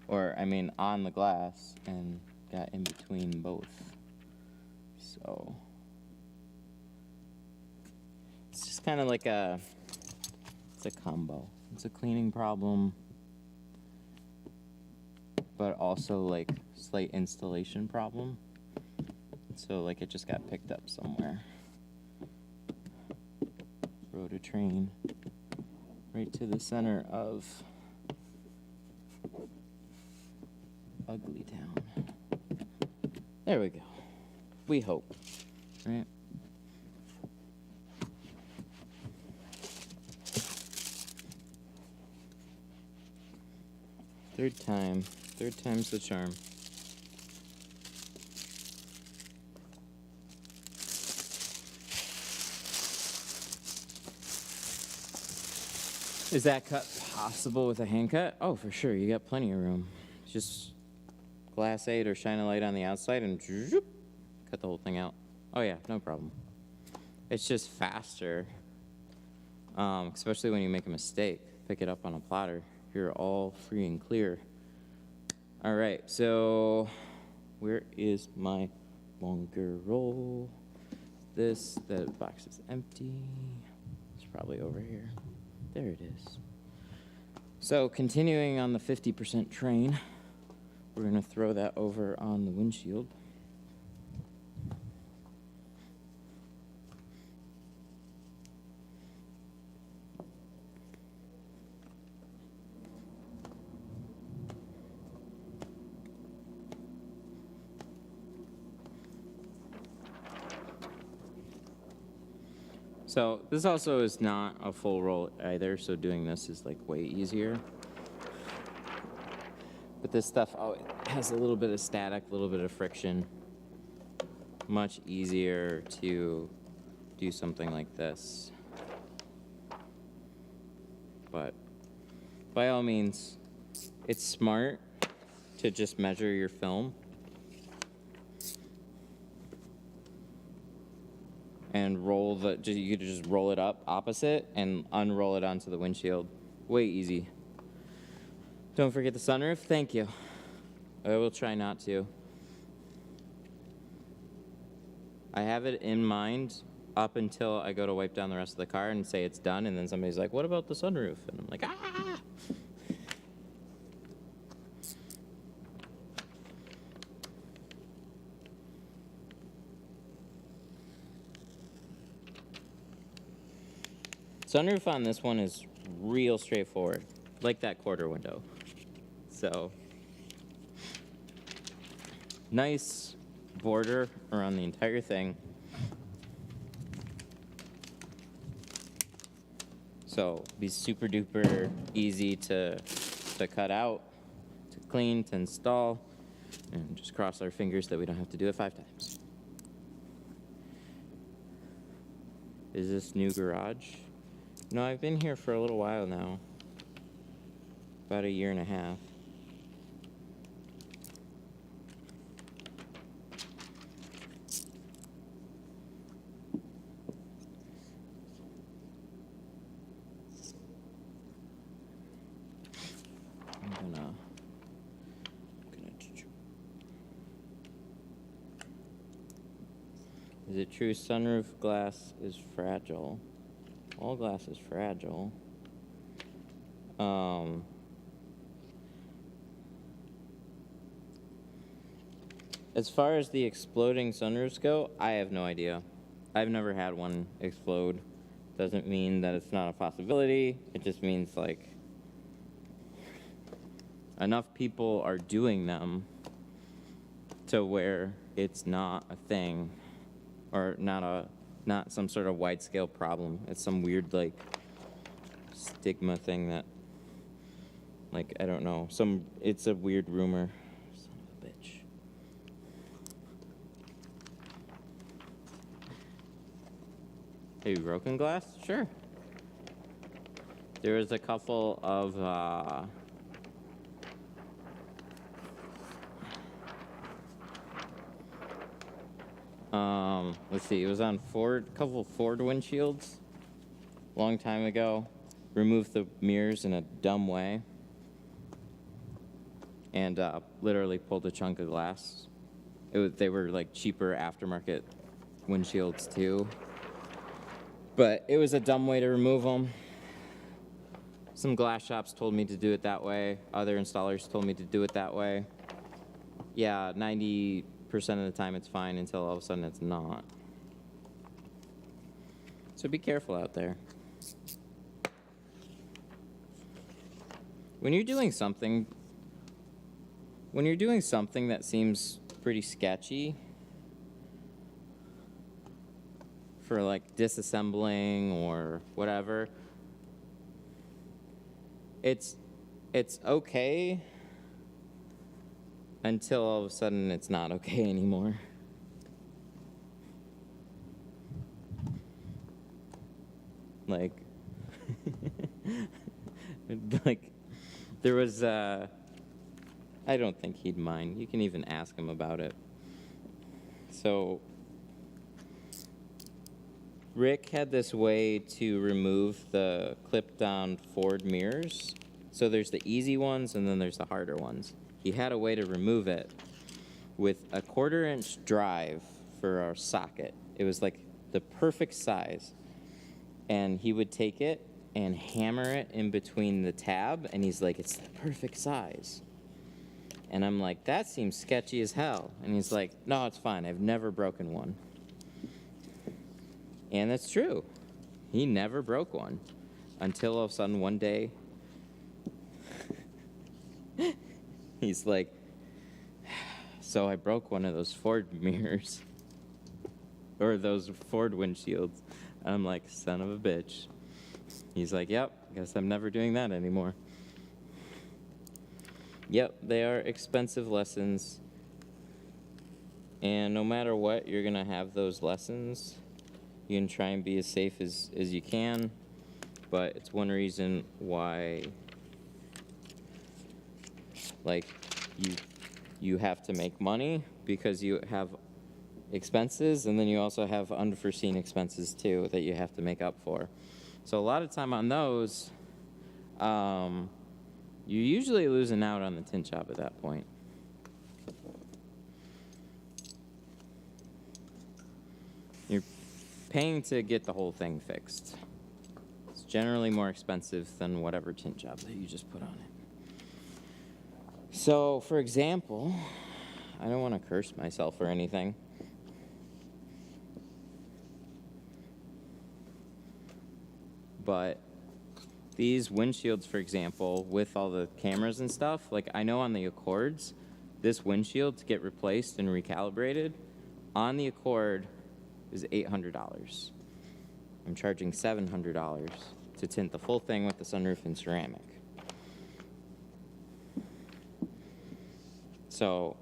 Or, I mean, on the glass, and got in between both. So, it's just kind of like it's a combo. It's a cleaning problem, but also like slight installation problem. So like it just got picked up somewhere. Rode a train right to the center of Ugly Town. There we go. We hope, right? Third time's the charm. Is that cut possible with a hand cut? Oh, for sure. You got plenty of room. Just glass 8 or shine a light on the outside and zoop, cut the whole thing out. Oh yeah, no problem. It's just faster, especially when you make a mistake. Pick it up on a plotter. You're all free and clear. All right, so where is my longer roll? The box is empty. It's probably over here. There it is. So continuing on the 50% train, we're going to throw that over on the windshield. So this also is not a full roll either, so doing this is like way easier. But this stuff has a little bit of static, a little bit of friction. Much easier to do something like this. But by all means, it's smart to just measure your film and roll you could just roll it up opposite and unroll it onto the windshield. Way easy. Don't forget the sunroof. Thank you. I will try not to. I have it in mind up until I go to wipe down the rest of the car and say it's done, and then somebody's like, what about the sunroof? And I'm like, ah! Sunroof on this one is real straightforward, like that quarter window. So, nice border around the entire thing. So, be super duper easy to cut out, to clean, to install, and just cross our fingers that we don't have to do it 5 times. Is this new garage? No, I've been here for a little while now. About 1.5 years. Is it true sunroof glass is fragile? All glass is fragile. As far as the exploding sunroofs go, I have no idea. I've never had one explode. Doesn't mean that it's not a possibility. It just means like enough people are doing them to where it's not a thing, or not some sort of wide-scale problem. It's some weird, like, stigma thing that, like, I don't know. It's a weird rumor. Son of a bitch. Have you broken glass? Sure. There was a couple of, let's see, it was on couple Ford windshields long time ago. Removed the mirrors in a dumb way and literally pulled a chunk of glass. They were like cheaper aftermarket windshields too, but it was a dumb way to remove them. Some glass shops told me to do it that way. Other installers told me to do it that way. yeah, 90% of the time it's fine until all of a sudden it's not. So be careful out there. When you're doing something that seems pretty sketchy, for like disassembling or whatever, it's okay until all of a sudden it's not okay anymore. Like, like there was, I don't think he'd mind. You can even ask him about it. So, Rick had this way to remove the clip-down Ford mirrors. So there's the easy ones and then there's the harder ones. He had a way to remove it with a 1/4-inch drive for our socket. It was like the perfect size. And he would take it and hammer it in between the tab, and he's like, it's the perfect size. And I'm like, that seems sketchy as hell. And he's like, no, it's fine. I've never broken one. And that's true. He never broke one until all of a sudden one day he's like, so I broke one of those Ford mirrors or those Ford windshields. I'm like, son of a bitch. He's like, yep, guess I'm never doing that anymore. Yep, they are expensive lessons. And no matter what, you're going to have those lessons. You can try and be as safe as you can. But it's one reason why, like, you have to make money, because you have expenses, and then you also have unforeseen expenses too that you have to make up for. So a lot of time on those, you're usually losing out on the tint job at that point. You're paying to get the whole thing fixed. It's generally more expensive than whatever tint job that you just put on it. So, for example, I don't want to curse myself or anything, but these windshields, for example, with all the cameras and stuff, like I know on the Accords, this windshield to get replaced and recalibrated on the Accord is $800. I'm charging $700 to tint the full thing with the sunroof and ceramic. So,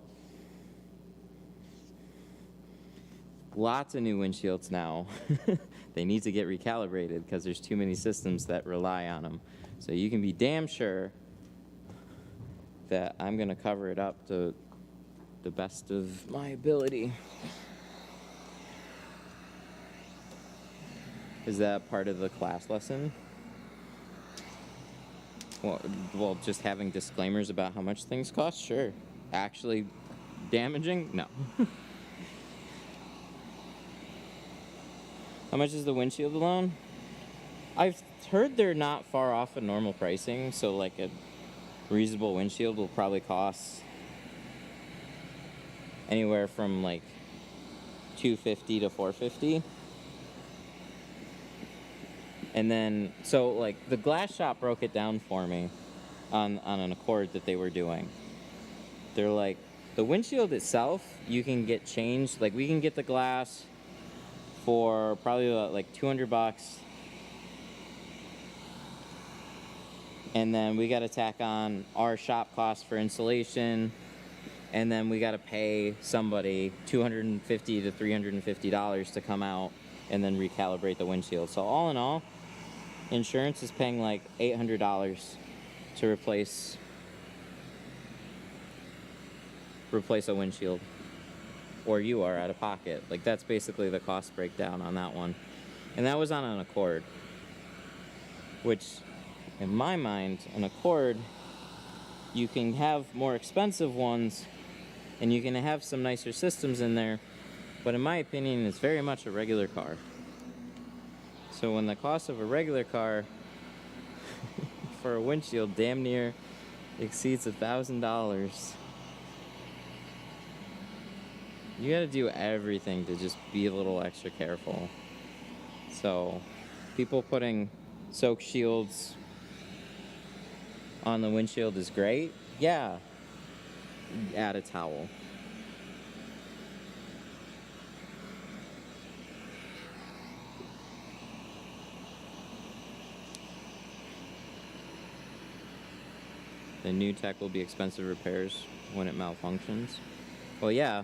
lots of new windshields now. They need to get recalibrated because there's too many systems that rely on them. So you can be damn sure that I'm going to cover it up to the best of my ability. Is that part of the class lesson? Well, just having disclaimers about how much things cost? Sure. Actually damaging? No. How much is the windshield alone? I've heard they're not far off of normal pricing, so like a reasonable windshield will probably cost anywhere from like $250 to $450. And then, so like the glass shop broke it down for me on an Accord that they were doing. They're like, the windshield itself, you can get changed. Like we can get the glass for probably like $200, and then we got to tack on our shop cost for installation, and then we got to pay somebody $250 to $350 to come out and then recalibrate the windshield. So all in all, insurance is paying like $800 to replace a windshield. Or you are out of pocket. Like that's basically the cost breakdown on that one. And that was on an Accord, which in my mind, an Accord, you can have more expensive ones and you can have some nicer systems in there, but in my opinion, it's very much a regular car. So when the cost of a regular car for a windshield damn near exceeds $1,000, You gotta do everything to just be a little extra careful. So, people putting soak shields on the windshield is great. Yeah, add a towel. The new tech will be expensive repairs when it malfunctions. Well, yeah,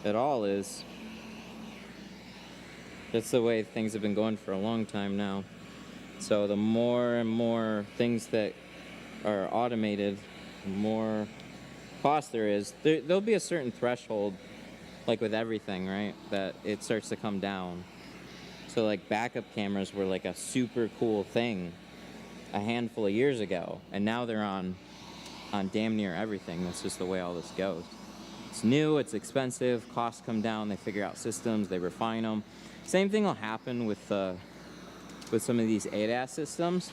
it all is. That's the way things have been going for a long time now. So the more and more things that are automated, the more cost there is. There'll be a certain threshold, like with everything, right, that it starts to come down. So like backup cameras were like a super cool thing a handful of years ago, and now they're on damn near everything. That's just the way all this goes. It's new, it's expensive, costs come down, they figure out systems, they refine them. Same thing will happen with some of these ADAS systems.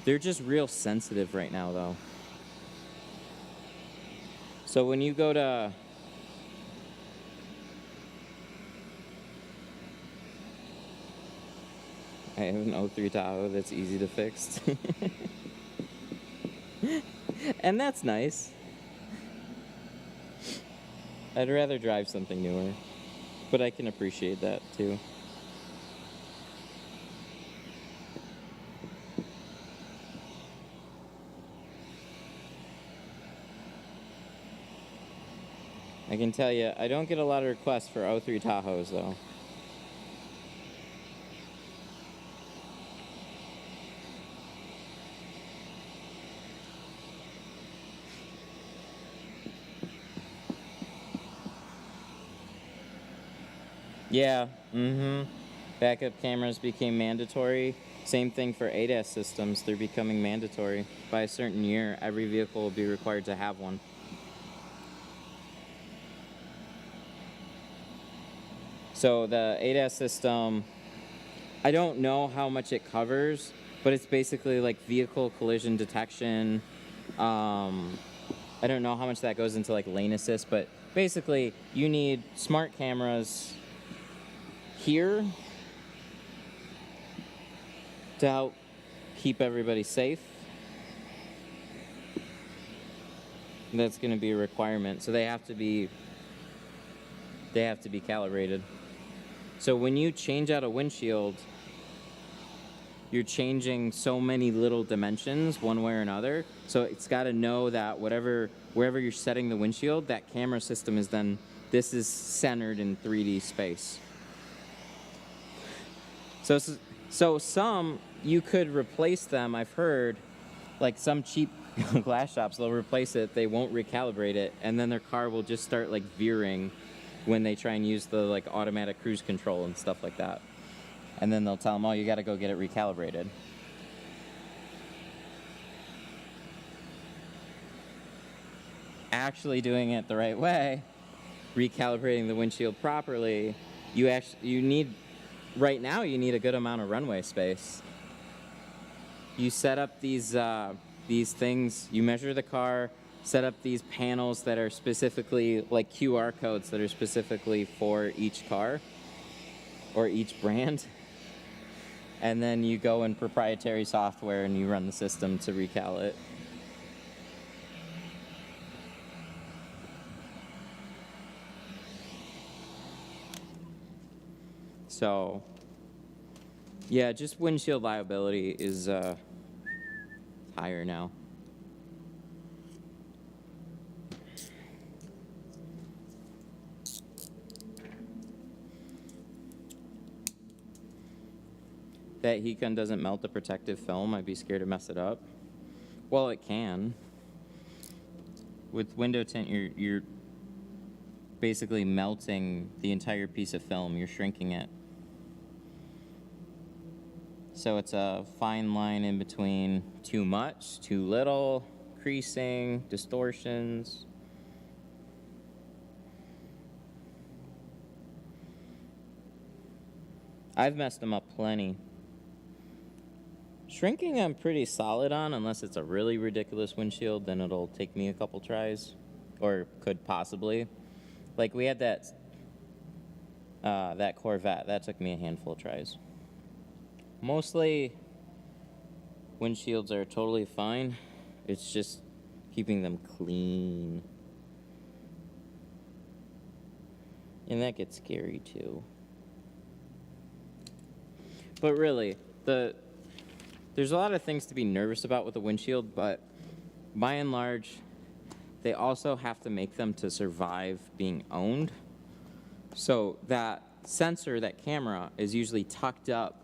They're just real sensitive right now, though. So when you go to I have an 03 Tahoe that's easy to fix. And that's nice. I'd rather drive something newer, but I can appreciate that too. I can tell you, I don't get a lot of requests for 03 Tahoes though. Yeah, Backup cameras became mandatory. Same thing for ADAS systems. They're becoming mandatory. By a certain year, every vehicle will be required to have one. So the ADAS system, I don't know how much it covers, but it's basically like vehicle collision detection. I don't know how much that goes into like lane assist, but basically you need smart cameras here to help keep everybody safe. That's going to be a requirement. So they have to be calibrated. So when you change out a windshield, you're changing so many little dimensions one way or another. So it's got to know that wherever you're setting the windshield, that camera system is then, this is centered in 3D space. So some, you could replace them, I've heard, like some cheap glass shops, they'll replace it, they won't recalibrate it, and then their car will just start like veering when they try and use the like automatic cruise control and stuff like that. And then they'll tell them, oh, you got to go get it recalibrated. Actually doing it the right way, recalibrating the windshield properly, you need, right now you need a good amount of runway space. You set up these things, you measure the car, set up these panels that are specifically like QR codes that are specifically for each car or each brand. And then you go in proprietary software and you run the system to recal it. So, yeah, just windshield liability is higher now. That heat gun doesn't melt the protective film. I'd be scared to mess it up. Well, it can. With window tint, you're basically melting the entire piece of film. You're shrinking it. So it's a fine line in between too much, too little, creasing, distortions. I've messed them up plenty. Shrinking I'm pretty solid on, unless it's a really ridiculous windshield, then it'll take me a couple tries, or could possibly. Like we had that Corvette. That took me a handful of tries. Mostly, windshields are totally fine. It's just keeping them clean. And that gets scary too. But really, there's a lot of things to be nervous about with the windshield, but by and large, they also have to make them to survive being owned. So that sensor, that camera, is usually tucked up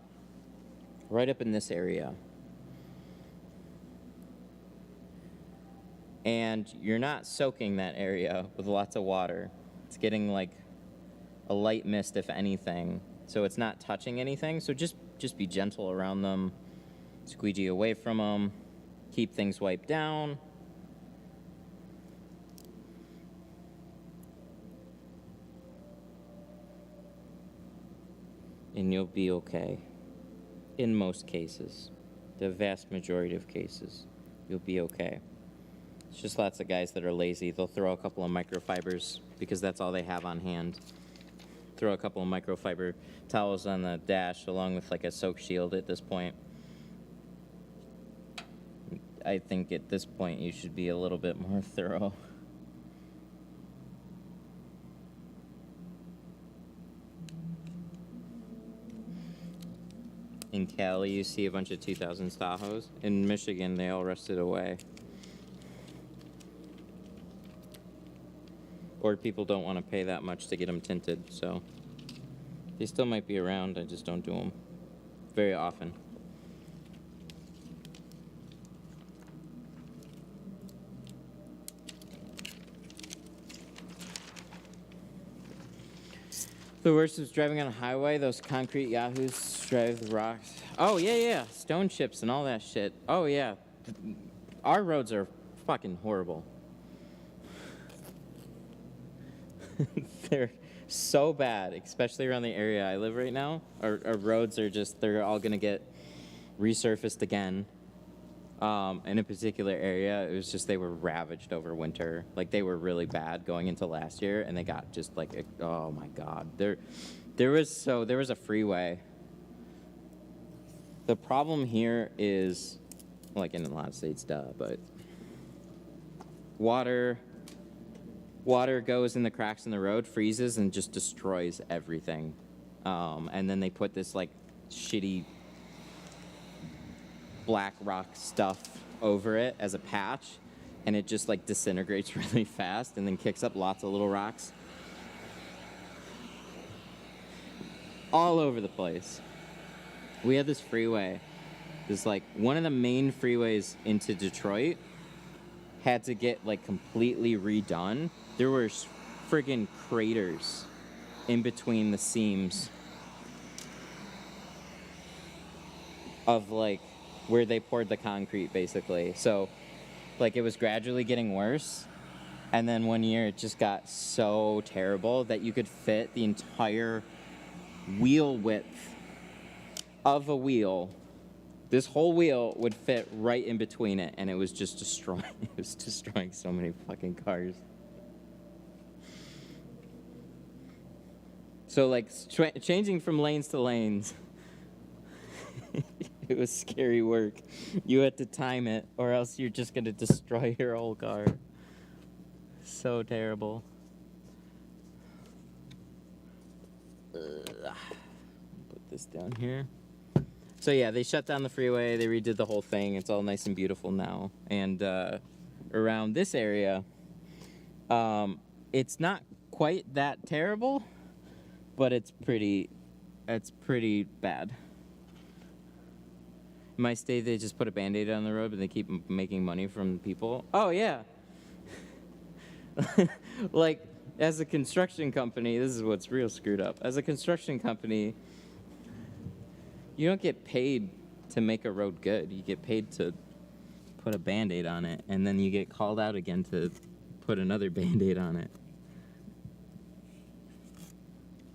right up in this area. And you're not soaking that area with lots of water. It's getting like a light mist, if anything. So it's not touching anything. So just be gentle around them. Squeegee away from them. Keep things wiped down. And you'll be okay. In most cases. The vast majority of cases. You'll be okay. It's just lots of guys that are lazy. They'll throw a couple of microfibers because that's all they have on hand. Throw a couple of microfiber towels on the dash along with like a soak shield at this point. I think at this point you should be a little bit more thorough. In Cali, you see a bunch of 2000s Tahoes. In Michigan, they all rusted away. Or people don't want to pay that much to get them tinted, so they still might be around. I just don't do them very often. The worst is driving on a highway. Those concrete yahoos drive the rocks. Oh, yeah. Stone chips and all that shit. Oh, yeah. Our roads are fucking horrible. They're so bad, especially around the area I live right now. Our roads are just, they're all going to get resurfaced again. In a particular area, it was just they were ravaged over winter. Like they were really bad going into last year, and they got just like, oh my god. There was a freeway. The problem here is, like in a lot of states, but water goes in the cracks in the road, freezes, and just destroys everything. And then they put this like shitty black rock stuff over it as a patch, and it just like disintegrates really fast and then kicks up lots of little rocks all over the place. We had this freeway, this like one of the main freeways into Detroit had to get like completely redone. There were friggin' craters in between the seams of like where they poured the concrete, basically. So like it was gradually getting worse, and then one year it just got so terrible that you could fit the entire wheel width of a wheel. This whole wheel would fit right in between it, and it was just destroying. It was destroying so many fucking cars. So like changing from lanes to lanes, it was scary work. You had to time it, or else you're just gonna destroy your whole car. So terrible. Put this down here. So yeah, they shut down the freeway, they redid the whole thing, it's all nice and beautiful now. And around this area, it's not quite that terrible, but it's pretty bad. In my state, they just put a Band-Aid on the road, but they keep making money from people. Oh yeah. Like, as a construction company, this is what's real screwed up. As a construction company, you don't get paid to make a road good. You get paid to put a Band-Aid on it, and then you get called out again to put another Band-Aid on it.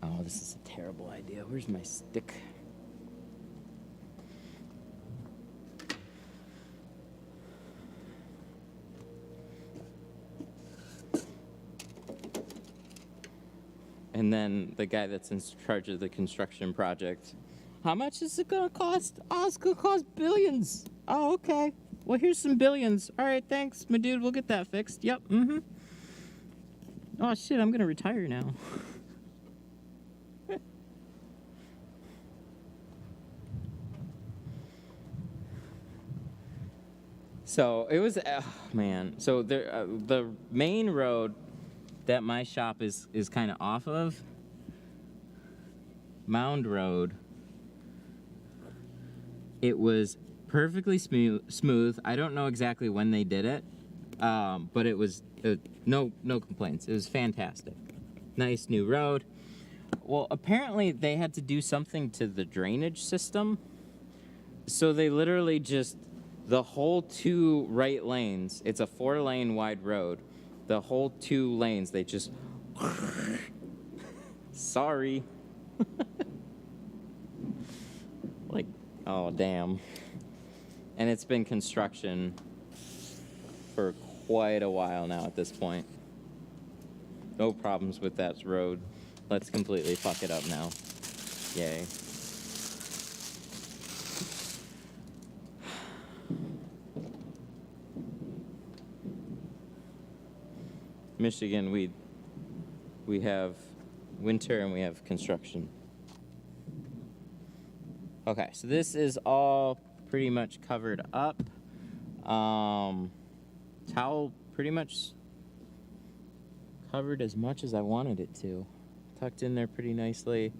Oh, this is a terrible idea. Where's my stick? And then the guy that's in charge of the construction project, how much is it gonna cost? Oh, it's gonna cost billions. Oh, okay. Well, here's some billions. All right, thanks, my dude. We'll get that fixed. Yep. Mm-hmm. Oh shit, I'm gonna retire now. So it was, man. So there, the main road that my shop is kind of off of, Mound Road. It was perfectly smooth. I don't know exactly when they did it, but it was no complaints. It was fantastic. Nice new road. Well, apparently they had to do something to the drainage system, so they literally just, the whole 2 right lanes, it's a 4-lane wide road, the whole 2 lanes, they just sorry. Like, oh damn. And it's been construction for quite a while now at this point. No problems with that road. Let's completely fuck it up now. Yay. Michigan, we have winter and we have construction. Okay, so this is all pretty much covered up. Towel pretty much covered as much as I wanted it to. Tucked in there pretty nicely.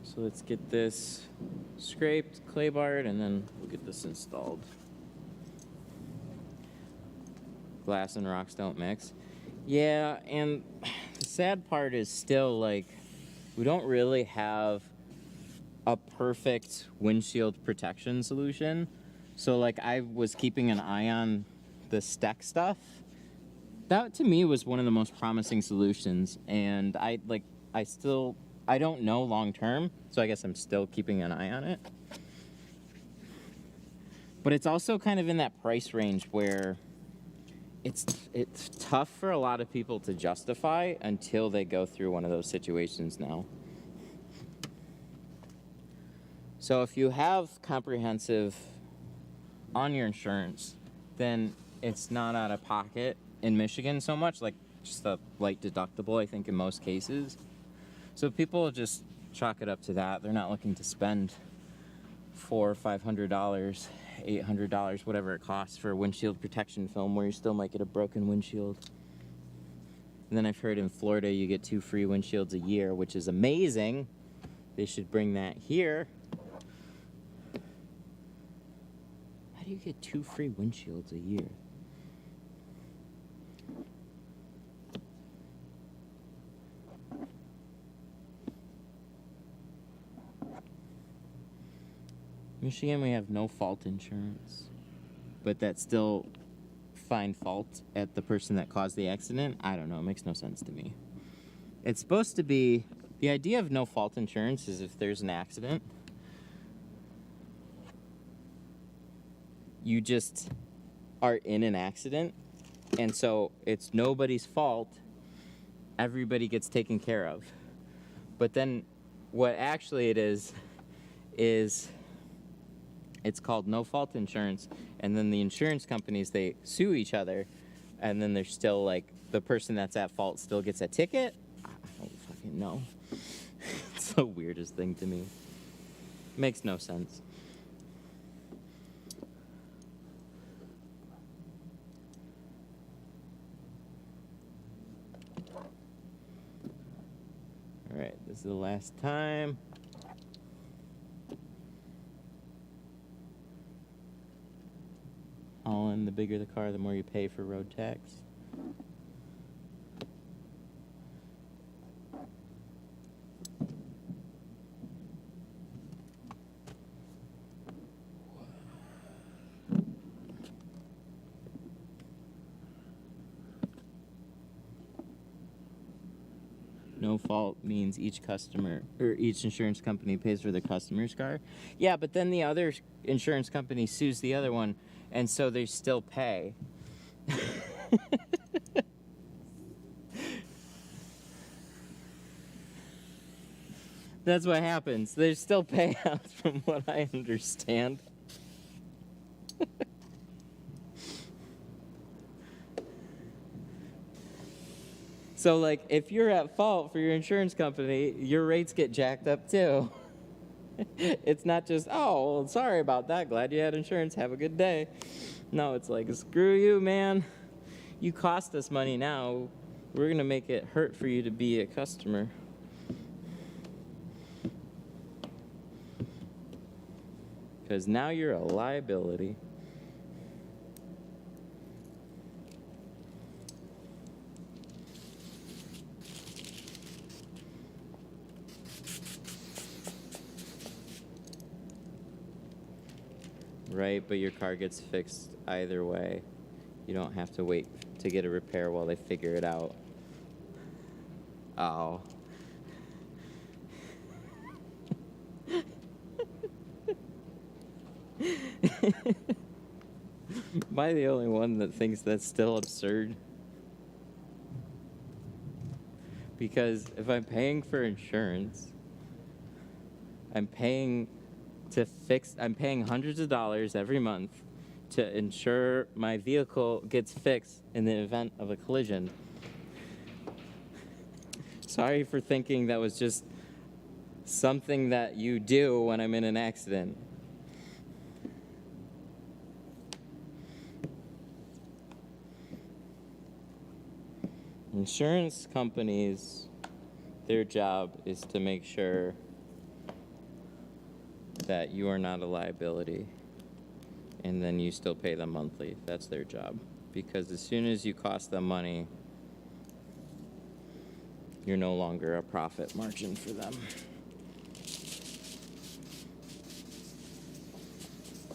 So let's get this scraped, clay barred, and then we'll get this installed. Glass and rocks don't mix. Yeah, and the sad part is still, like, we don't really have a perfect windshield protection solution. So, like, I was keeping an eye on the Steck stuff. That, to me, was one of the most promising solutions. And I don't know long term, so I guess I'm still keeping an eye on it. But it's also kind of in that price range where it's tough for a lot of people to justify until they go through one of those situations now. So if you have comprehensive on your insurance, then it's not out of pocket in Michigan so much, like just a light deductible, I think, in most cases. So people just chalk it up to that. They're not looking to spend $400 or $500, $800, whatever it costs for a windshield protection film, where you still might get a broken windshield. And then I've heard in Florida you get 2 free windshields a year, which is amazing. They should bring that here. How do you get 2 free windshields a year? Michigan, we have no fault insurance, but that's still find fault at the person that caused the accident. I don't know, it makes no sense to me. It's supposed to be, the idea of no fault insurance is if there's an accident, you just are in an accident, and so it's nobody's fault, everybody gets taken care of. But then what actually it is it's called no fault insurance, and then the insurance companies, they sue each other, and then there's still, like, the person that's at fault still gets a ticket. I don't fucking know. It's the weirdest thing to me. Makes no sense. All right, this is the last time. All in, the bigger the car, the more you pay for road tax. No fault means each customer or each insurance company pays for the customer's car. Yeah, but then the other insurance company sues the other one, and so they still pay. That's what happens. There's still payouts from what I understand. So, like, if you're at fault for your insurance company, your rates get jacked up too. It's not just, oh, well, sorry about that. Glad you had insurance. Have a good day. No, it's like, screw you, man. You cost us money now. We're going to make it hurt for you to be a customer. Because now you're a liability. Right, but your car gets fixed either way. You don't have to wait to get a repair while they figure it out. Oh. Am I the only one that thinks that's still absurd? Because if I'm paying for insurance, I'm paying hundreds of dollars every month to ensure my vehicle gets fixed in the event of a collision. Sorry for thinking that was just something that you do when I'm in an accident. Insurance companies, their job is to make sure that you are not a liability, and then you still pay them monthly. That's their job. Because as soon as you cost them money, you're no longer a profit margin for them.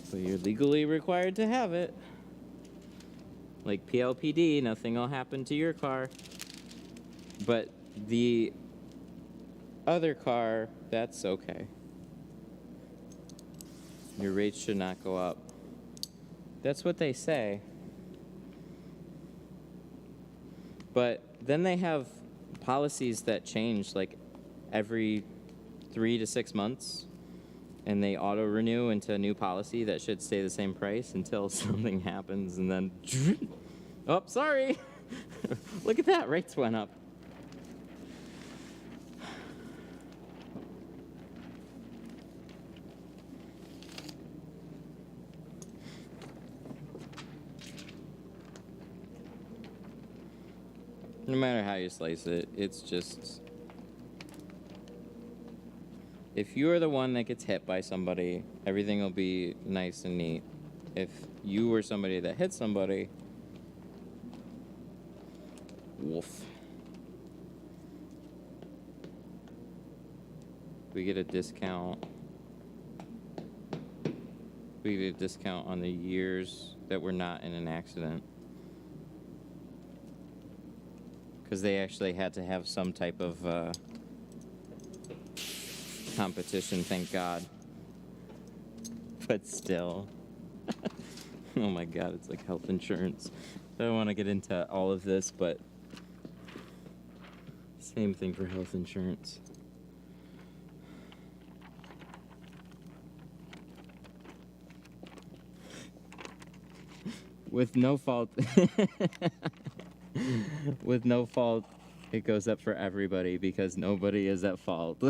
But you're legally required to have it. Like PLPD, nothing will happen to your car. But the other car, that's okay. Your rates should not go up. That's what they say. But then they have policies that change like every 3 to 6 months, and they auto renew into a new policy that should stay the same price until something happens, and then oh, sorry. Look at that, rates went up. No matter how you slice it, it's just, if you're the one that gets hit by somebody, everything will be nice and neat. If you were somebody that hit somebody, woof. We get a discount. We get a discount on the years that we're not in an accident. Because they actually had to have some type of competition, thank God. But still. Oh my God, it's like health insurance. I don't want to get into all of this, but same thing for health insurance. With no fault. With no fault, it goes up for everybody because nobody is at fault.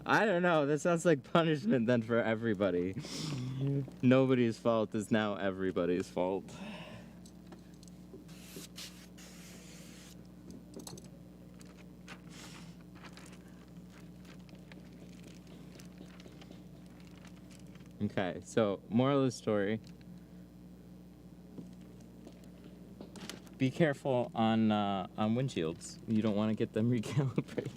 I don't know, that sounds like punishment then for everybody. Nobody's fault is now everybody's fault. Okay, so moral of the story. Be careful on windshields. You don't want to get them recalibrated.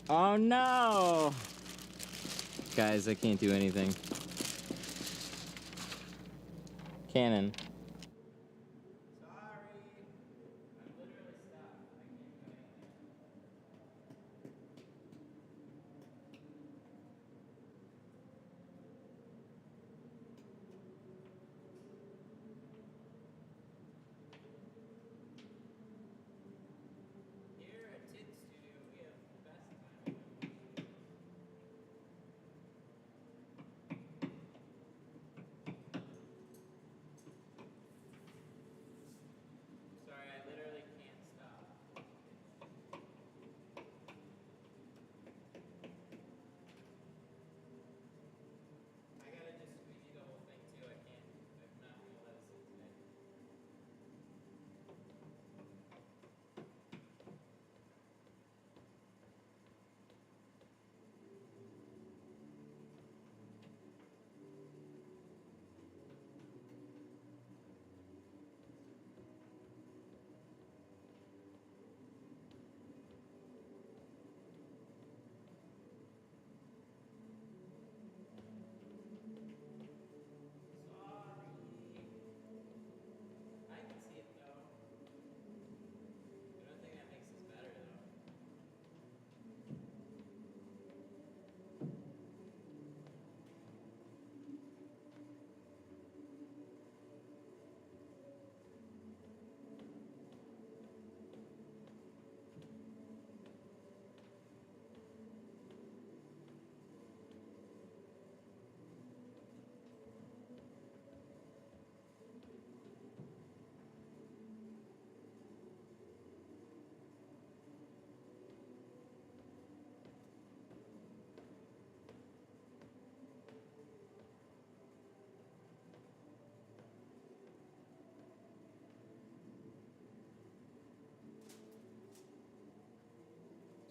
Oh no! Guys, I can't do anything. Canon.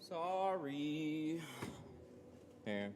Sorry. Here.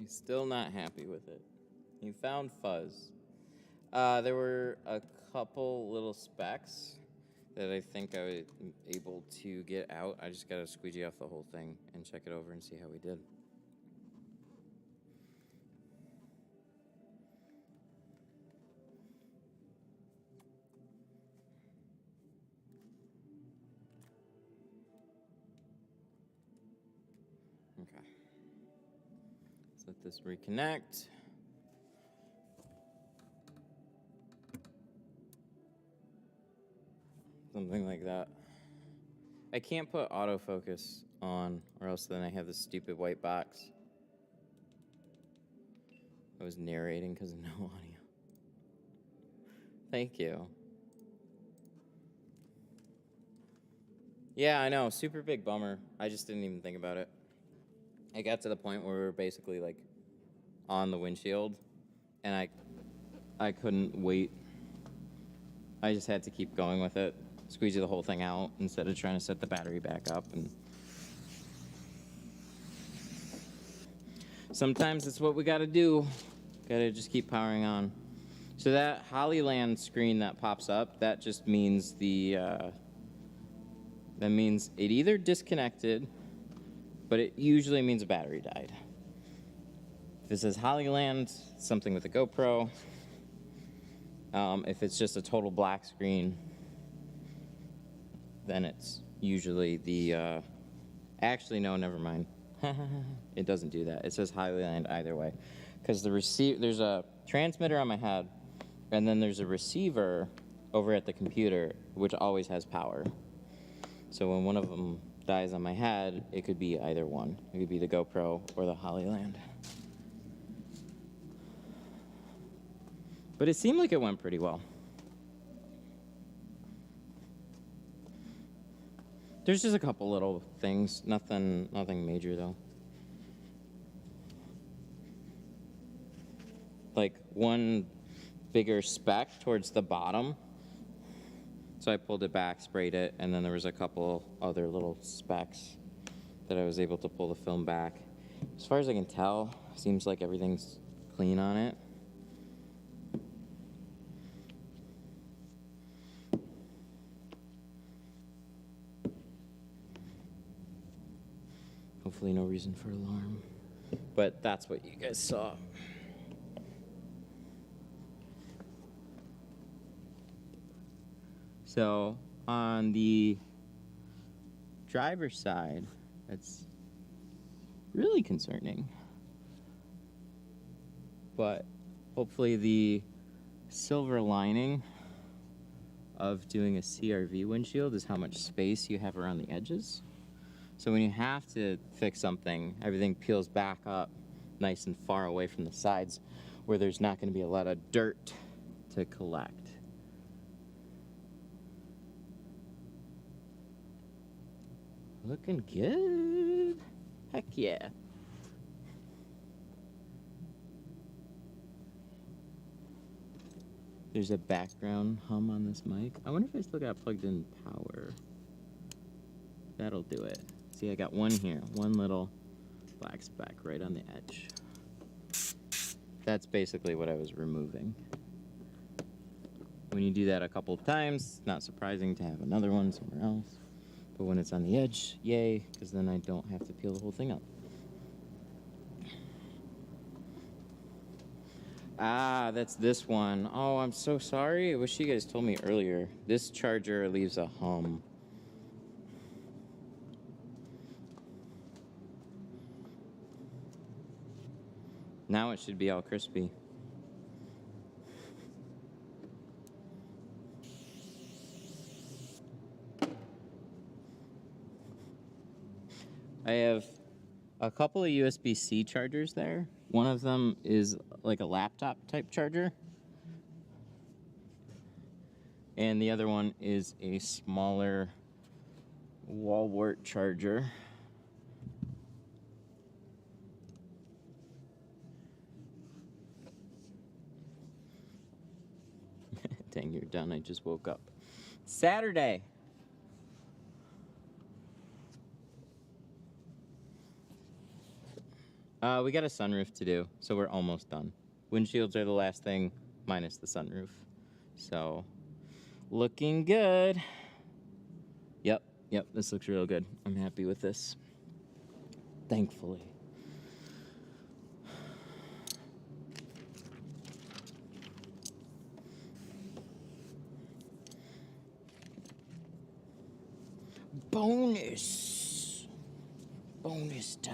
He's still not happy with it. He found fuzz. There were a couple little specks that I think I was able to get out. I just got to squeegee off the whole thing and check it over and see how we did. Okay. Let's let this reconnect. Something like that. I can't put autofocus on, or else then I have this stupid white box. I was narrating because of no audio. Thank you. Yeah, I know. Super big bummer. I just didn't even think about it. I got to the point where we were basically like on the windshield, and I couldn't wait. I just had to keep going with it. Squeegee the whole thing out instead of trying to set the battery back up. And sometimes it's what we gotta do. Gotta just keep powering on. So that Hollyland screen that pops up, that just means that means it either disconnected, but it usually means a battery died. If it says Hollyland, something with a GoPro. If it's just a total black screen, then it's usually the, actually, no, never mind. It doesn't do that. It says Highland either way. Because there's a transmitter on my head, and then there's a receiver over at the computer, which always has power. So when one of them dies on my head, it could be either one. It could be the GoPro or the Hollyland. But it seemed like it went pretty well. There's just a couple little things, nothing major though. Like one bigger speck towards the bottom. So I pulled it back, sprayed it, and then there was a couple other little specks that I was able to pull the film back. As far as I can tell, seems like everything's clean on it. Hopefully no reason for alarm. But that's what you guys saw. So on the driver's side, that's really concerning. But hopefully the silver lining of doing a CRV windshield is how much space you have around the edges. So when you have to fix something, everything peels back up nice and far away from the sides where there's not going to be a lot of dirt to collect. Looking good. Heck yeah. There's a background hum on this mic. I wonder if I still got plugged in power. That'll do it. See, I got one here, one little black speck right on the edge. That's basically what I was removing. When you do that a couple of times, it's not surprising to have another one somewhere else. But when it's on the edge, yay, because then I don't have to peel the whole thing up. Ah, that's this one. Oh, I'm so sorry. I wish you guys told me earlier. This charger leaves a hum. Now it should be all crispy. I have a couple of USB-C chargers there. One of them is like a laptop type charger. And the other one is a smaller wall wart charger. Dang, you're done. I just woke up. Saturday. We got a sunroof to do, so we're almost done. Windshields are the last thing, minus the sunroof. So, looking good. Yep, this looks real good. I'm happy with this. Thankfully. Bonus time.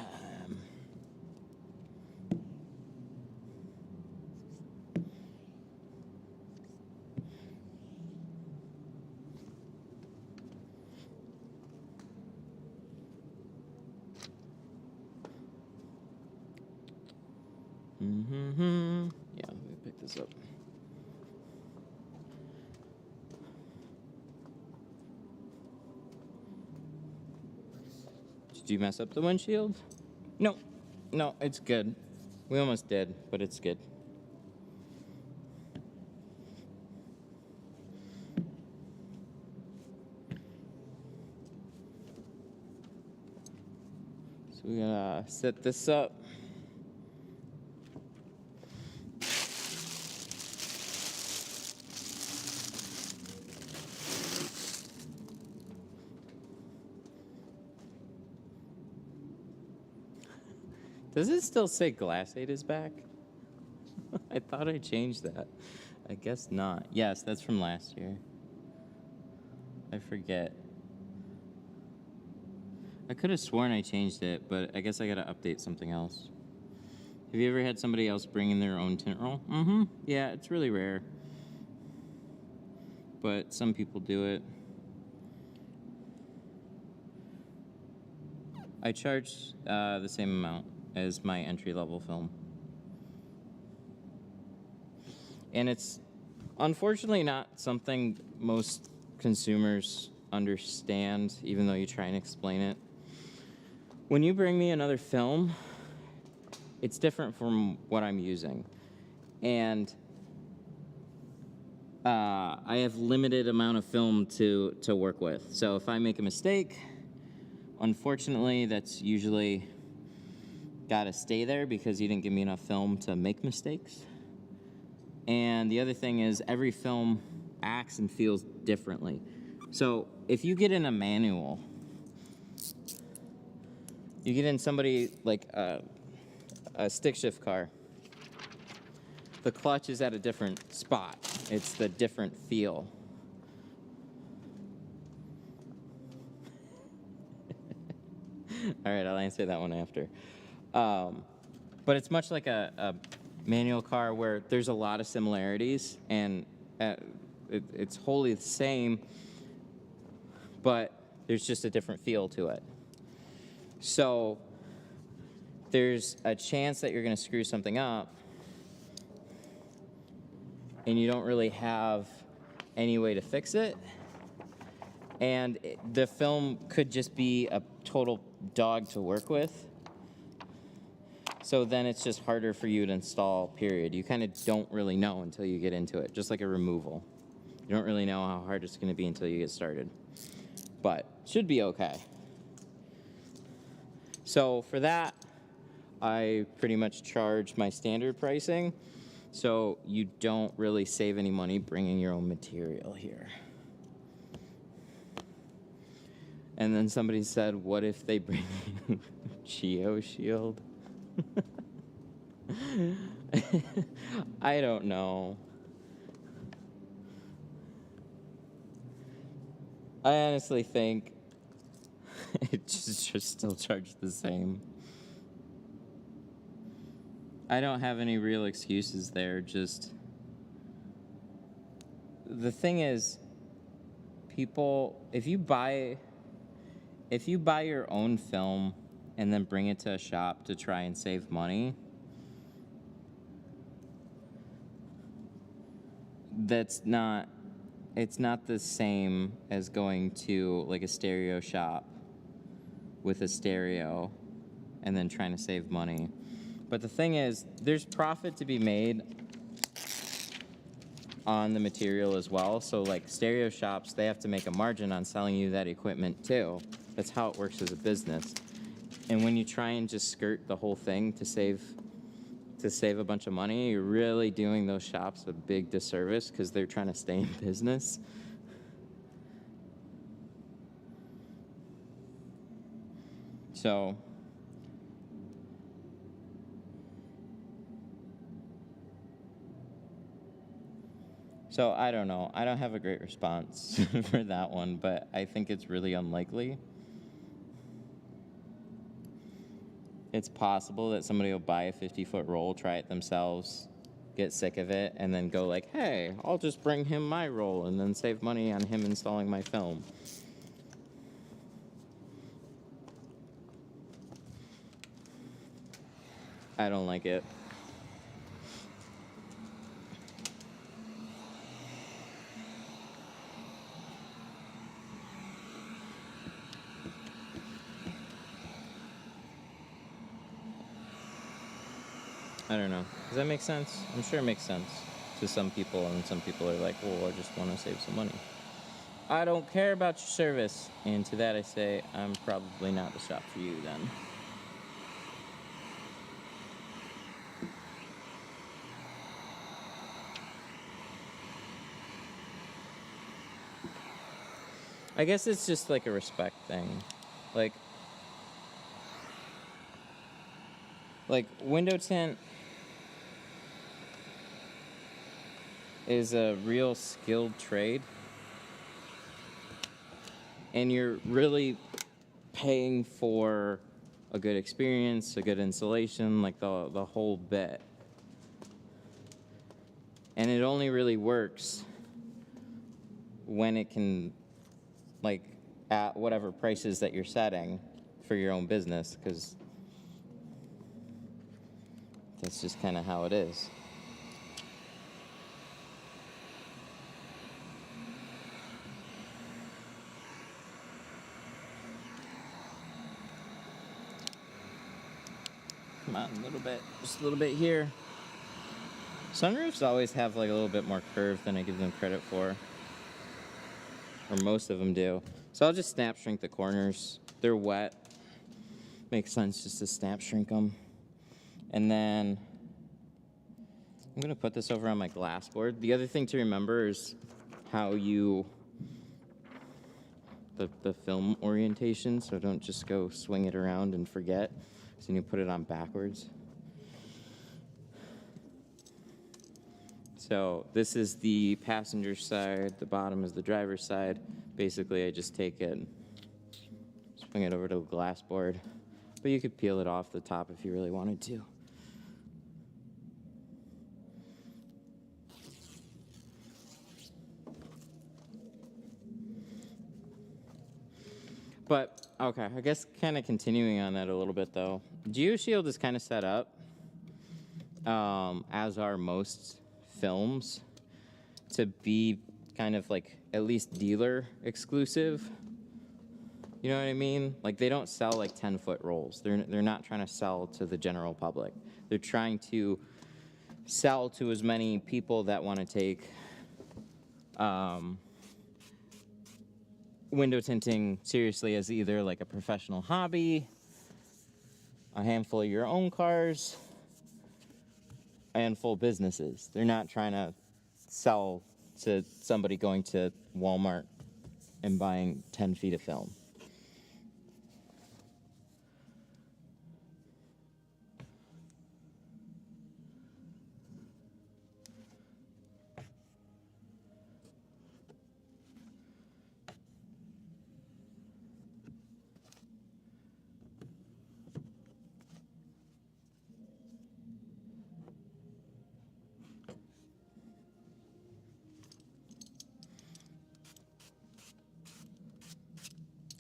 Yeah, let me pick this up. Did you mess up the windshield? No, it's good. We almost did, but it's good. So we gotta set this up. Does it still say Glass 8 is back? I thought I changed that. I guess not. Yes, that's from last year. I forget. I could have sworn I changed it, but I guess I gotta update something else. Have you ever had somebody else bring in their own tint roll? Yeah, it's really rare. But some people do it. I charge the same amount as my entry-level film. And it's unfortunately not something most consumers understand, even though you try and explain it. When you bring me another film, it's different from what I'm using. And I have limited amount of film to work with. So if I make a mistake, unfortunately, that's usually gotta stay there because you didn't give me enough film to make mistakes. And the other thing is every film acts and feels differently. So if you get in a manual, you get in somebody like a stick shift car, the clutch is at a different spot. It's the different feel. All right, I'll answer that one after. But it's much like a manual car where there's a lot of similarities, and it's wholly the same, but there's just a different feel to it. So there's a chance that you're going to screw something up, and you don't really have any way to fix it. And the film could just be a total dog to work with. So then it's just harder for you to install, period. You kind of don't really know until you get into it, just like a removal. You don't really know how hard it's going to be until you get started. But should be okay. So for that, I pretty much charge my standard pricing. So you don't really save any money bringing your own material here. And then somebody said, what if they bring you Geo Shield? I don't know. I honestly think it just still charge the same. I don't have any real excuses there. Just the thing is, people, if you buy your own film and then bring it to a shop to try and save money, it's not the same as going to like a stereo shop with a stereo and then trying to save money. But the thing is, there's profit to be made on the material as well. So like stereo shops, they have to make a margin on selling you that equipment too. That's how it works as a business. And when you try and just skirt the whole thing to save a bunch of money, you're really doing those shops a big disservice because they're trying to stay in business. So I don't know. I don't have a great response for that one, but I think it's really unlikely. It's possible that somebody will buy a 50-foot roll, try it themselves, get sick of it, and then go like, hey, I'll just bring him my roll and then save money on him installing my film. I don't like it. I don't know. Does that make sense? I'm sure it makes sense to some people, and some people are like, well, I just want to save some money. I don't care about your service. And to that I say, I'm probably not the shop for you then. I guess it's just like a respect thing. Like window tint is a real skilled trade, and you're really paying for a good experience, a good installation, like the whole bit. And it only really works when it can, like, at whatever prices that you're setting for your own business, because that's just kind of how it is. Come on, a little bit, just a little bit here. Sunroofs always have like a little bit more curve than I give them credit for. Or most of them do. So I'll just snap shrink the corners. They're wet. Makes sense just to snap shrink them. And then I'm gonna put this over on my glass board. The other thing to remember is how you, the film orientation, so don't just go swing it around and forget. So you put it on backwards. So this is the passenger side, the bottom is the driver's side. Basically, I just take it, swing it over to a glass board, but you could peel it off the top if you really wanted to. But, okay, I guess kind of continuing on that a little bit though. GeoShield is kind of set up, as are most films, to be kind of like at least dealer exclusive. You know what I mean? Like they don't sell like 10-foot rolls. They're not trying to sell to the general public. They're trying to sell to as many people that want to take window tinting seriously as either like a professional hobby, a handful of your own cars, and full businesses. They're not trying to sell to somebody going to Walmart and buying 10 feet of film.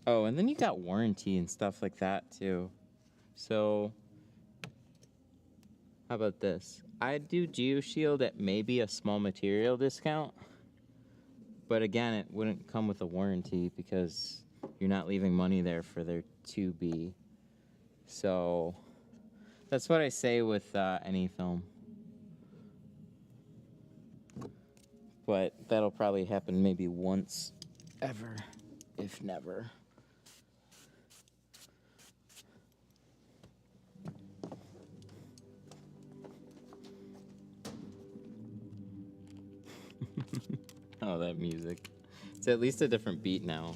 Oh, and then you got warranty and stuff like that too. So, how about this? I'd do GeoShield at maybe a small material discount, but again, it wouldn't come with a warranty because you're not leaving money there for there to be. So, that's what I say with any film. But that'll probably happen maybe once ever, if never. Oh, that music. It's at least a different beat now.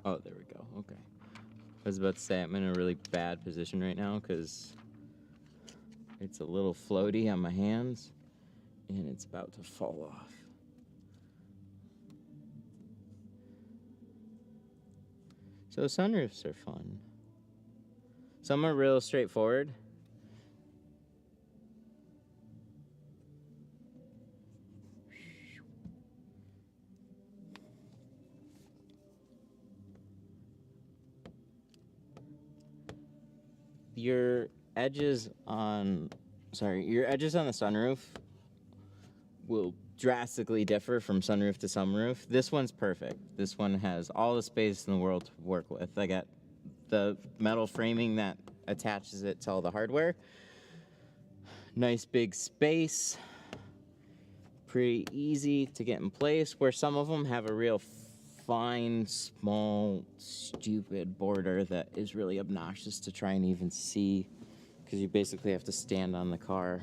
Oh, there we go. Okay. I was about to say I'm in a really bad position right now because it's a little floaty on my hands and it's about to fall off. So sunroofs are fun. Some are real straightforward. Your edges on the sunroof will drastically differ from sunroof to sunroof. This one's perfect. This one has all the space in the world to work with. I got the metal framing that attaches it to all the hardware. Nice big space. Pretty easy to get in place, where some of them have a real fine, small, stupid border that is really obnoxious to try and even see, because you basically have to stand on the car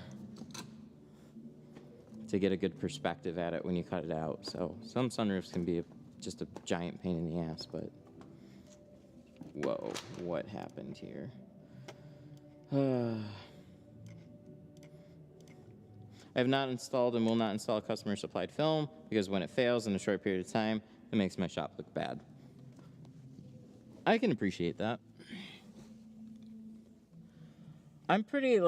to get a good perspective at it when you cut it out. So some sunroofs can be just a giant pain in the ass, but whoa, what happened here? I have not installed and will not install customer supplied film because when it fails in a short period of time, it makes my shop look bad. I can appreciate that. I'm pretty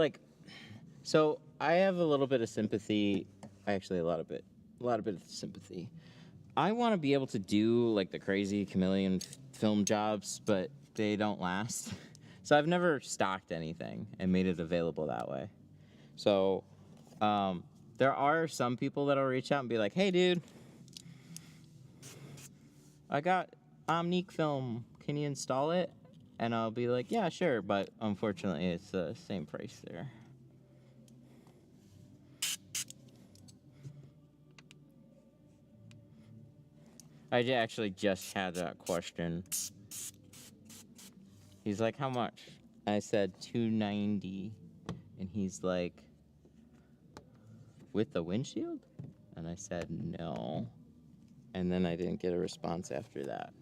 so I have a little bit of sympathy, actually a lot of sympathy. I want to be able to do like the crazy chameleon film jobs, but they don't last. So I've never stocked anything and made it available that way. So there are some people that'll reach out and be like, hey dude, I got Omnique film, can you install it? And I'll be like, yeah, sure, but unfortunately it's the same price there. I actually just had that question. He's like, how much? I said $290, and he's like, with the windshield? And I said, no. And then I didn't get a response after that.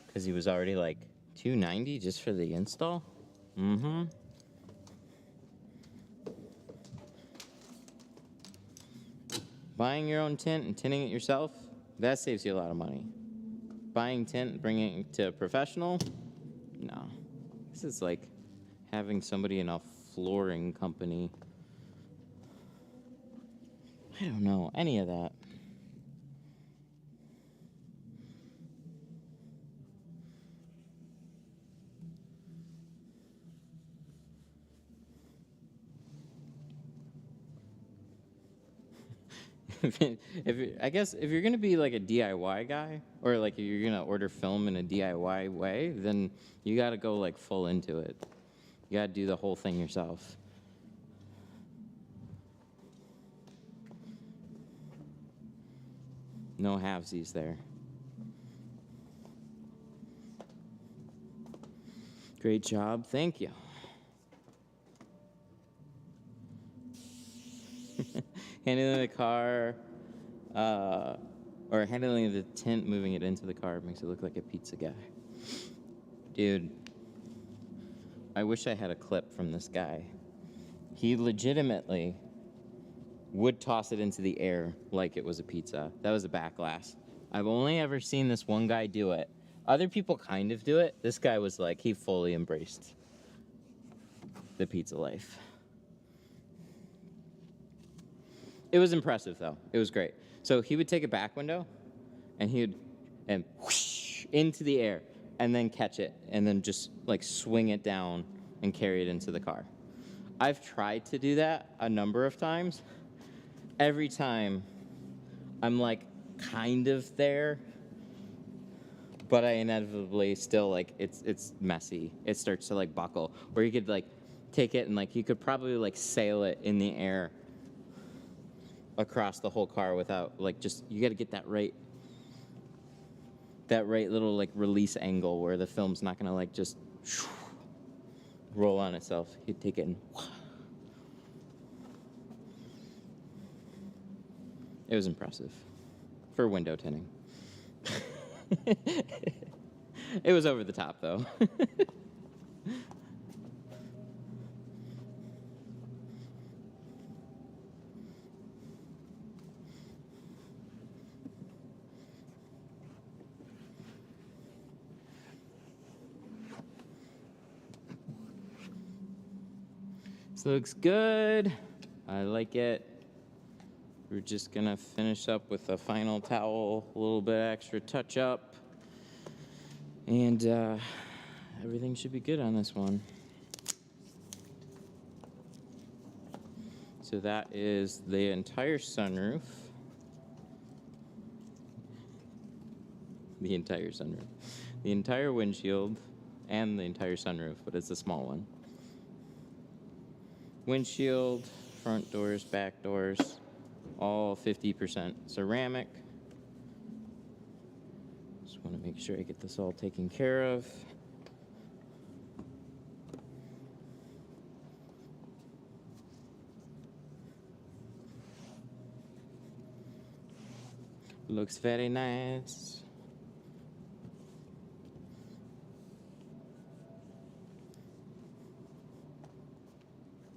Because he was already like, $290 just for the install? Mm-hmm. Buying your own tint and tinting it yourself, that saves you a lot of money. Buying tint and bringing it to a professional, no. This is like having somebody in a flooring company. I don't know any of that. I guess if you're gonna be like a DIY guy, or like if you're gonna order film in a DIY way, then you gotta go like full into it. You gotta do the whole thing yourself. No halvesies there. Great job, thank you. Handling the car, or handling the tint, moving it into the car makes it look like a pizza guy. Dude, I wish I had a clip from this guy. He legitimately would toss it into the air like it was a pizza. That was a back glass. I've only ever seen this one guy do it. Other people kind of do it. This guy was like, he fully embraced the pizza life. It was impressive, though. It was great. So he would take a back window, and and whoosh, into the air, and then catch it, and then just like swing it down and carry it into the car. I've tried to do that a number of times. Every time, I'm like kind of there, but I inevitably still, like, it's messy. It starts to, like, buckle. Or you could, like, take it and, like, you could probably, like, sail it in the air across the whole car without, like, just, you got to get that right little, like, release angle where the film's not going to, like, just roll on itself. You take it and it was impressive for window tinting. It was over the top, though. This looks good. I like it. We're just gonna finish up with a final towel, a little bit extra touch up, and everything should be good on this one. So that is the entire sunroof. The entire windshield, and the entire sunroof, but it's a small one. Windshield, front doors, back doors, all 50% ceramic. Just want to make sure I get this all taken care of. Looks very nice.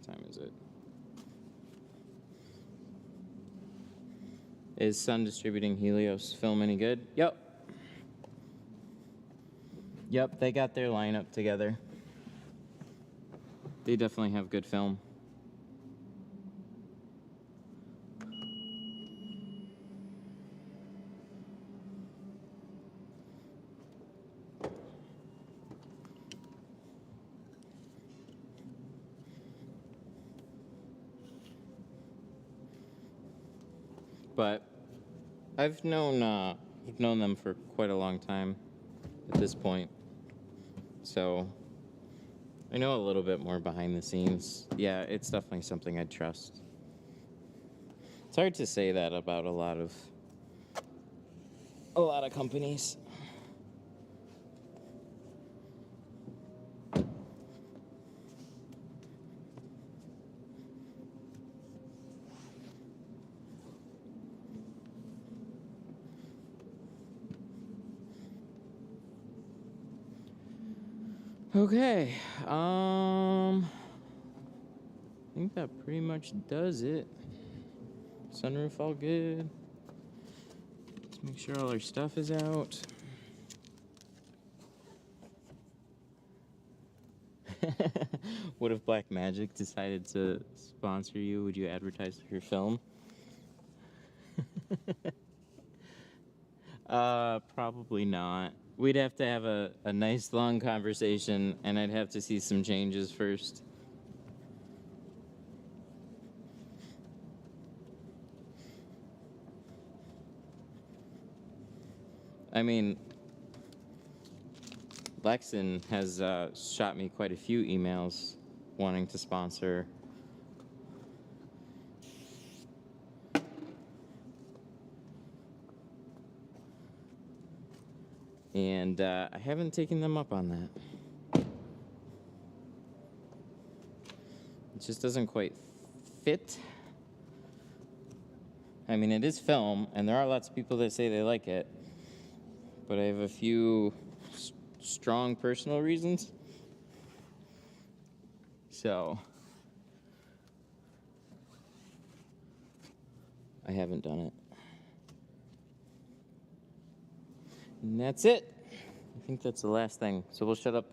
What time is it? Is Sun Distributing Helios film any good? Yep. Yep, they got their lineup together. They definitely have good film. But I've known them for quite a long time at this point, so I know a little bit more behind the scenes. Yeah, it's definitely something I'd trust. It's hard to say that about a lot of companies. Okay, I think that pretty much does it. Sunroof all good. Let's make sure all our stuff is out. What if Black Magic decided to sponsor you? Would you advertise your film? Probably not. We'd have to have a nice long conversation, and I'd have to see some changes first. I mean, Lexan has shot me quite a few emails wanting to sponsor. And I haven't taken them up on that. It just doesn't quite fit. I mean, it is film, and there are lots of people that say they like it. But I have a few strong personal reasons. So I haven't done it. And that's it. I think that's the last thing. So we'll shut up.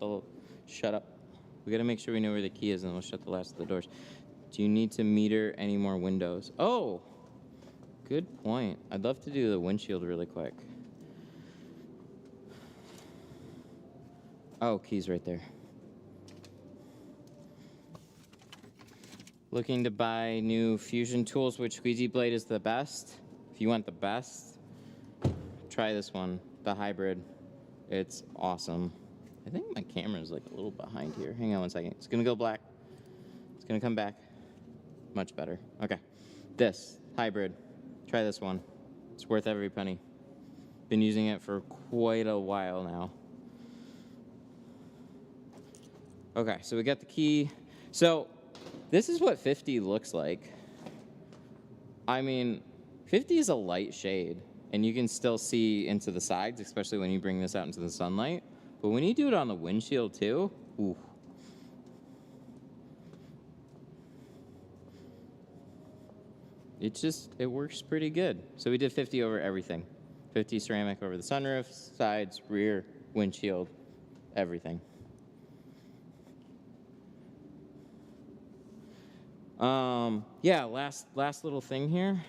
We gotta make sure we know where the key is, and we'll shut the last of the doors. Do you need to meter any more windows? Oh, good point. I'd love to do the windshield really quick. Oh, key's right there. Looking to buy new fusion tools. Which squeegee blade is the best? If you want the best, try this one, the hybrid. It's awesome. I think my camera's like a little behind here. Hang on one second. It's gonna go black. It's gonna come back. Much better. Okay. This hybrid. Try this one. It's worth every penny. Been using it for quite a while now. Okay, so we got the key. So this is what 50 looks like. I mean, 50 is a light shade, and you can still see into the sides, especially when you bring this out into the sunlight. But when you do it on the windshield too, ooh. It works pretty good. So we did 50 over everything. 50 ceramic over the sunroof, sides, rear, windshield, everything. Yeah, last little thing here,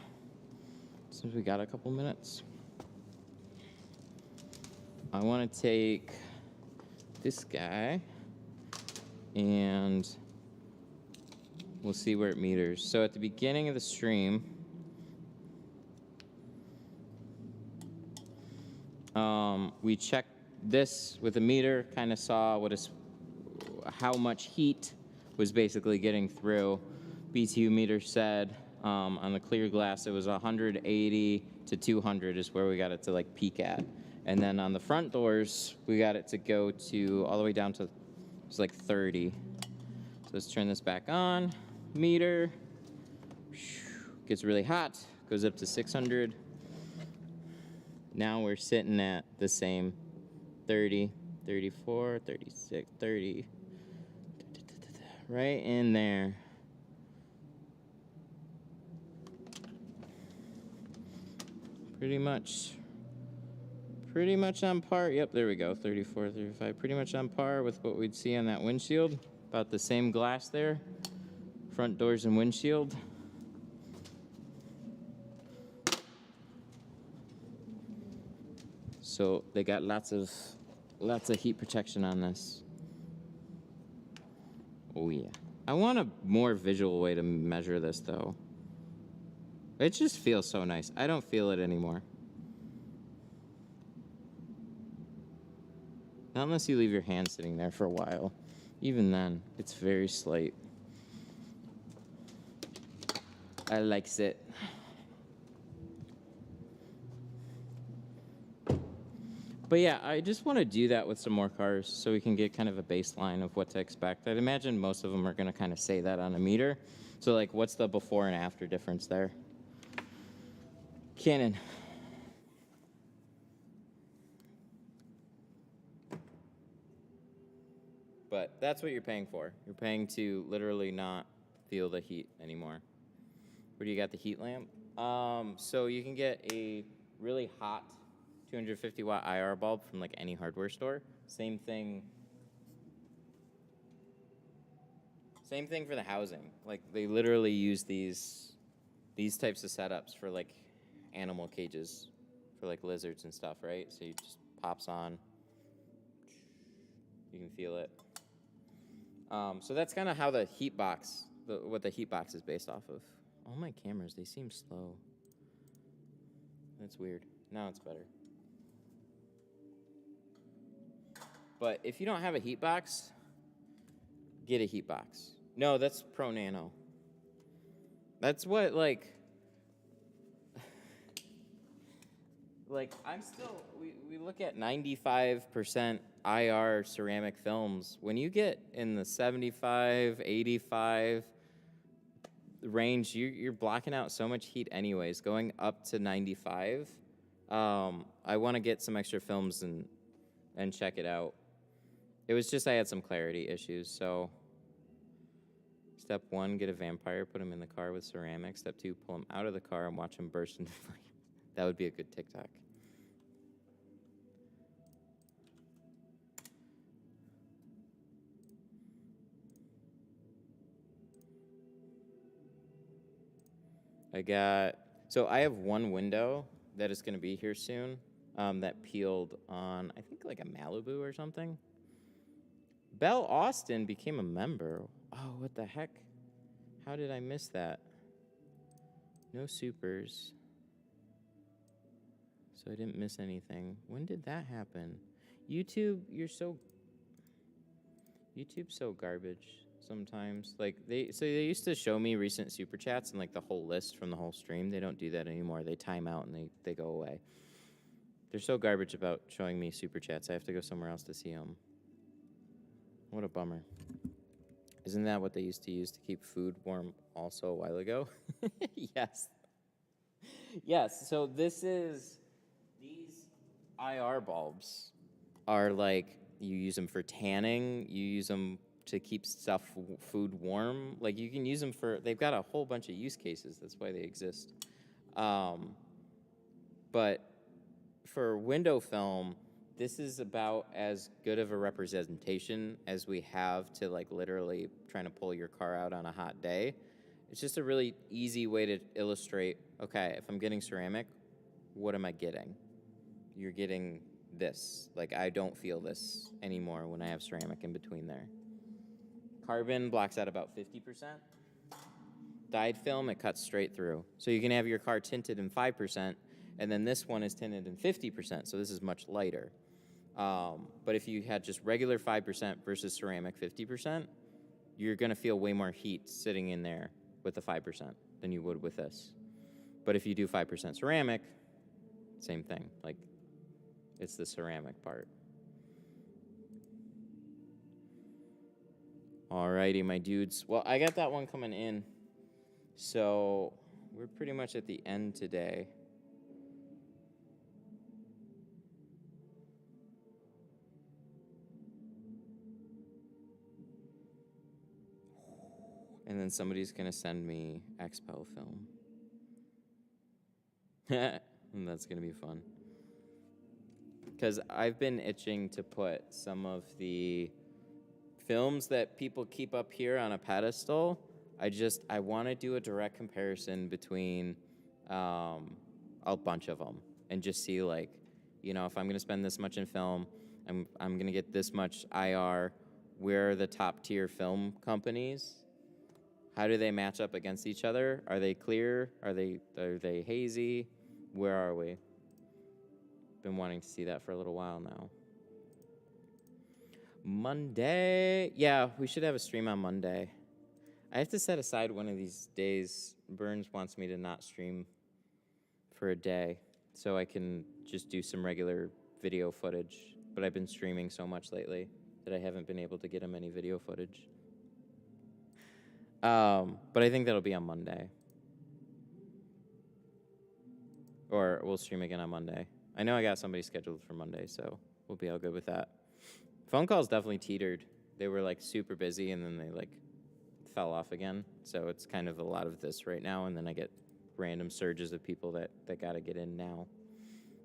since we got a couple minutes. I want to take this guy, and we'll see where it meters. So at the beginning of the stream, we checked this with a meter, kind of saw how much heat was basically getting through. BTU meter said on the clear glass it was 180 to 200 is where we got it to like peak at. And then on the front doors, we got it to go to all the way down to, it's like 30. So let's turn this back on. Meter gets really hot, goes up to 600. Now we're sitting at the same 30, 34, 36, 30. Right in there. Pretty much on par. Yep, there we go. 34, 35. Pretty much on par with what we'd see on that windshield. About the same glass there. Front doors and windshield. So they got lots of heat protection on this. Oh yeah. I want a more visual way to measure this though. It just feels so nice. I don't feel it anymore. Not unless you leave your hand sitting there for a while. Even then, it's very slight. I likes it. But yeah, I just want to do that with some more cars so we can get kind of a baseline of what to expect. I'd imagine most of them are going to kind of say that on a meter. So like, what's the before and after difference there? Canon. But that's what you're paying for. You're paying to literally not feel the heat anymore. Where do you got the heat lamp? So you can get a really hot 250 watt IR bulb from like any hardware store. Same thing for the housing. Like they literally use these types of setups for like animal cages for like lizards and stuff, right? So you just pops on. You can feel it. So that's kind of how the heat box, what the heat box is based off of. All my cameras, they seem slow. That's weird. Now it's better. But if you don't have a heat box, get a heat box. No, that's Pro Nano. That's what, like I'm still, we look at 95% IR ceramic films. When you get in the 75, 85 range, you're blocking out so much heat anyways. Going up to 95, I want to get some extra films and check it out. It was just I had some clarity issues, so step 1, get a vampire, put him in the car with ceramic. Step 2, pull him out of the car and watch him burst into flame. That would be a good TikTok. I have one window that is going to be here soon that peeled on, I think, like a Malibu or something. Belle Austin became a member. Oh, what the heck? How did I miss that? No supers. So I didn't miss anything. When did that happen? YouTube's so garbage sometimes. Like they used to show me recent super chats and like the whole list from the whole stream. They don't do that anymore. They time out and they go away. They're so garbage about showing me super chats. I have to go somewhere else to see them. What a bummer. Isn't that what they used to use to keep food warm also a while ago? Yes. Yes, so these IR bulbs are like, you use them for tanning, you use them to keep food warm. Like you can use them they've got a whole bunch of use cases. That's why they exist. But for window film, this is about as good of a representation as we have to like literally trying to pull your car out on a hot day. It's just a really easy way to illustrate, okay, if I'm getting ceramic, what am I getting? You're getting this. Like, I don't feel this anymore when I have ceramic in between there. Carbon blocks out about 50%. Dyed film, it cuts straight through. So you can have your car tinted in 5%, and then this one is tinted in 50%, so this is much lighter. But if you had just regular 5% versus ceramic 50%, you're going to feel way more heat sitting in there with the 5% than you would with this. But if you do 5% ceramic, same thing. Like, it's the ceramic part. Alrighty, my dudes. Well, I got that one coming in. So we're pretty much at the end today. And then somebody's going to send me Expo film. And that's going to be fun. Because I've been itching to put some of the films that people keep up here on a pedestal. I want to do a direct comparison between a bunch of them and just see, like, you know, if I'm going to spend this much in film, I'm going to get this much IR. Where are the top tier film companies? How do they match up against each other? Are they clear? Are they hazy? Where are we? Been wanting to see that for a little while now. Monday. Yeah, we should have a stream on Monday. I have to set aside one of these days. Burns wants me to not stream for a day so I can just do some regular video footage. But I've been streaming so much lately that I haven't been able to get him any video footage. But I think that'll be on Monday. Or we'll stream again on Monday. I know I got somebody scheduled for Monday, so we'll be all good with that. Phone calls definitely teetered. They were like super busy and then they like fell off again. So it's kind of a lot of this right now, and then I get random surges of people that gotta get in now.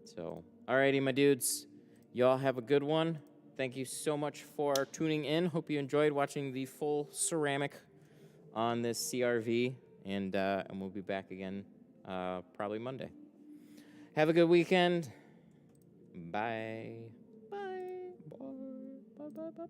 So, alrighty, my dudes. Y'all have a good one. Thank you so much for tuning in. Hope you enjoyed watching the full ceramic on this CRV, and we'll be back again probably Monday. Have a good weekend. Bye. Bye. Bye. Bye. Bye. Bye. Bye.